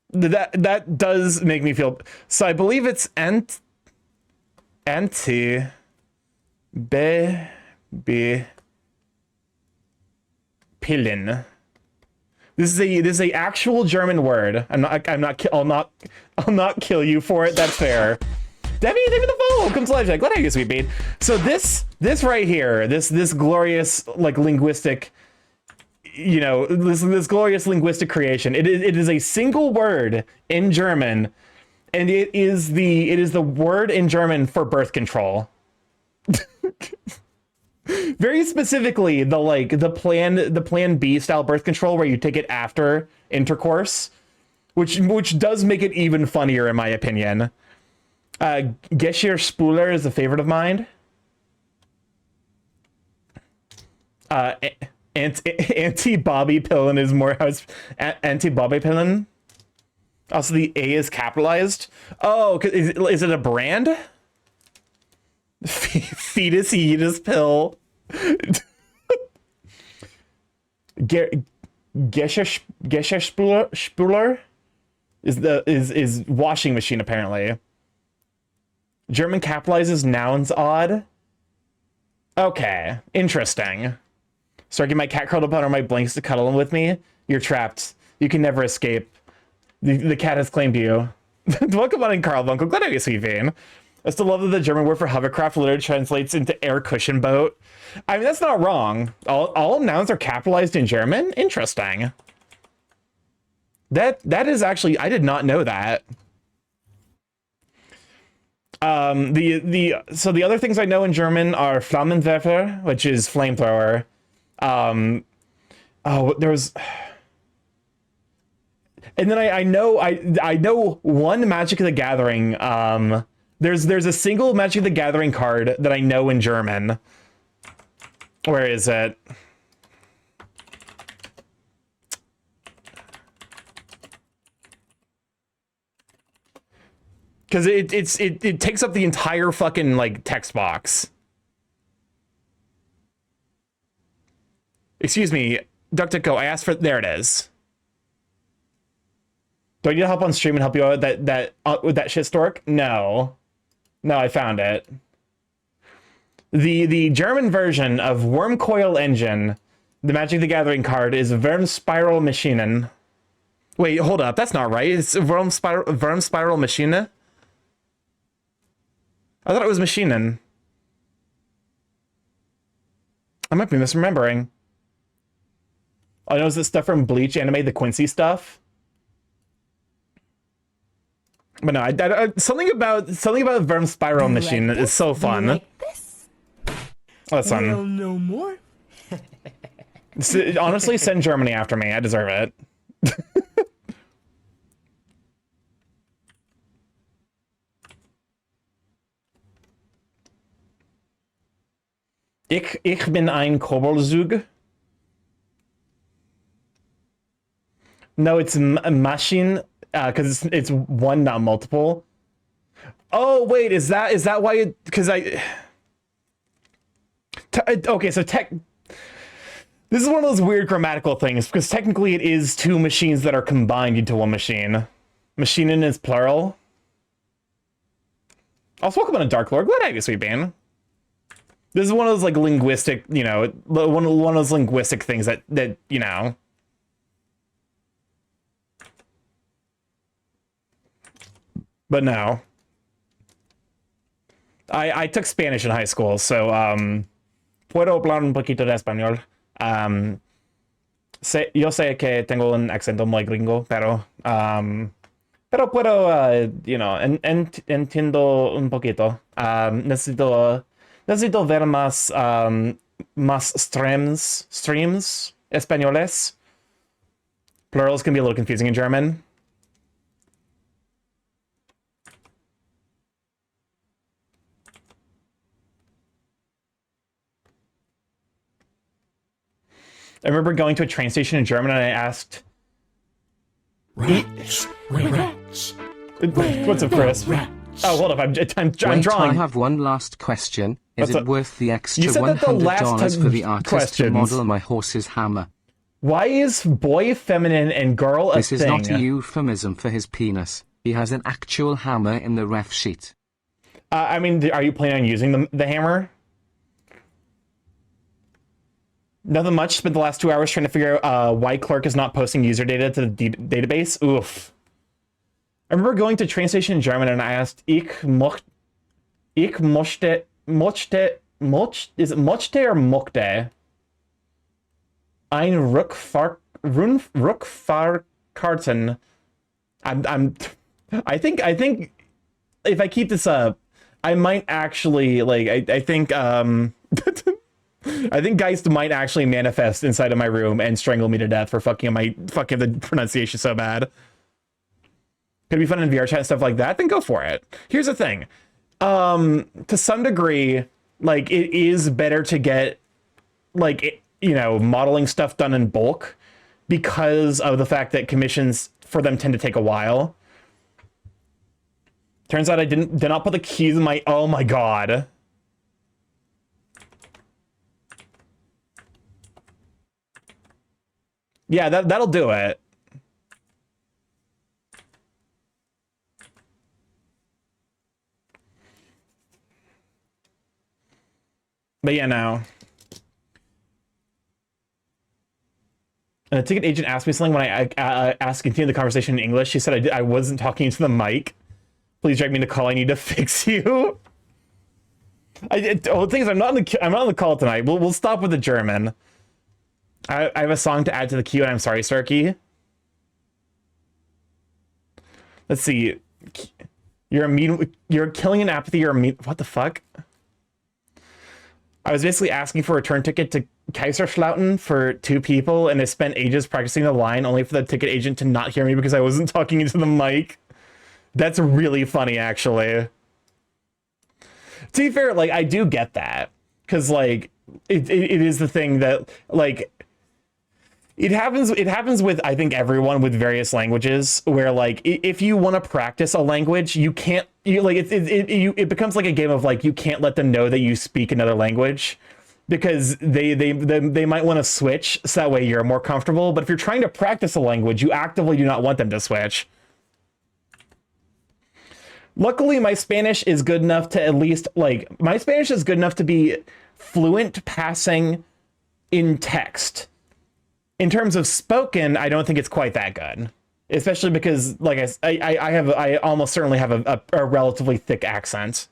That does make me feel... So I believe it's anti-baby... Pillen. This is a actual German word. I'll not kill you for it. That's fair. Debbie, thank you for the follow. Welcome to live chat. Glad I guess we beat. So this right here, this glorious like linguistic, you know, this glorious linguistic creation. It is a single word in German, and it is the word in German for birth control. Very specifically, the plan B style birth control where you take it after intercourse, which does make it even funnier in my opinion. Geschirr Spuler is a favorite of mine. Anti-Bobby Pillen is more house. Anti-Bobby Pillen. Also, the A is capitalized. Oh, is it a brand? Fetus pill. Gescher is washing machine apparently. German capitalizes nouns odd. Okay, interesting. Starky, my cat curled up under my blankets to cuddle with me. You're trapped. You can never escape. The cat has claimed you. Welcome on in, Carl Bunkel. Glad I get sweet vein. I still love that the German word for hovercraft literally translates into air cushion boat. I mean, that's not wrong. All nouns are capitalized in German? Interesting. That is actually, I did not know that. So the other things I know in German are Flammenwerfer, which is flamethrower. There was... And then I know one Magic of the Gathering, there's a single Magic of the Gathering card that I know in German. Where is it? Because it takes up the entire fucking like text box. Excuse me, DuckDuckGo, I asked for, there it is. Do I need help on stream and help you out with that shit stork? No. No, I found it. The German version of Wormcoil Engine, the Magic the Gathering card, is Wurmspiral Maschinen. Wait, hold up, that's not right. It's Wurmspiral Maschine? I thought it was Maschinen. I might be misremembering. Oh, no, is this stuff from Bleach anime, the Quincy stuff? But no, something about Wurmspiral Machine is so fun. Like this? Oh, that's fun. Well, no more. Honestly, send Germany after me. I deserve it. Ich bin ein Koboldzug. No, it's a machine, because it's one, not multiple. Oh wait, is that why it? Because okay, so this is one of those weird grammatical things, because technically it is two machines that are combined into one machine. Maschinen is plural. Also, welcome on a Dark Lord. Glad to have you, sweet Bane. This is one of those like linguistic, you know, one of those linguistic things that you know. But no. I took Spanish in high school, so puedo hablar un poquito de español. Yo sé que tengo un acento muy gringo, pero puedo, you know, entiendo un poquito. Necesito ver más streams españoles. Plurals can be a little confusing in German. I remember going to a train station in German and I asked, Rats. Rats. what's up, Chris? Rats. Oh, hold up, I'm Wait, drawing. I have one last question. Is What's it up? worth the extra You said that the last $100 for the artist to questions. model my horse's hammer? Why is boy feminine and girl a This thing? is not a euphemism for his penis. He has an actual hammer in the ref sheet. I mean, are you planning on using the hammer? Nothing much. Spent the last 2 hours trying to figure out why Clark is not posting user data to the database. Oof. I remember going to a train station in German and I asked, is it mochte or mochte? Ein Rückfahrkarten. I think if I keep this up, I might actually I think I think Geist might actually manifest inside of my room and strangle me to death for fucking the pronunciation so bad. Could be fun in VR chat and stuff like that, then go for it. Here's the thing. To some degree, like, it is better to get, like, you know, modeling stuff done in bulk because of the fact that commissions for them tend to take a while. Turns out I did not put the keys in my, oh my god. Yeah, that'll do it. But yeah, no. And the ticket agent asked me something when I asked to continue the conversation in English. She said I wasn't talking into the mic. Please drag me into call. I need to fix you. The thing is, I'm not on the call tonight. We'll stop with the German. I have a song to add to the queue, and I'm sorry, Starky. Let's see. You're killing an apathy. You're immune. What the fuck? I was basically asking for a return ticket to Kaiserslautern for 2 people, and I spent ages practicing the line only for the ticket agent to not hear me because I wasn't talking into the mic. That's really funny, actually. To be fair, like, I do get that. Because, like, it is the thing that, like, it happens with, I think, everyone with various languages, where, like, if you want to practice a language, you can't, it becomes like a game of, like, you can't let them know that you speak another language, because they might want to switch, so that way you're more comfortable. But if you're trying to practice a language, you actively do not want them to switch. Luckily, my Spanish is good enough to at least, like, my Spanish is good enough to be fluent passing in text. In terms of spoken, I don't think it's quite that good. Especially because, like, I almost certainly have a relatively thick accent.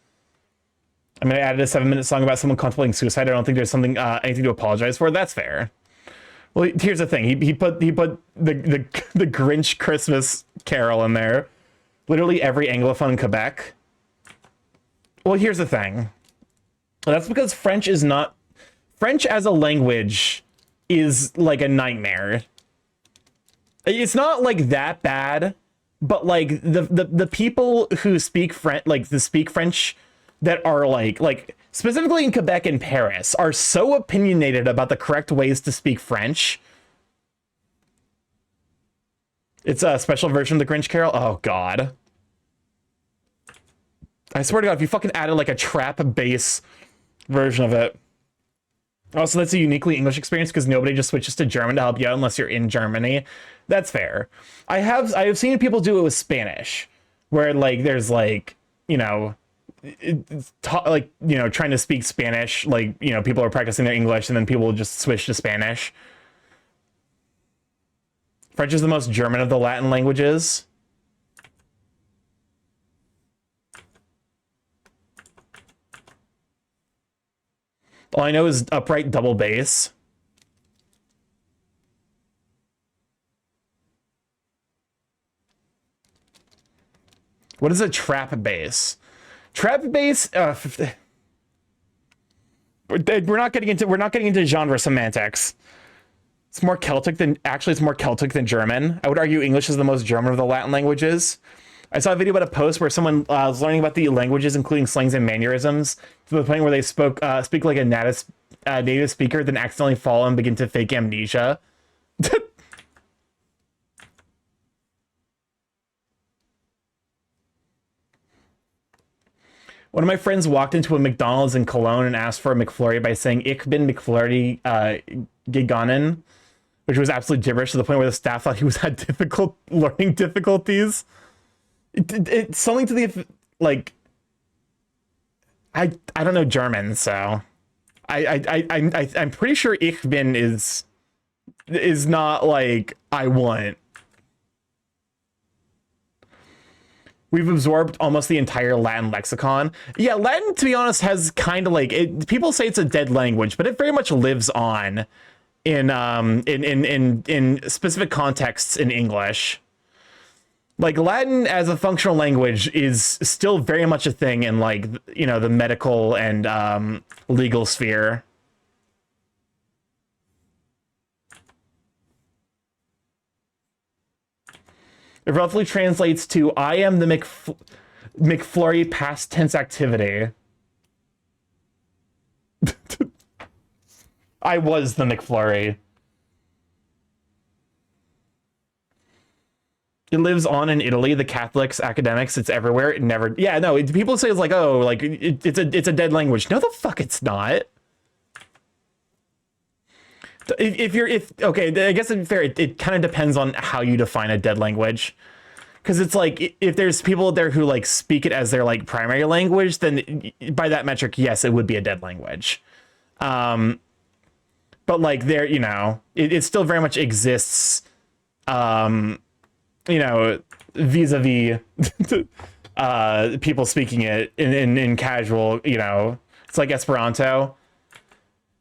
I mean, I added a 7-minute song about someone contemplating suicide. I don't think there's something anything to apologize for. That's fair. Well, here's the thing. He put the Grinch Christmas Carol in there. Literally every Anglophone in Quebec. Well, here's the thing. That's because French as a language is like a nightmare. It's not like that bad, but like the people who speak French, like speak French, that are like specifically in Quebec and Paris are so opinionated about the correct ways to speak French. It's a special version of the Grinch Carol. Oh God. I swear to God, if you fucking added like a trap bass version of it. Also, that's a uniquely English experience because nobody just switches to German to help you out unless you're in Germany. That's fair. I have seen people do it with Spanish, where like there's like, you know, like, you know, trying to speak Spanish, like, you know, people are practicing their English and then people will just switch to Spanish. French is the most German of the Latin languages. All I know is upright double bass. What is a trap bass? Trap bass. We're not getting into genre semantics. It's more Celtic than German. I would argue English is the most German of the Latin languages. I saw a video about a post where someone was learning about the languages, including slangs and mannerisms, to the point where they speak like a native speaker, then accidentally fall and begin to fake amnesia. One of my friends walked into a McDonald's in Cologne and asked for a McFlurry by saying "Ich bin McFlurry gegangen," which was absolute gibberish to the point where the staff thought he was had learning difficulties. It's something to the like. I don't know German, so I'm pretty sure "Ich bin" is not like I want. We've absorbed almost the entire Latin lexicon. Yeah, Latin, to be honest, has kind of like it. People say it's a dead language, but it very much lives on in specific contexts in English. Like Latin as a functional language is still very much a thing in like, you know, the medical and legal sphere. It roughly translates to "I am the McFlurry past tense activity." I was the McFlurry. It lives on in Italy. The Catholics, academics, it's everywhere. It never. Yeah, no. People say it's like, oh, like it's a dead language. No, the fuck, it's not. Okay, I guess it's fair. It kind of depends on how you define a dead language, because it's like if there's people there who like speak it as their like primary language, then by that metric, yes, it would be a dead language. But like there, you know, it still very much exists. You know, vis-a-vis people speaking it in casual. You know, it's like Esperanto.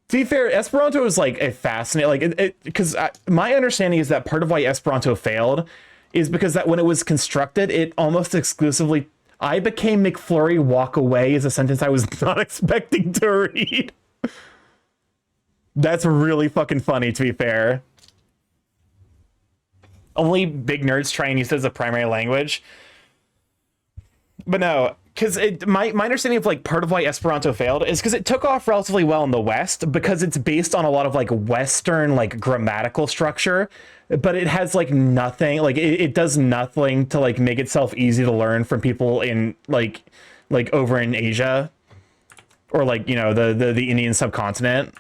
To be fair, Esperanto is like a fascinating, like, because my understanding is that part of why Esperanto failed is because that when it was constructed, it almost exclusively, "I became McFlurry, walk away" is a sentence I was not expecting to read. That's really fucking funny, to be fair. Only big nerds try and use it as a primary language. But no, because my understanding of like part of why Esperanto failed is because it took off relatively well in the West because it's based on a lot of like Western like grammatical structure, but it has like nothing, like it does nothing to like make itself easy to learn from people in like over in Asia or like, you know, the Indian subcontinent.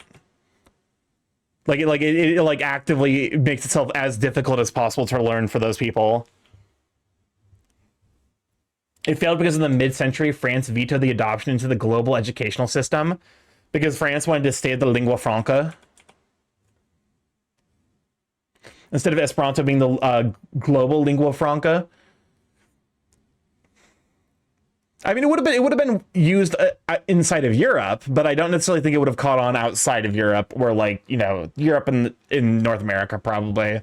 It like actively makes itself as difficult as possible to learn for those people. It failed because in the mid-century, France vetoed the adoption into the global educational system because France wanted to stay at the lingua franca. Instead of Esperanto being the global lingua franca. I mean, it would have been used inside of Europe, but I don't necessarily think it would have caught on outside of Europe, where like, you know, Europe and in North America probably.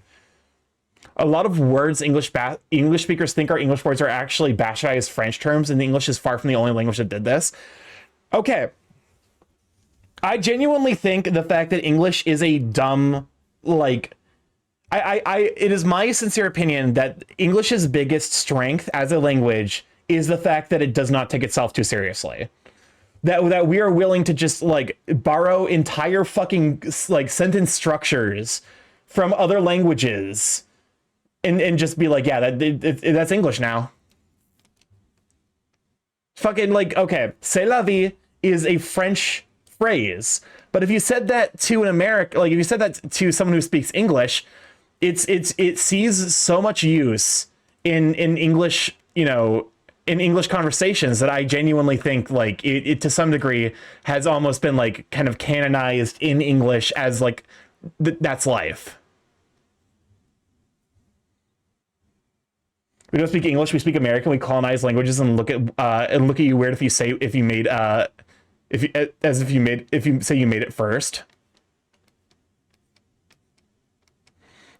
A lot of words English speakers think are English words are actually bastardized French terms, and English is far from the only language that did this. Okay. I genuinely think the fact that English is a dumb, like, it is my sincere opinion that English's biggest strength as a language is the fact that it does not take itself too seriously. that we are willing to just like borrow entire fucking like sentence structures from other languages and just be like, yeah, that's English now. Fucking like, okay, c'est la vie is a French phrase, but if you said that to an American, like if you said that to someone who speaks English, it sees so much use in English, you know, in English conversations that I genuinely think like it to some degree has almost been like kind of canonized in English as like that's life. We don't speak English, we speak American, we colonize languages and look at you weird if you say if you say you made it first.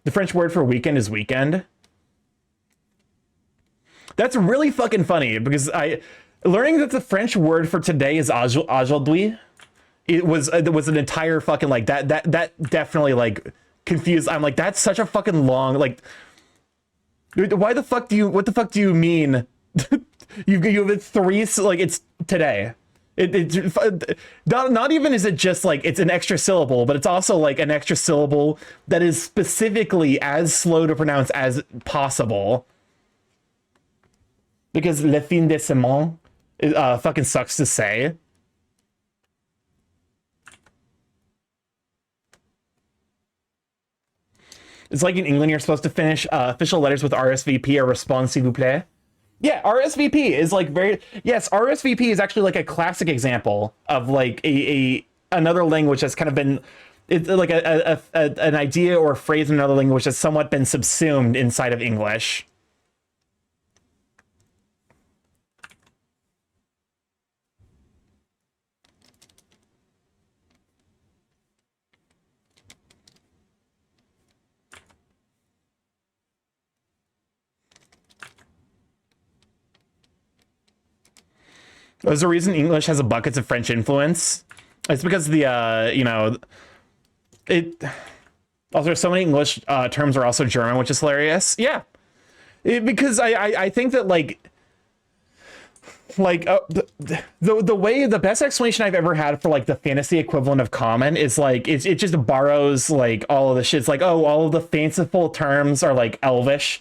The French word for weekend is weekend. That's really fucking funny because learning that the French word for today is aujourd'hui. It was an entire fucking like that definitely like confused. I'm like, that's such a fucking long like. What the fuck do you mean? you have 3 like it's today. It's not even is it just like it's an extra syllable, but it's also like an extra syllable that is specifically as slow to pronounce as possible. Because le fin de semaine fucking sucks to say. It's like in England, you're supposed to finish official letters with RSVP or response s'il vous plaît. Yeah, RSVP is like yes, RSVP is actually like a classic example of like another language that's kind of been, it's like an idea or a phrase in another language that's somewhat been subsumed inside of English. There's a reason English has a buckets of French influence. It's because the, you know, also so many English terms are also German, which is hilarious. Yeah. Because I think that like the way, the best explanation I've ever had for like the fantasy equivalent of common is like, it just borrows like all of the shit. It's like, oh, all of the fanciful terms are like Elvish.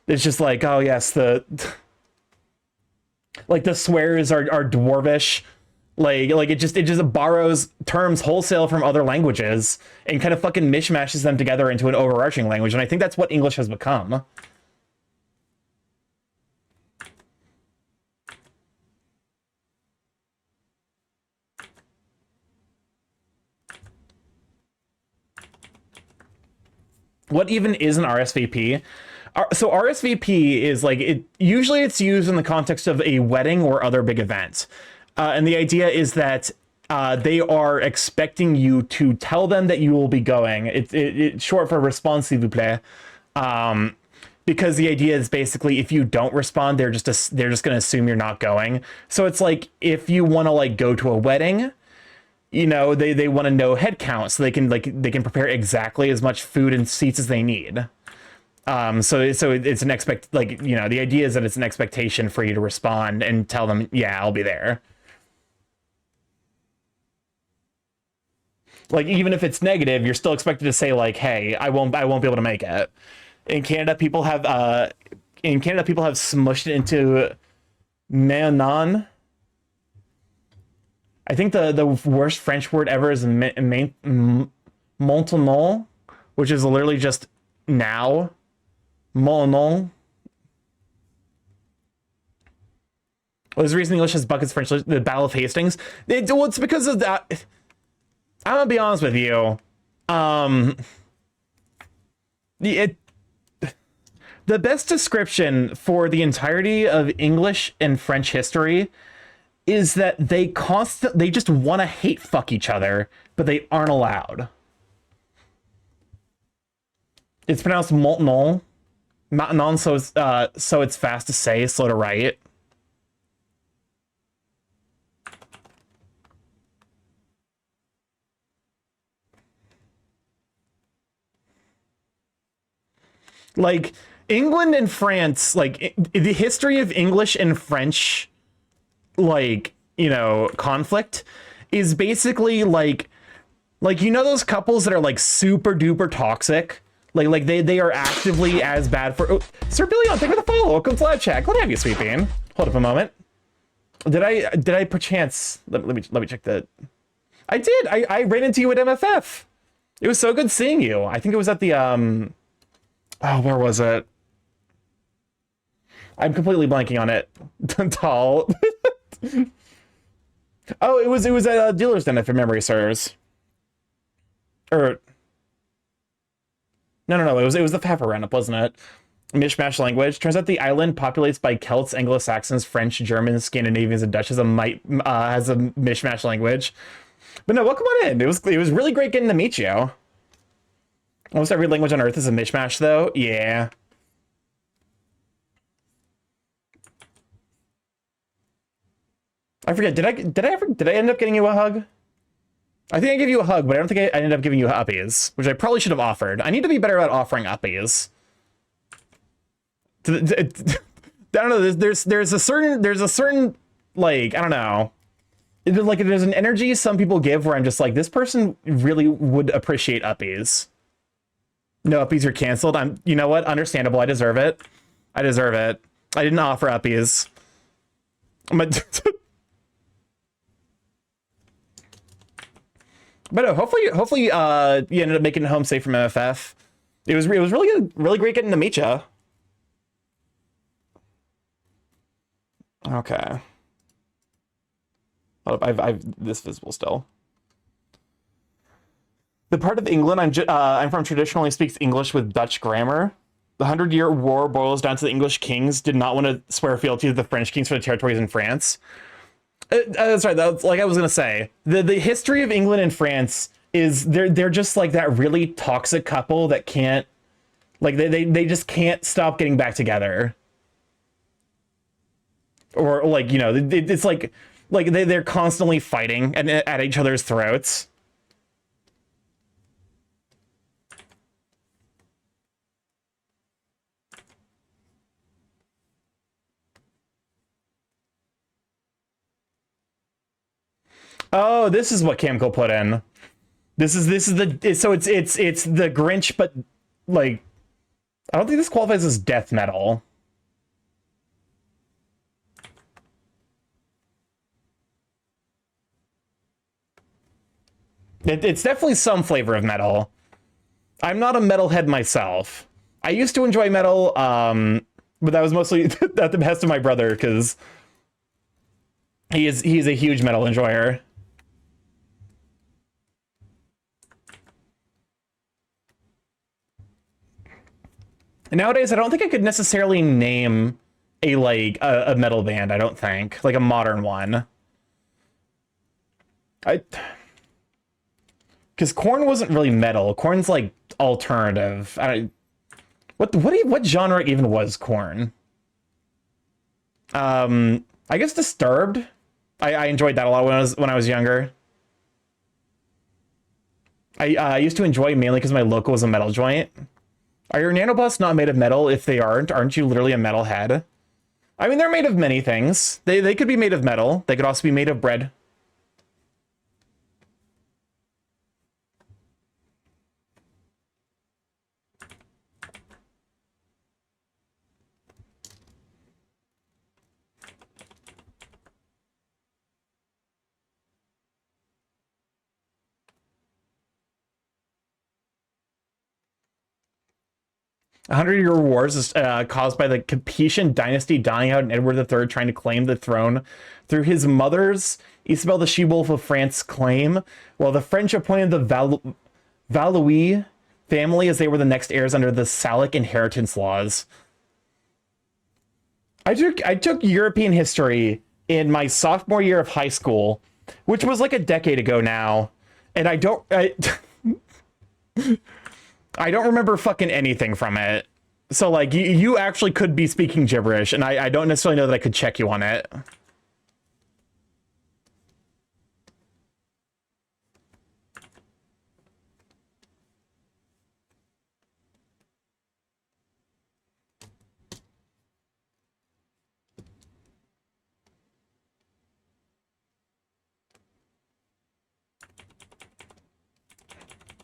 It's just like, oh yes, like the swears are dwarvish, like it just borrows terms wholesale from other languages and kind of fucking mishmashes them together into an overarching language, and I think that's what English has become. What even is an RSVP? So RSVP is like usually it's used in the context of a wedding or other big event. And the idea is that they are expecting you to tell them that you will be going. It's short for response s'il vous plaît. Because the idea is basically if you don't respond, they're just going to assume you're not going. So it's like if you want to like go to a wedding, you know, they want to know head count so they can prepare exactly as much food and seats as they need. So it's an like, you know, the idea is that it's an expectation for you to respond and tell them, yeah, I'll be there. Like, even if it's negative, you're still expected to say like, hey, I won't be able to make it. In Canada, people have smushed it into maintenant. I think the worst French word ever is maintenant, which is literally just now. Maintenant. Well, there's a reason English has buckets French. The Battle of Hastings. Well, it's because of that. I'm gonna be honest with you. The best description for the entirety of English and French history is that they just want to hate fuck each other, but they aren't allowed. It's pronounced maintenant. Maintenant, so it's fast to say, slow to write. Like, England and France, like, the history of English and French, like, you know, conflict is basically like you know those couples that are like super duper toxic, like they are actively as bad for. Oh, Sir Billion, thank you for the follow. Welcome to live chat. Glad to have you, Sweet Bean. Hold up a moment. Did I perchance let me check that. I did. I ran into you at MFF. It was so good seeing you. I think it was at the oh, where was it? I'm completely blanking on it. Tall. Oh, it was at a dealer's den, if memory serves. Or no, it was the Pfeffer roundup, wasn't it? Mishmash language. Turns out the island populates by Celts, Anglo-Saxons, French, Germans, Scandinavians, and Dutch has a mishmash language. But no, welcome on in. It was really great getting to meet you. Almost every language on Earth is a mishmash, though. Yeah. I forget. Did I end up getting you a hug? I think I gave you a hug, but I don't think I ended up giving you uppies, which I probably should have offered. I need to be better at offering uppies. I don't know. There's a certain like, I don't know. There's an energy some people give where I'm just like, this person really would appreciate uppies. No uppies are canceled. You know what? Understandable. I deserve it. I didn't offer uppies. But no, hopefully, you ended up making it home safe from MFF. It was really good, really great getting to meet you. Okay. Hold up, I've this visible still. The part of England I'm from traditionally speaks English with Dutch grammar. The 100-Year War boils down to the English kings did not want to swear fealty to the French kings for the territories in France. That's right. That's like I was gonna say. The history of England and France is they're just like that really toxic couple that can't, like they just can't stop getting back together. Or like, you know, it's like they're constantly fighting and at each other's throats. Oh, this is what Camco put in. This is it's the Grinch, but like I don't think this qualifies as death metal. It's definitely some flavor of metal. I'm not a metalhead myself. I used to enjoy metal, but that was mostly at the behest of my brother because he's a huge metal enjoyer. Nowadays, I don't think I could necessarily name a metal band. I don't think like a modern one. Because Korn wasn't really metal. Korn's like alternative. What genre even was Korn? I guess Disturbed. I enjoyed that a lot when I was younger. I used to enjoy mainly because my local was a metal joint. Are your nanobots not made of metal? If they aren't you literally a metalhead? I mean, they're made of many things. They could be made of metal. They could also be made of bread. 100-Year Wars is caused by the Capetian dynasty dying out and Edward III trying to claim the throne through his mother's, Isabel the She-Wolf of France, claim, while the French appointed the Valois family as they were the next heirs under the Salic inheritance laws. I took European history in my sophomore year of high school, which was like a decade ago now, and I don't remember fucking anything from it. So like you actually could be speaking gibberish, and I don't necessarily know that I could check you on it.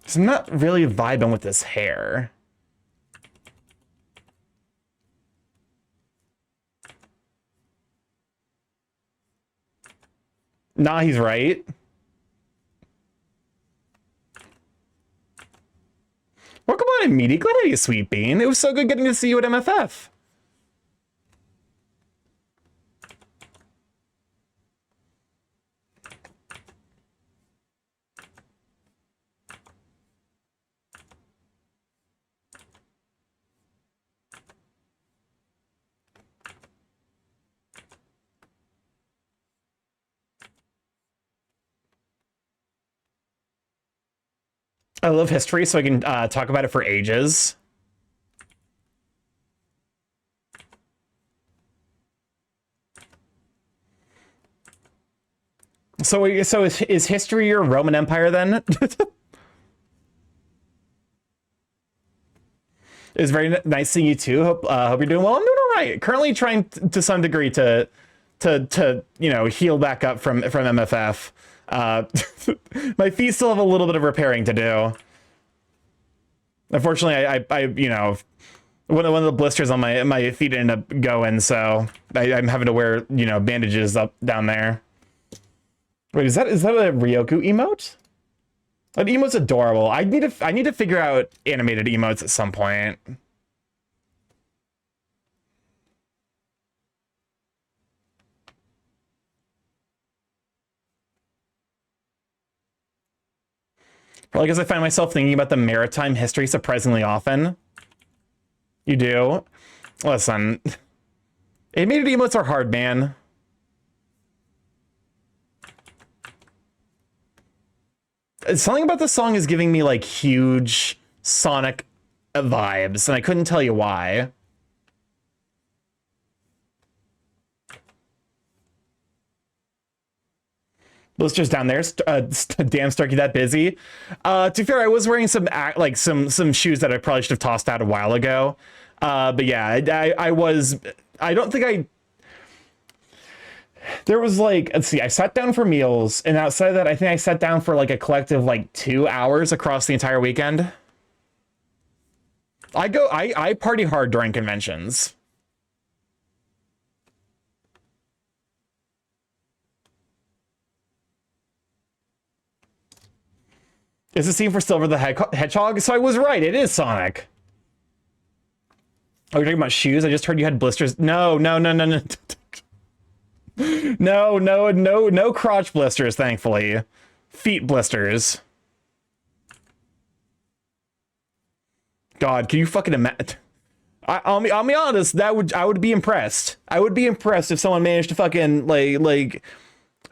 So I'm not really vibing with this hair. Nah, he's right. Welcome on, Meaty. Glad to have you, Sweet Bean. It was so good getting to see you at MFF. I love history, so I can talk about it for ages. So is history your Roman Empire then? It's very nice seeing you too. Hope you're doing well. I'm doing all right. Currently trying to some degree to you know, heal back up from MFF. My feet still have a little bit of repairing to do. Unfortunately, I you know, one of the blisters on my feet ended up going, so I'm having to wear, you know, bandages up down there. Wait, is that a Ryoku emote? That emote's adorable. I need to figure out animated emotes at some point. Probably because I find myself thinking about the maritime history surprisingly often. You do? Listen, animated emotes are hard, man. Something about the song is giving me like huge Sonic vibes, and I couldn't tell you why. Blisters down there. Damn, Starky, that busy. To be fair, I was wearing some shoes that I probably should have tossed out a while ago. But yeah, I was. I don't think I. There was like, let's see, I sat down for meals, and outside of that, I think I sat down for like a collective like 2 hours across the entire weekend. I party hard during conventions. Is the scene for Silver the Hedgehog? So I was right, it is Sonic. Oh, you're talking about shoes? I just heard you had blisters. No. No crotch blisters, thankfully. Feet blisters. God, can you fucking imagine? I'll be honest, I would be impressed. I would be impressed if someone managed to fucking like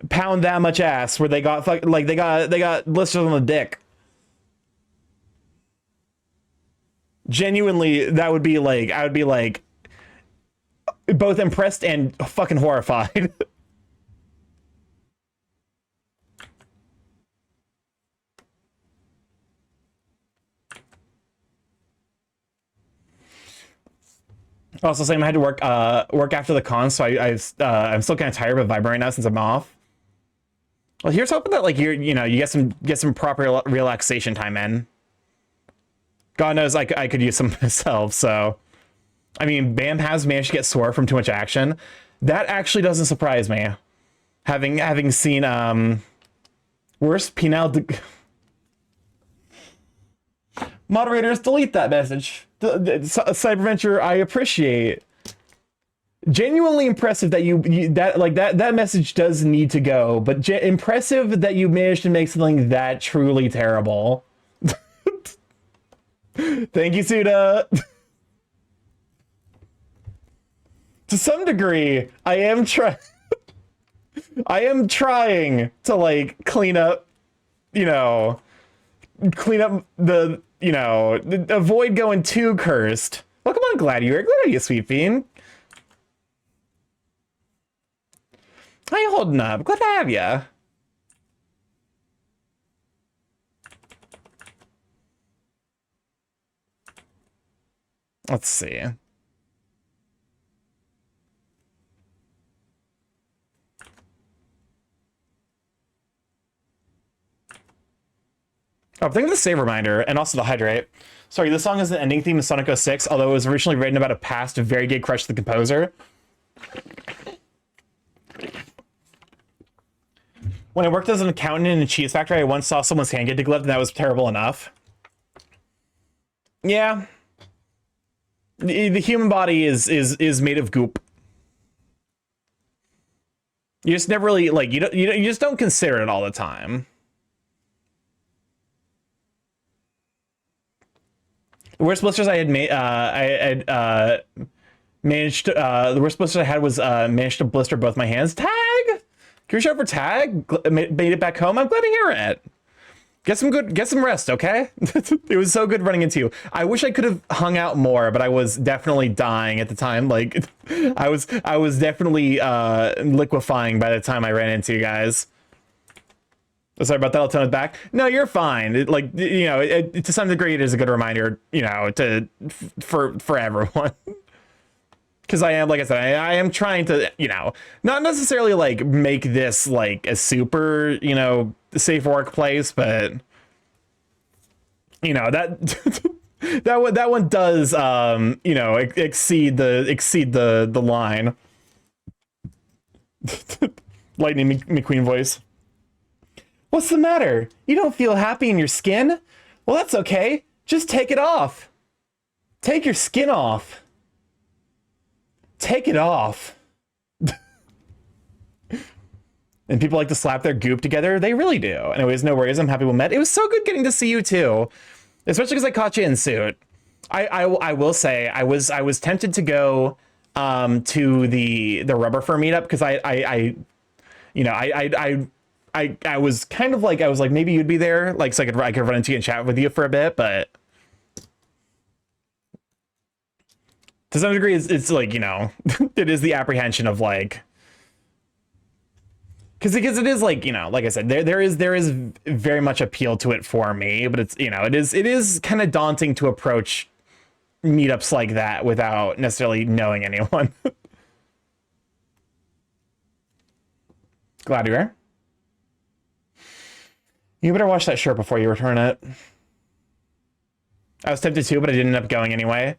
pound that much ass where they got they got blisters on the dick. Genuinely, that would be like, I would be like both impressed and fucking horrified. Also, saying I had to work after the con, so I'm still kind of tired of vibing right now since I'm off. Well, here's hoping that like you get some proper relaxation time in. God knows I could use some myself. So, I mean, Bam has managed to get sore from too much action. That actually doesn't surprise me. Having seen worse penal. Moderators, delete that message. Cyberventure, I appreciate. Genuinely impressive that that message does need to go, but impressive that you managed to make something that truly terrible. Thank you, Suda. To some degree, I am trying to like clean up, avoid going too cursed. Welcome on, Gladiator. Glad you, Sweet Bean. How you holding up? Glad to have ya. Let's see. Oh, think of the save reminder and also the hydrate. Sorry, this song is the ending theme of Sonic 06, although it was originally written about a past very gay crush to the composer. When I worked as an accountant in a cheese factory, I once saw someone's hand get degloved, and that was terrible enough. Yeah. The human body is made of goop. You just never really, like, you just don't consider it all the time. The worst blisters I had made, managed. The worst blisters I had was managed to blister both my hands. Tag. Can you show for tag? Made it back home. I'm glad to hear it. Get some rest, okay? It was so good running into you. I wish I could have hung out more, but I was definitely dying at the time. Like, I was definitely liquefying by the time I ran into you guys. Sorry about that. I'll tone it back. No, you're fine. To some degree, it is a good reminder, for everyone. Because I am, like I said, I am trying to, not necessarily like make this like a super, safe workplace, but that one does, exceed the line. Lightning McQueen voice. What's the matter? You don't feel happy in your skin? Well, that's okay. Just take it off. Take your skin off. Take it off. And people like to slap their goop together. They really do. Anyways, no worries. I'm happy we met. It was so good getting to see you too. Especially because I caught you in suit. I will say I was tempted to go to the rubber fur meetup because I was kind of like, I was like, maybe you'd be there, like, so I could run into you and chat with you for a bit, but to some degree, it's like, it is the apprehension of like, because it is like, like I said, there is very much appeal to it for me, but it's, it is kind of daunting to approach meetups like that without necessarily knowing anyone. Glad you're here. You better wash that shirt before you return it. I was tempted to, but I didn't end up going anyway.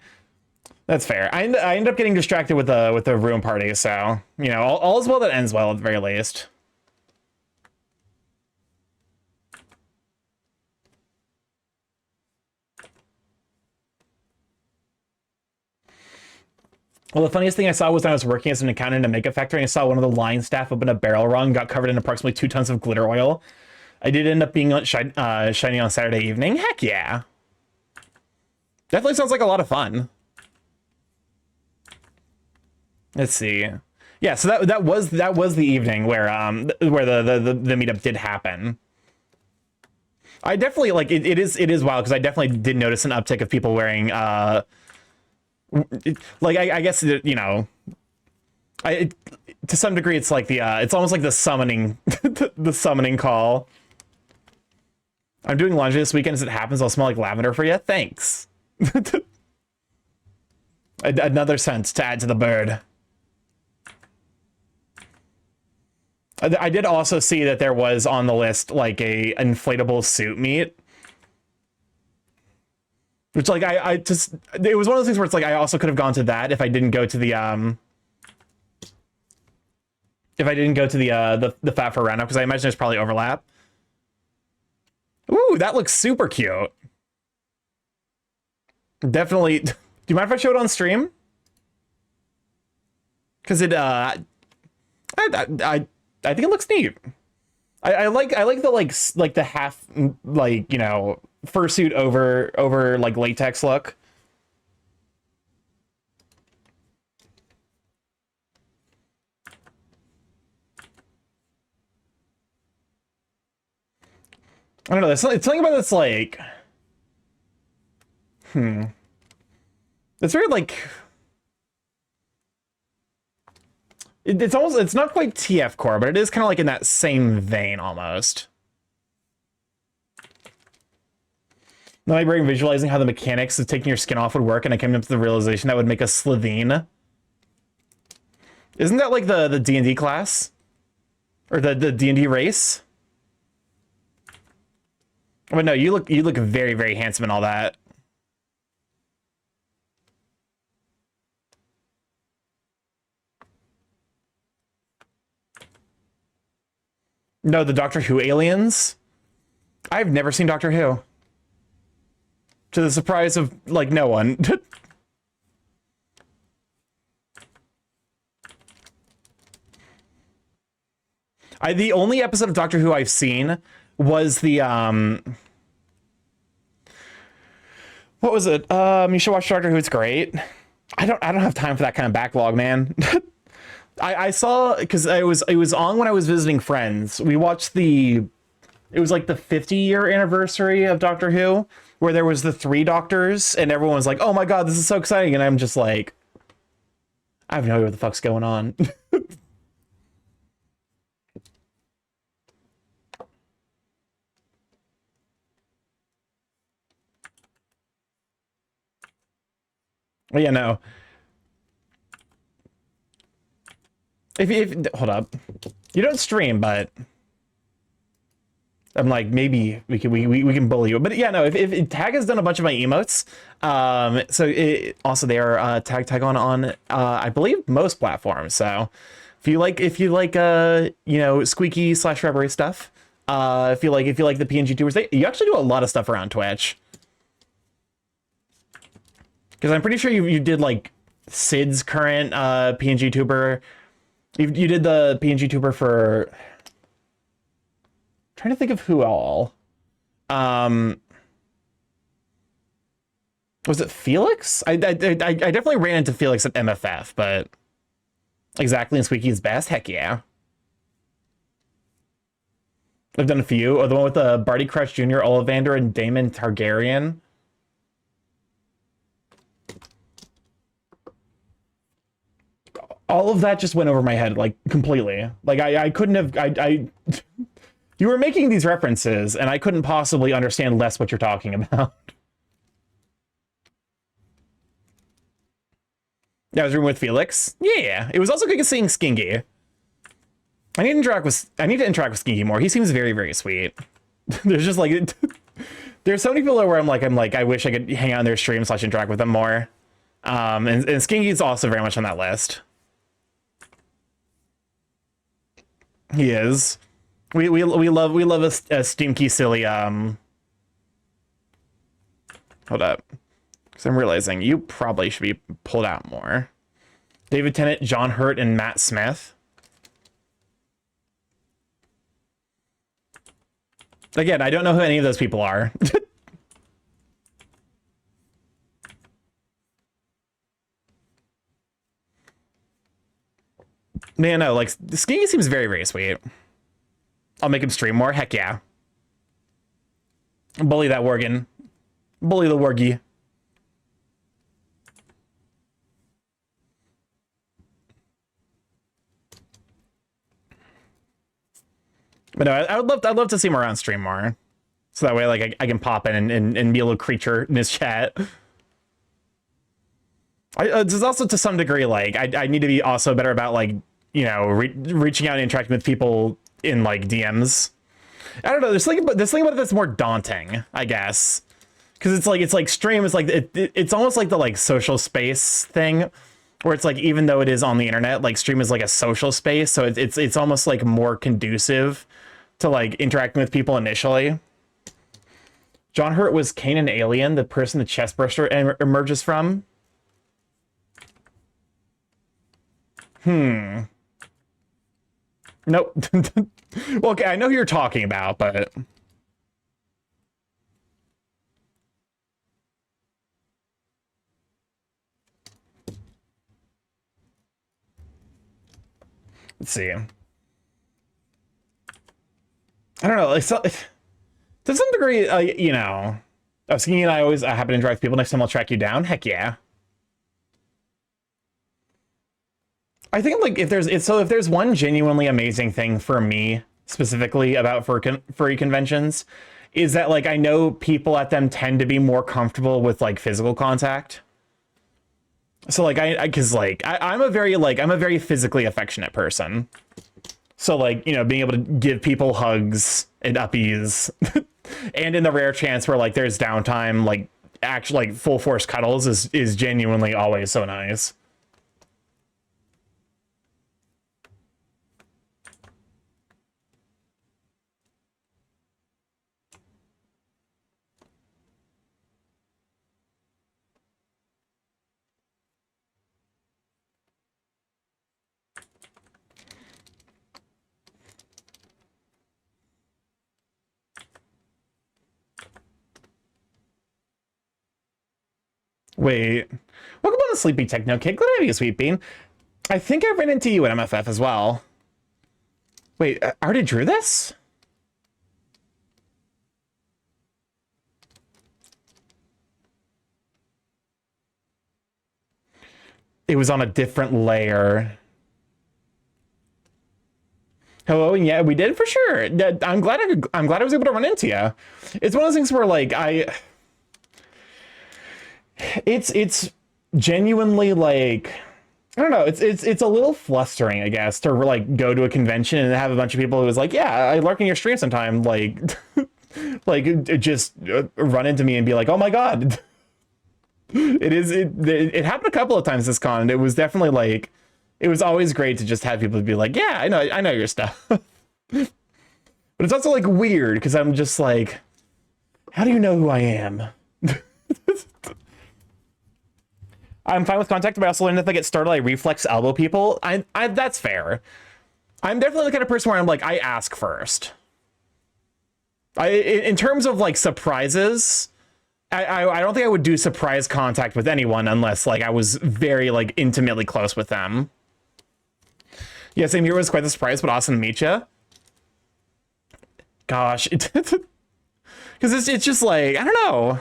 That's fair. I end up getting distracted with the room party, so all is well that ends well at the very least. Well, the funniest thing I saw was when I was working as an accountant in a makeup factory, and I saw one of the line staff open a barrel wrong, got covered in approximately 2 tons of glitter oil. I did end up being shiny on Saturday evening. Heck yeah. Definitely sounds like a lot of fun. Let's see. Yeah, so that was the evening where the meetup did happen. I definitely like it is wild because I definitely did notice an uptick of people wearing like I guess to some degree it's like it's almost like the summoning the summoning call. I'm doing laundry this weekend. As it happens, I'll smell like lavender for you. Thanks. Another scent to add to the bird. I did also see that there was on the list like a inflatable suit meet. Which like I just it was one of those things where it's like I also could have gone to that if I didn't go to the the Fat for roundup, because I imagine there's probably overlap. Ooh, that looks super cute. Definitely. Do you mind if I show it on stream? Because it I think it looks neat. I like the half fursuit over like latex look. I don't know. It's something about this like, it's very like, it's almost, it's not quite TF core, but it is kind of like in that same vein almost. Now my brain visualizing how the mechanics of taking your skin off would work, and I came up to the realization that would make a Slovene. Isn't that like the D&D class? Or the D&D race? But no, you look very, very handsome and all that. No, the Doctor Who aliens? I've never seen Doctor Who. To the surprise of, like, no one. The only episode of Doctor Who I've seen was the, what was it? You should watch Doctor Who, it's great. I don't have time for that kind of backlog, man. I saw, because it was on when I was visiting friends. We watched it was like the 50-year anniversary of Doctor Who, where there was the 3 doctors, and everyone was like, oh my god, this is so exciting, and I'm just like, I have no idea what the fuck's going on. Yeah, no. If hold up, you don't stream, but I'm like, maybe we can bully you. But yeah, no. If Tag has done a bunch of my emotes, also they are tag on I believe most platforms. So if you like you know, squeaky / rubbery stuff, if you like the PNG tubers, you actually do a lot of stuff around Twitch. Because I'm pretty sure you did like Sid's current PNG tuber. You did the PNG tuber for. I'm trying to think of who all. Was it Felix? I definitely ran into Felix at MFF, but exactly in Squeaky's best. Heck yeah. I've done a few. Oh, the one with the Barty Crush Jr., Ollivander, and Daemon Targaryen. All of that just went over my head, like, completely. Like, I couldn't have... You were making these references, and I couldn't possibly understand less what you're talking about. Yeah, I was rooming with Felix. Yeah, it was also good seeing Skingy. I need to interact with Skingy more. He seems very, very sweet. There's just, like... There's so many people where I'm like, I wish I could hang out on their stream / interact with them more. And Skingy's also very much on that list. He is. We love a stinky silly hold up, because I'm realizing you probably should be pulled out more. David Tennant, John Hurt, and Matt Smith. Again, I don't know who any of those people are. Man, no, like, Skinny seems very, very sweet. I'll make him stream more. Heck yeah. Bully that Worgen. Bully the Worgie. But no, I'd love to see him around stream more. So that way, like, I can pop in and be a little creature in his chat. There's also, to some degree, like, I need to be also better about, like, you know, reaching out and interacting with people in, like, DMs. I don't know. There's something about it that's more daunting, I guess, because it's like stream is like it's almost like the, like, social space thing, where it's like, even though it is on the internet, like, stream is like a social space, so it's almost like more conducive to, like, interacting with people initially. John Hurt was Kanan Alien, the person the chestburster emerges from. Nope. Well, okay, I know who you're talking about, but... Let's see. I don't know, like, to some degree, you know... Skinny and I always happen to interact with people. Next time I'll track you down. Heck yeah. I think, like, if there's one genuinely amazing thing for me specifically about furry conventions, is that, like, I know people at them tend to be more comfortable with, like, physical contact. So, like, I'm a very physically affectionate person. So, like, you know, being able to give people hugs and uppies And in the rare chance where like there's downtime, like actually like full force cuddles is genuinely always so nice. Wait, welcome on the Sleepy Techno Kid. Glad to have you, Sweet Bean. I think I ran into you at MFF as well. Wait, I already drew this? It was on a different layer. Hello, and yeah, we did for sure. I'm glad I was able to run into you. It's one of those things where like it's genuinely like, I don't know, it's a little flustering, I guess, to like go to a convention and have a bunch of people who was like, yeah, I lurk in your stream sometime, like like just run into me and be like, oh my god. It happened a couple of times this con, and it was definitely like, it was always great to just have people be like, yeah, I know your stuff. But it's also like weird because I'm just like, how do you know who I am? I'm fine with contact, but I also learned if I get started, I reflex elbow people. I that's fair. I'm definitely the kind of person where I'm like, I ask first. In terms of like surprises, I don't think I would do surprise contact with anyone unless like I was very like intimately close with them. Yeah, same here, was quite the surprise, but awesome to meet you. Gosh, because it's just like, I don't know.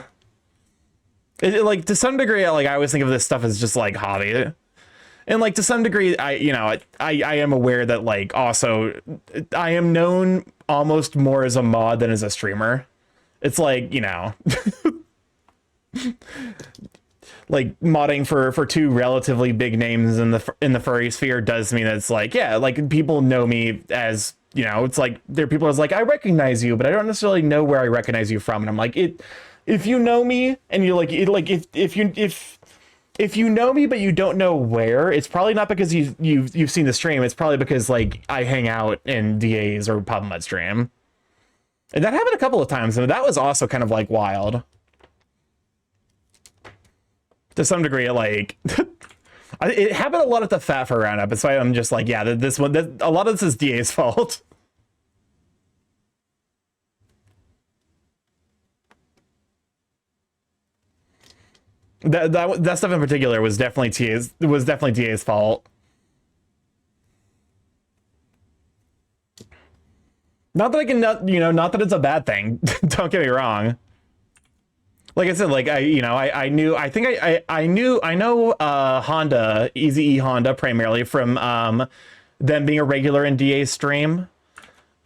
Like to some degree, like I always think of this stuff as just like hobby, and like to some degree, I am aware that like also I am known almost more as a mod than as a streamer. It's like, you know. Like modding for two relatively big names in the furry sphere does mean that it's like, yeah, like people know me as, you know, it's like there are people who's like, I recognize you, but I don't necessarily know where I recognize you from. And I'm like, if you know me and you're like, if you know me but you don't know where, it's probably not because you've seen the stream. It's probably because like I hang out in DA's or Pub Mud stream. And that happened a couple of times, and that was also kind of like wild. To some degree, like it happened a lot at the Fat for roundup, and so I'm just like, yeah, this one, a lot of this is DA's fault. That stuff in particular was definitely DA's fault. Not that I can, not that it's a bad thing. Don't get me wrong. Like I said, like I know Honda, Eazy-E Honda primarily from them being a regular in DA's stream.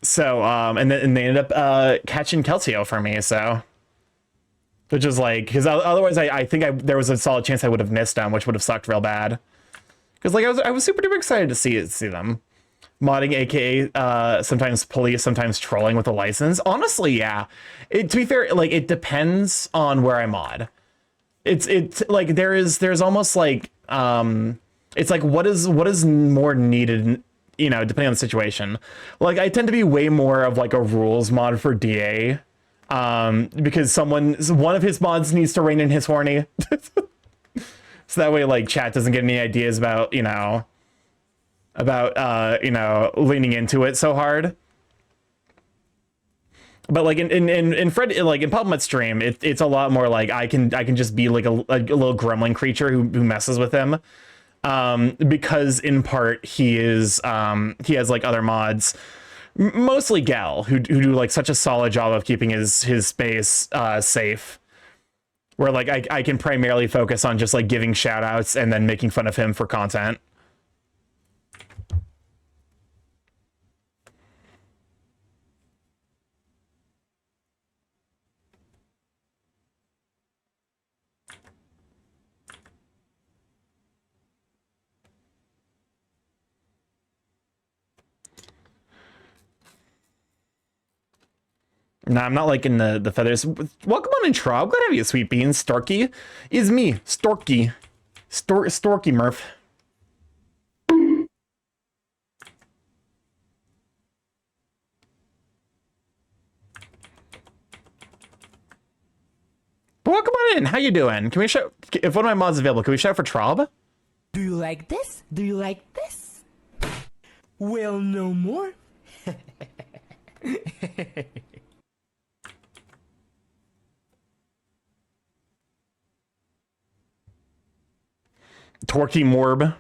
So and they ended up catching Keltio for me, so which is like, because otherwise I think there was a solid chance I would have missed them, which would have sucked real bad. Because like I was super duper excited to see them. Modding, aka sometimes police, sometimes trolling with a license. Honestly, yeah. To be fair, like it depends on where I mod. It's like there's almost like it's like what is more needed, you know, depending on the situation. Like I tend to be way more of like a rules mod for DA, because one of his mods needs to rein in his horny, so that way like chat doesn't get any ideas about leaning into it so hard. But like in Fred, like in Pub Mud stream, it's a lot more like I can just be like a little gremlin creature who messes with him, because in part he has like other mods, mostly Gal, who do like such a solid job of keeping his space safe, where like I can primarily focus on just like giving shout outs and then making fun of him for content. Nah, I'm not liking the feathers. Welcome on in, Trob. Glad to have you, Sweet Beans. Starky is me. Storky. StarkyMorph. Welcome on in. How you doing? Can we shout? If one of my mods is available, can we shout for Trob? Do you like this? Do you like this? Well, no more. Torky Morb.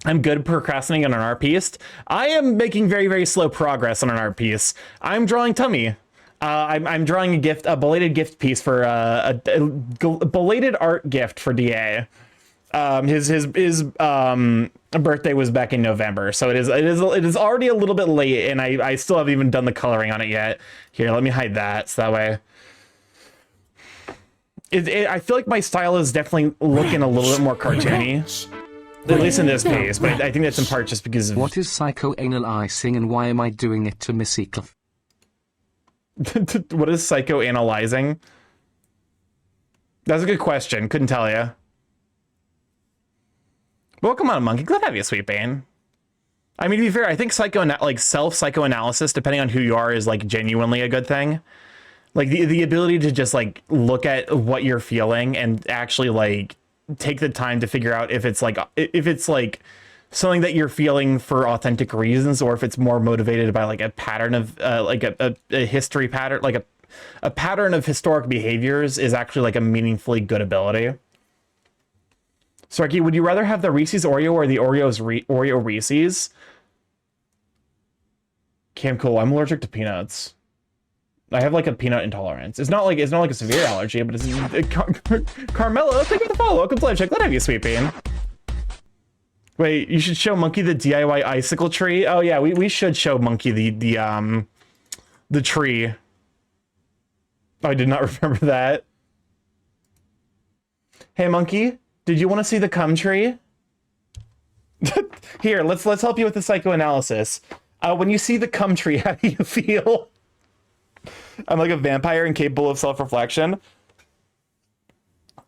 I'm good at procrastinating on an art piece. I am making very, very slow progress on an art piece. I'm drawing Tummy. I'm drawing a belated gift piece for a belated art gift for DA. His birthday was back in November, so it is already a little bit late, and I still haven't even done the coloring on it yet. Here, let me hide that so that way. I feel like my style is definitely looking a little bit more cartoony. At least in this case, but I think that's in part just because of... What is psychoanalyzing and why am I doing it to Missy Cliff? What is psychoanalyzing? That's a good question. Couldn't tell you. Welcome on, Monkey. Glad to have you, Sweet Bane. I mean, to be fair, I think self-psychoanalysis, depending on who you are, is like genuinely a good thing. Like the ability to just like look at what you're feeling and actually like take the time to figure out if it's like something that you're feeling for authentic reasons, or if it's more motivated by like a pattern of like a history pattern, like a pattern of historic behaviors, is actually like a meaningfully good ability. Sarky, would you rather have the Reese's Oreo or the Oreo Reese's? Cam, cool. I'm allergic to peanuts. I have like a peanut intolerance. It's not like a severe allergy, but it's Carmelo. Thank you for the follow. Welcome to Live Check. Glad to have you, Sweet Bean. Wait, you should show Monkey the DIY icicle tree. Oh yeah, we should show Monkey the tree. Oh, I did not remember that. Hey Monkey, did you want to see the cum tree? Here, let's help you with the psychoanalysis. When you see the cum tree, how do you feel? I'm like a vampire incapable of self-reflection.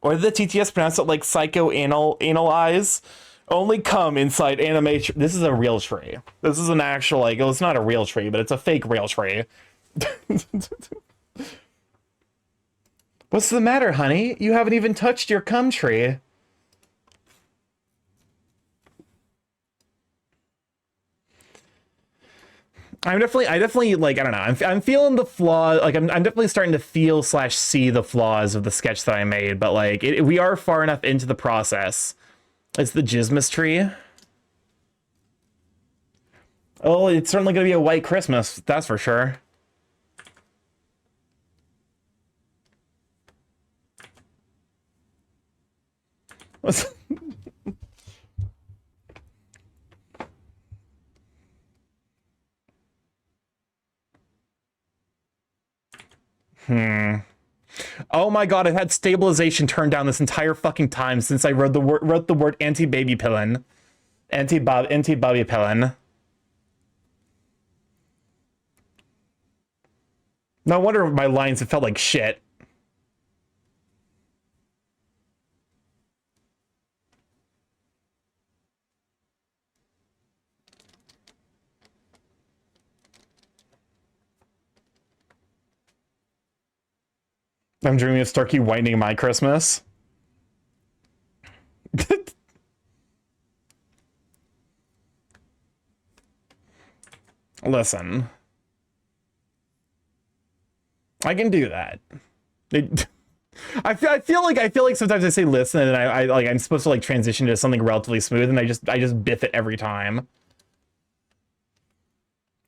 Or did the TTS pronounce it like psychoanalyze? Only come inside animation. This is a real tree. This is an actual, like, well, it's not a real tree, but it's a fake real tree. What's the matter, honey? You haven't even touched your cum tree. I definitely like, I don't know. I'm feeling the flaw. Like I'm definitely starting to feel / see the flaws of the sketch that I made, but like we are far enough into the process. It's the Jismus tree. Oh, it's certainly gonna be a white Christmas. That's for sure. What's Oh my god, I've had stabilization turned down this entire fucking time since I wrote the word anti-baby pillin. Anti-baby pillin. No wonder my lines have felt like shit. I'm dreaming of Starky whitening my Christmas. Listen. I can do that. I feel like sometimes I say listen and I like I'm supposed to like transition to something relatively smooth and I just biff it every time.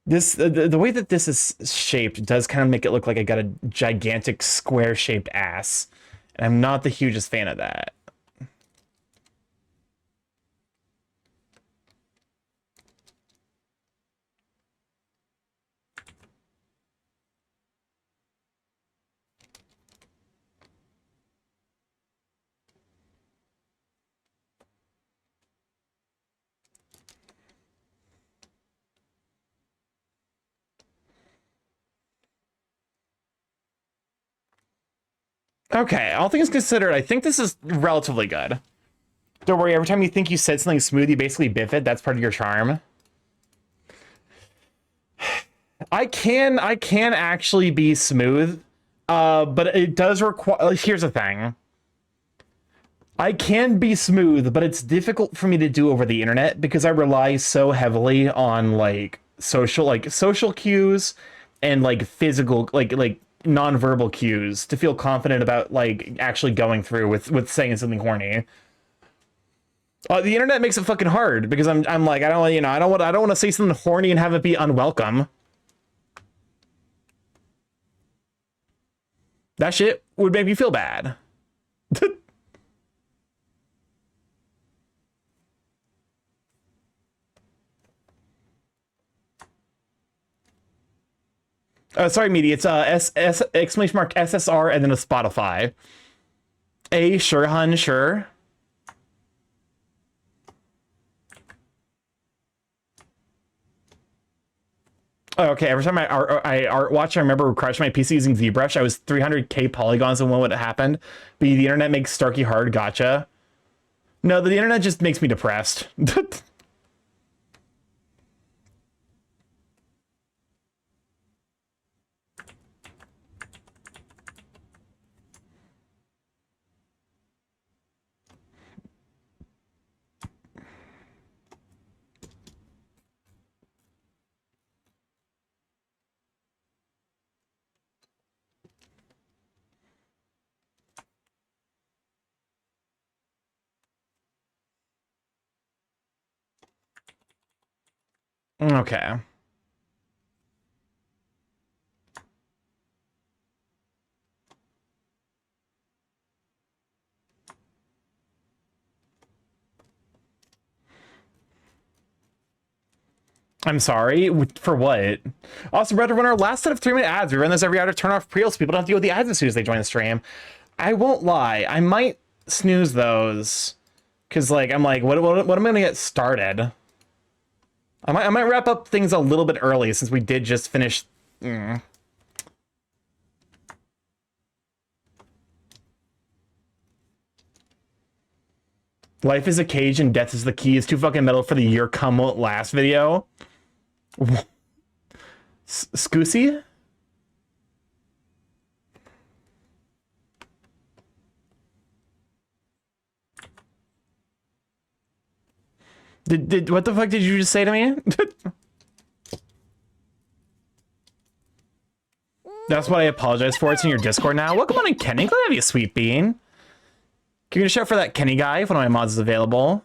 This the way that this is shaped does kind of make it look like I got a gigantic square-shaped ass. And I'm not the hugest fan of that. Okay, all things considered, I think this is relatively good. Don't worry, every time you think you said something smooth, you basically biff it. That's part of your charm. I can actually be smooth, but it does require. Here's the thing. I can be smooth, but it's difficult for me to do over the internet because I rely so heavily on like social cues and like physical like nonverbal cues to feel confident about like actually going through with saying something horny. The internet makes it fucking hard because I'm like I don't I don't want to say something horny and have it be unwelcome. That shit would make me feel bad. Sorry, media. It's S exclamation mark SSR and then a Spotify. Sure, hun, sure. Okay, every time I art watch, I remember crashing my PC using ZBrush. I was 300k polygons and when it happened. But the internet makes Starky hard. Gotcha. No, the internet just makes me depressed. Okay. I'm sorry. For what? Also, Red Runner, last set of 3-minute ads. We run this every hour to turn off pre-rolls so people don't have to deal with the ads as soon as they join the stream. I won't lie. I might snooze those. Because, like, I'm like, what am I going to get started? I might wrap up things a little bit early since we did just finish. Life is a cage and death is the key is too fucking metal for the year come won't last video. Scoosy? What the fuck did you just say to me? That's what I apologize for. It's in your Discord now. Welcome on in, Kenny. Glad to have you, sweet bean. Can you get a shout for that Kenny guy if one of my mods is available?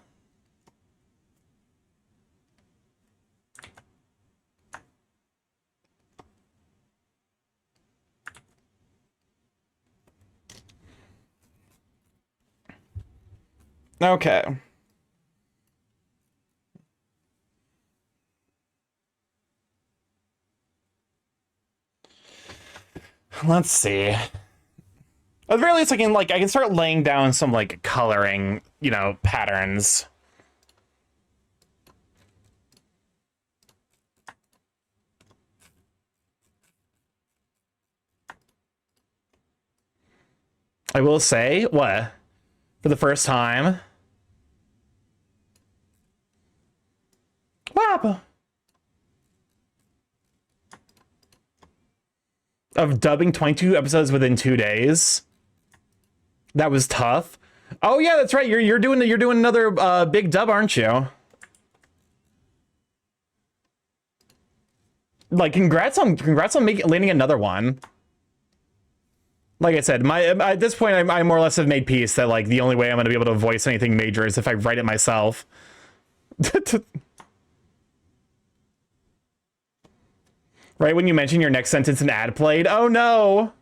Okay. Let's see. At the very least, I can start laying down some like coloring, patterns. I will say, what? For the first time. What happened? Of dubbing 22 episodes within 2 days. That was tough. Oh yeah, that's right. You're doing another big dub, aren't you? Like congrats on landing another one. Like I said, at this point I more or less have made peace that like the only way I'm going to be able to voice anything major is if I write it myself. Right when you mention your next sentence an ad played. Oh no.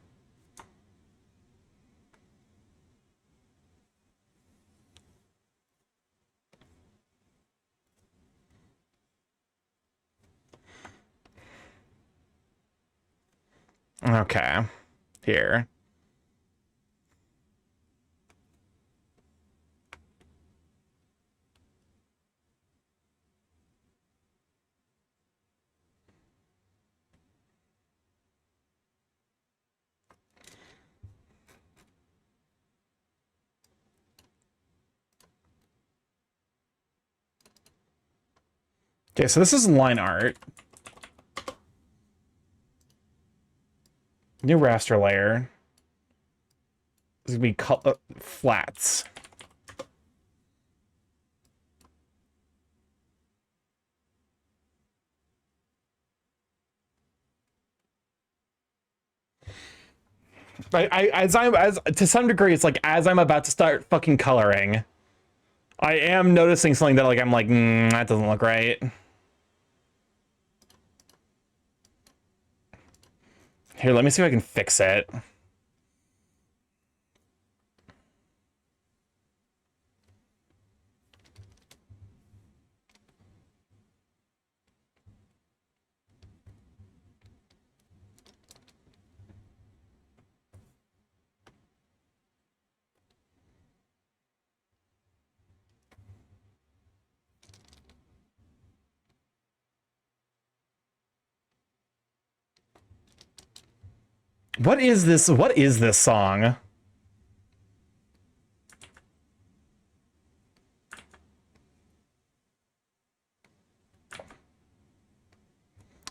Okay. Here. Okay, so this is line art. New raster layer. This is gonna be color flats. As to some degree, it's like as I'm about to start fucking coloring, I am noticing something that like I'm like, that doesn't look right. Here, let me see if I can fix it. What is this? What is this song?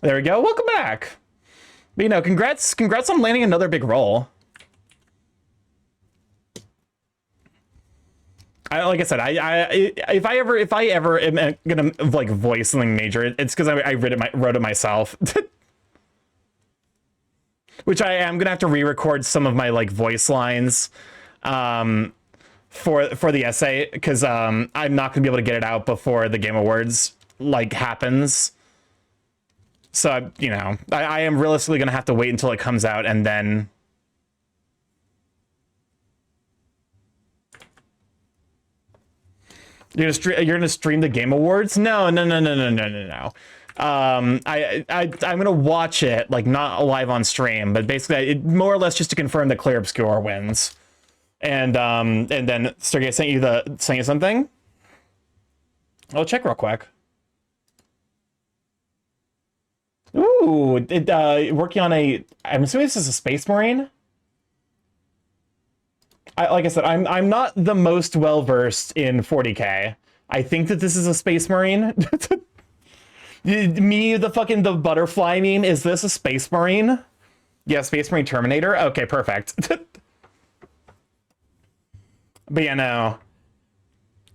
There we go. Welcome back. But, you know, congrats on landing another big role. Like I said, if I ever am gonna like voice something major, it's because I wrote it myself. Which I am gonna have to re-record some of my like voice lines for the essay, because I'm not gonna be able to get it out before the Game Awards like happens. So you know, I am realistically gonna have to wait until it comes out and then. You're gonna stream the Game Awards? No. I'm gonna watch it, like not live on stream, but basically more or less just to confirm that Clear Obscure wins. And then Stargate sent you something. I'll check real quick. Ooh, working on I'm assuming this is a Space Marine. Like I said, I'm not the most well versed in 40k. I think that this is a Space Marine. The butterfly meme. Is this a Space Marine? Yeah, Space Marine Terminator. Okay, perfect. But yeah, no.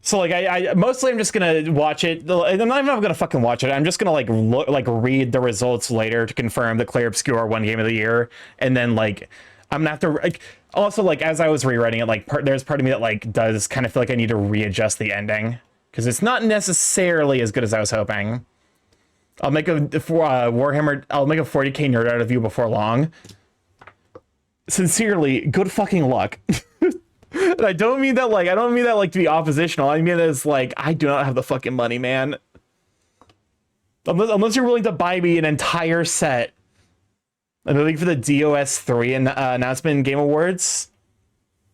So like, I mostly I'm just gonna watch it. I'm not even gonna fucking watch it. I'm just gonna like read the results later to confirm the Clear Obscure won Game of the Year, and then like I'm gonna have to like. Also, like as I was rewriting it, like there's part of me that like does kind of feel like I need to readjust the ending because it's not necessarily as good as I was hoping. I'll make a Warhammer. I'll make a 40k nerd out of you before long. Sincerely, good fucking luck. And I don't mean that like to be oppositional. I mean it as like I do not have the fucking money, man. Unless you're willing to buy me an entire set. I'm looking for the DOS 3 announcement in Game Awards.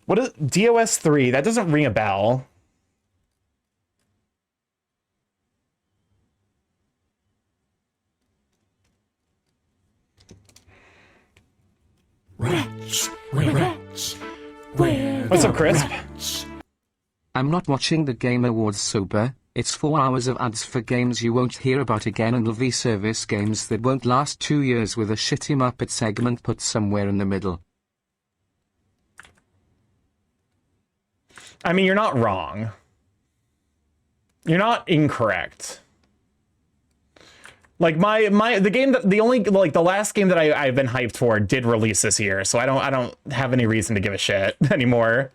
What is DOS 3? That doesn't ring a bell. Rats, we're rats. We're What's up, Chris? Rats. I'm not watching the Game Awards sober. It's 4 hours of ads for games you won't hear about again and LV service games that won't last 2 years with a shitty Muppet segment put somewhere in the middle. I mean, you're not wrong. You're not incorrect. Like the last game that I've been hyped for did release this year, so I don't have any reason to give a shit anymore.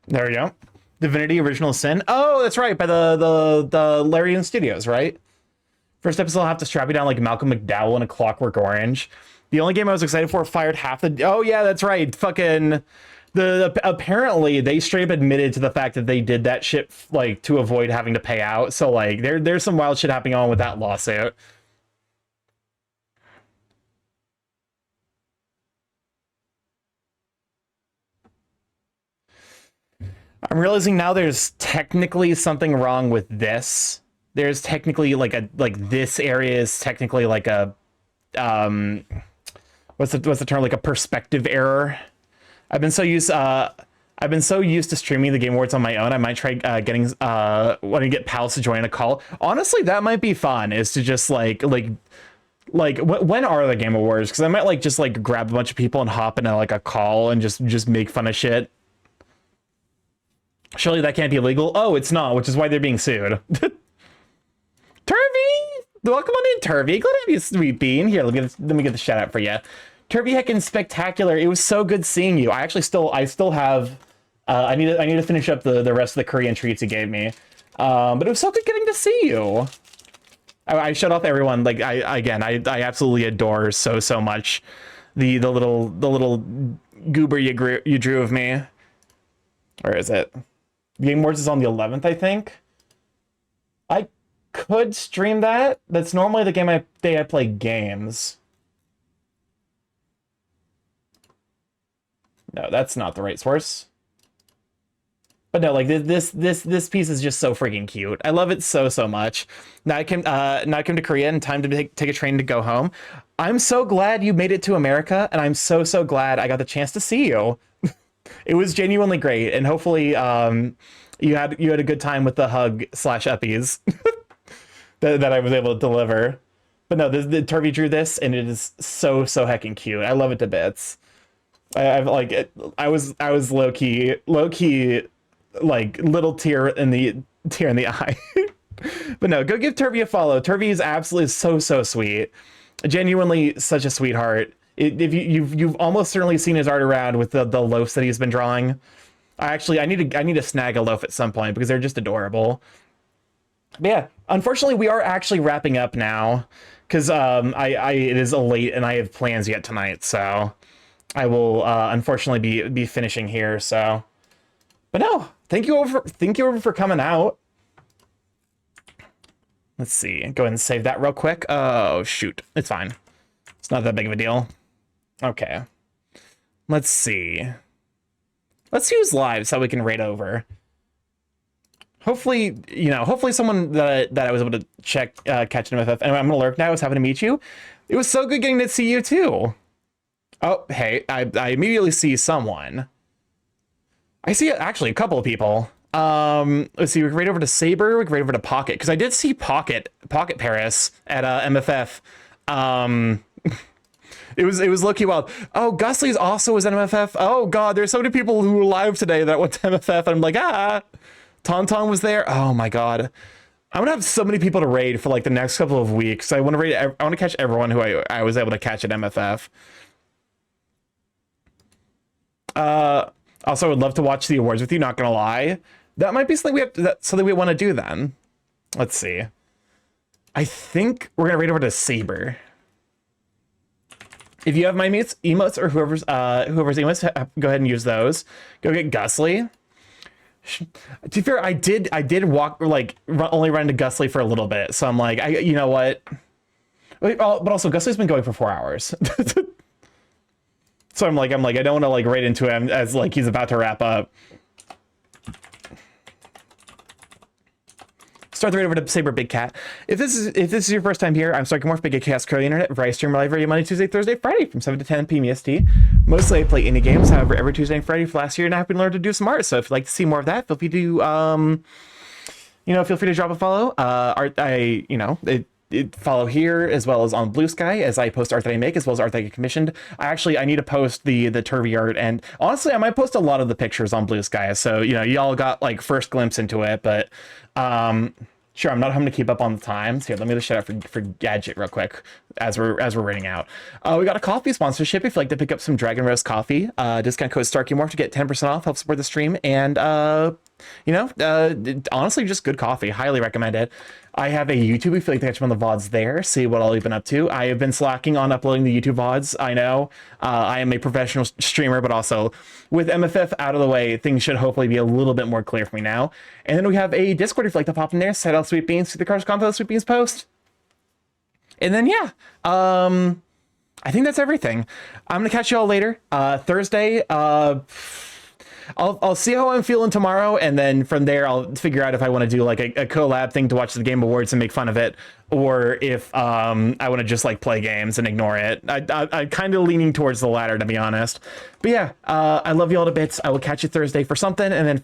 There we go. Divinity Original Sin. Oh, that's right, by the Larian Studios, right? First episode, I'll have to strap you down like Malcolm McDowell in A Clockwork Orange. The only game I was excited for fired half the... Oh, yeah, that's right. Fucking... Apparently, they straight up admitted to the fact that they did that shit, like, to avoid having to pay out. So, like, there's some wild shit happening on with that lawsuit. I'm realizing now there's technically something wrong with this. There's technically like this area is technically like a what's the term, like a perspective error. I've been so used to streaming the Game Awards on my own. I might try getting wanting to get pals to join a call. Honestly, that might be fun. Is to just like when are the Game Awards? Because I might like just like grab a bunch of people and hop into like a call and just make fun of shit. Surely that can't be illegal. Oh, it's not, which is why they're being sued. Turvy, welcome on in, Turvy. Glad to have you, sweet bean. Here, let me get the shout out for you. Turvy heckin' spectacular. It was so good seeing you. I still have. I need to finish up the rest of the Korean treats you gave me. But it was so good getting to see you. I shut off everyone. Like I absolutely adore so much the little goober you drew of me. Where is it? The Game Awards is on the 11th, I think. I could stream that. That's normally the day I play games. No, that's not the right source. But no, like this piece is just so freaking cute. I love it so much. Now I came to Korea in time to take a train to go home. I'm so glad you made it to America, and I'm so glad I got the chance to see you. It was genuinely great, and hopefully you had a good time with the hug/uppies that I was able to deliver. But no, the Turvy drew this, and it is so heckin' cute. I love it to bits. I was low key like little tear in the eye. But no, go give Turvy a follow. Turvy is absolutely so sweet. Genuinely such a sweetheart. If you've almost certainly seen his art around with the loafs that he's been drawing. I need to snag a loaf at some point because they're just adorable. But yeah, unfortunately we are actually wrapping up now because it is late and I have plans yet tonight, so I will unfortunately be finishing here. So, but no, thank you over for coming out. Let's see, go ahead and save that real quick. Oh shoot, it's fine. It's not that big of a deal. Okay, let's see. Let's use live so we can rate over. Hopefully someone that I was able to catch an MFF. Anyway, I'm gonna lurk now. I was happy to meet you. It was so good getting to see you too. Oh, hey, I immediately see someone. I see actually a couple of people. Let's see, we can rate over to Saber, we can rate over to Pocket, because I did see Pocket Paris at MFF. It was low-key wild. Oh, Gusly's also was at MFF. Oh god, there's so many people who were live today that went to MFF, and I'm like, Tauntaun was there. Oh my god. I'm gonna have so many people to raid for like the next couple of weeks. I want to catch everyone who I was able to catch at MFF. Also, I would love to watch the awards with you, not gonna lie. That might be something we want to do then. Let's see. I think we're gonna raid over to Saber. If you have my emotes or whoever's emotes, go ahead and use those. Go get Gusly. To be fair, I did walk only run into Gusly for a little bit, so I'm like, you know what? But also Gusly's been going for 4 hours. So I'm like, I don't want to like raid into him as like he's about to wrap up. Start the raid over to Saber Big Cat. If this is your first time here, I'm StarkyMorph, Big Chaos Curly Internet, where I stream live every Monday, Tuesday, Thursday, Friday from 7 to 10 p.m. EST. Mostly I play indie games, however, every Tuesday and Friday for last year, and I've been learning to do some art. So if you'd like to see more of that, feel free to feel free to drop a follow. Follow here as well as on Blue Sky as I post art that I make as well as art that I get commissioned. I need to post the Turvy art, and honestly I might post a lot of the pictures on Blue Sky, so y'all got like first glimpse into it. But sure, I'm not home to keep up on the times. Here, let me just shout out for Gadget real quick as we're running out. We got a coffee sponsorship. If you'd like to pick up some Dragon Roast coffee, discount code StarkyMorph to get 10% off, help support the stream, and honestly, just good coffee. Highly recommend it. I have a YouTube if you'd like to catch me on the VODs there, see what I've been up to. I have been slacking on uploading the YouTube VODs, I know. I am a professional streamer, but also with MFF out of the way, things should hopefully be a little bit more clear for me now. And then we have a Discord if you'd like to pop in there, set out Sweet Beans, see the Cars Compo Sweet Beans post. And then, yeah, I think that's everything. I'm going to catch you all later. Thursday, I'll see how I'm feeling tomorrow, and then from there I'll figure out if I want to do like a collab thing to watch the Game Awards and make fun of it, or if I want to just like play games and ignore it. I'm kind of leaning towards the latter, to be honest. But yeah, I love you all to bits. I will catch you Thursday for something, and then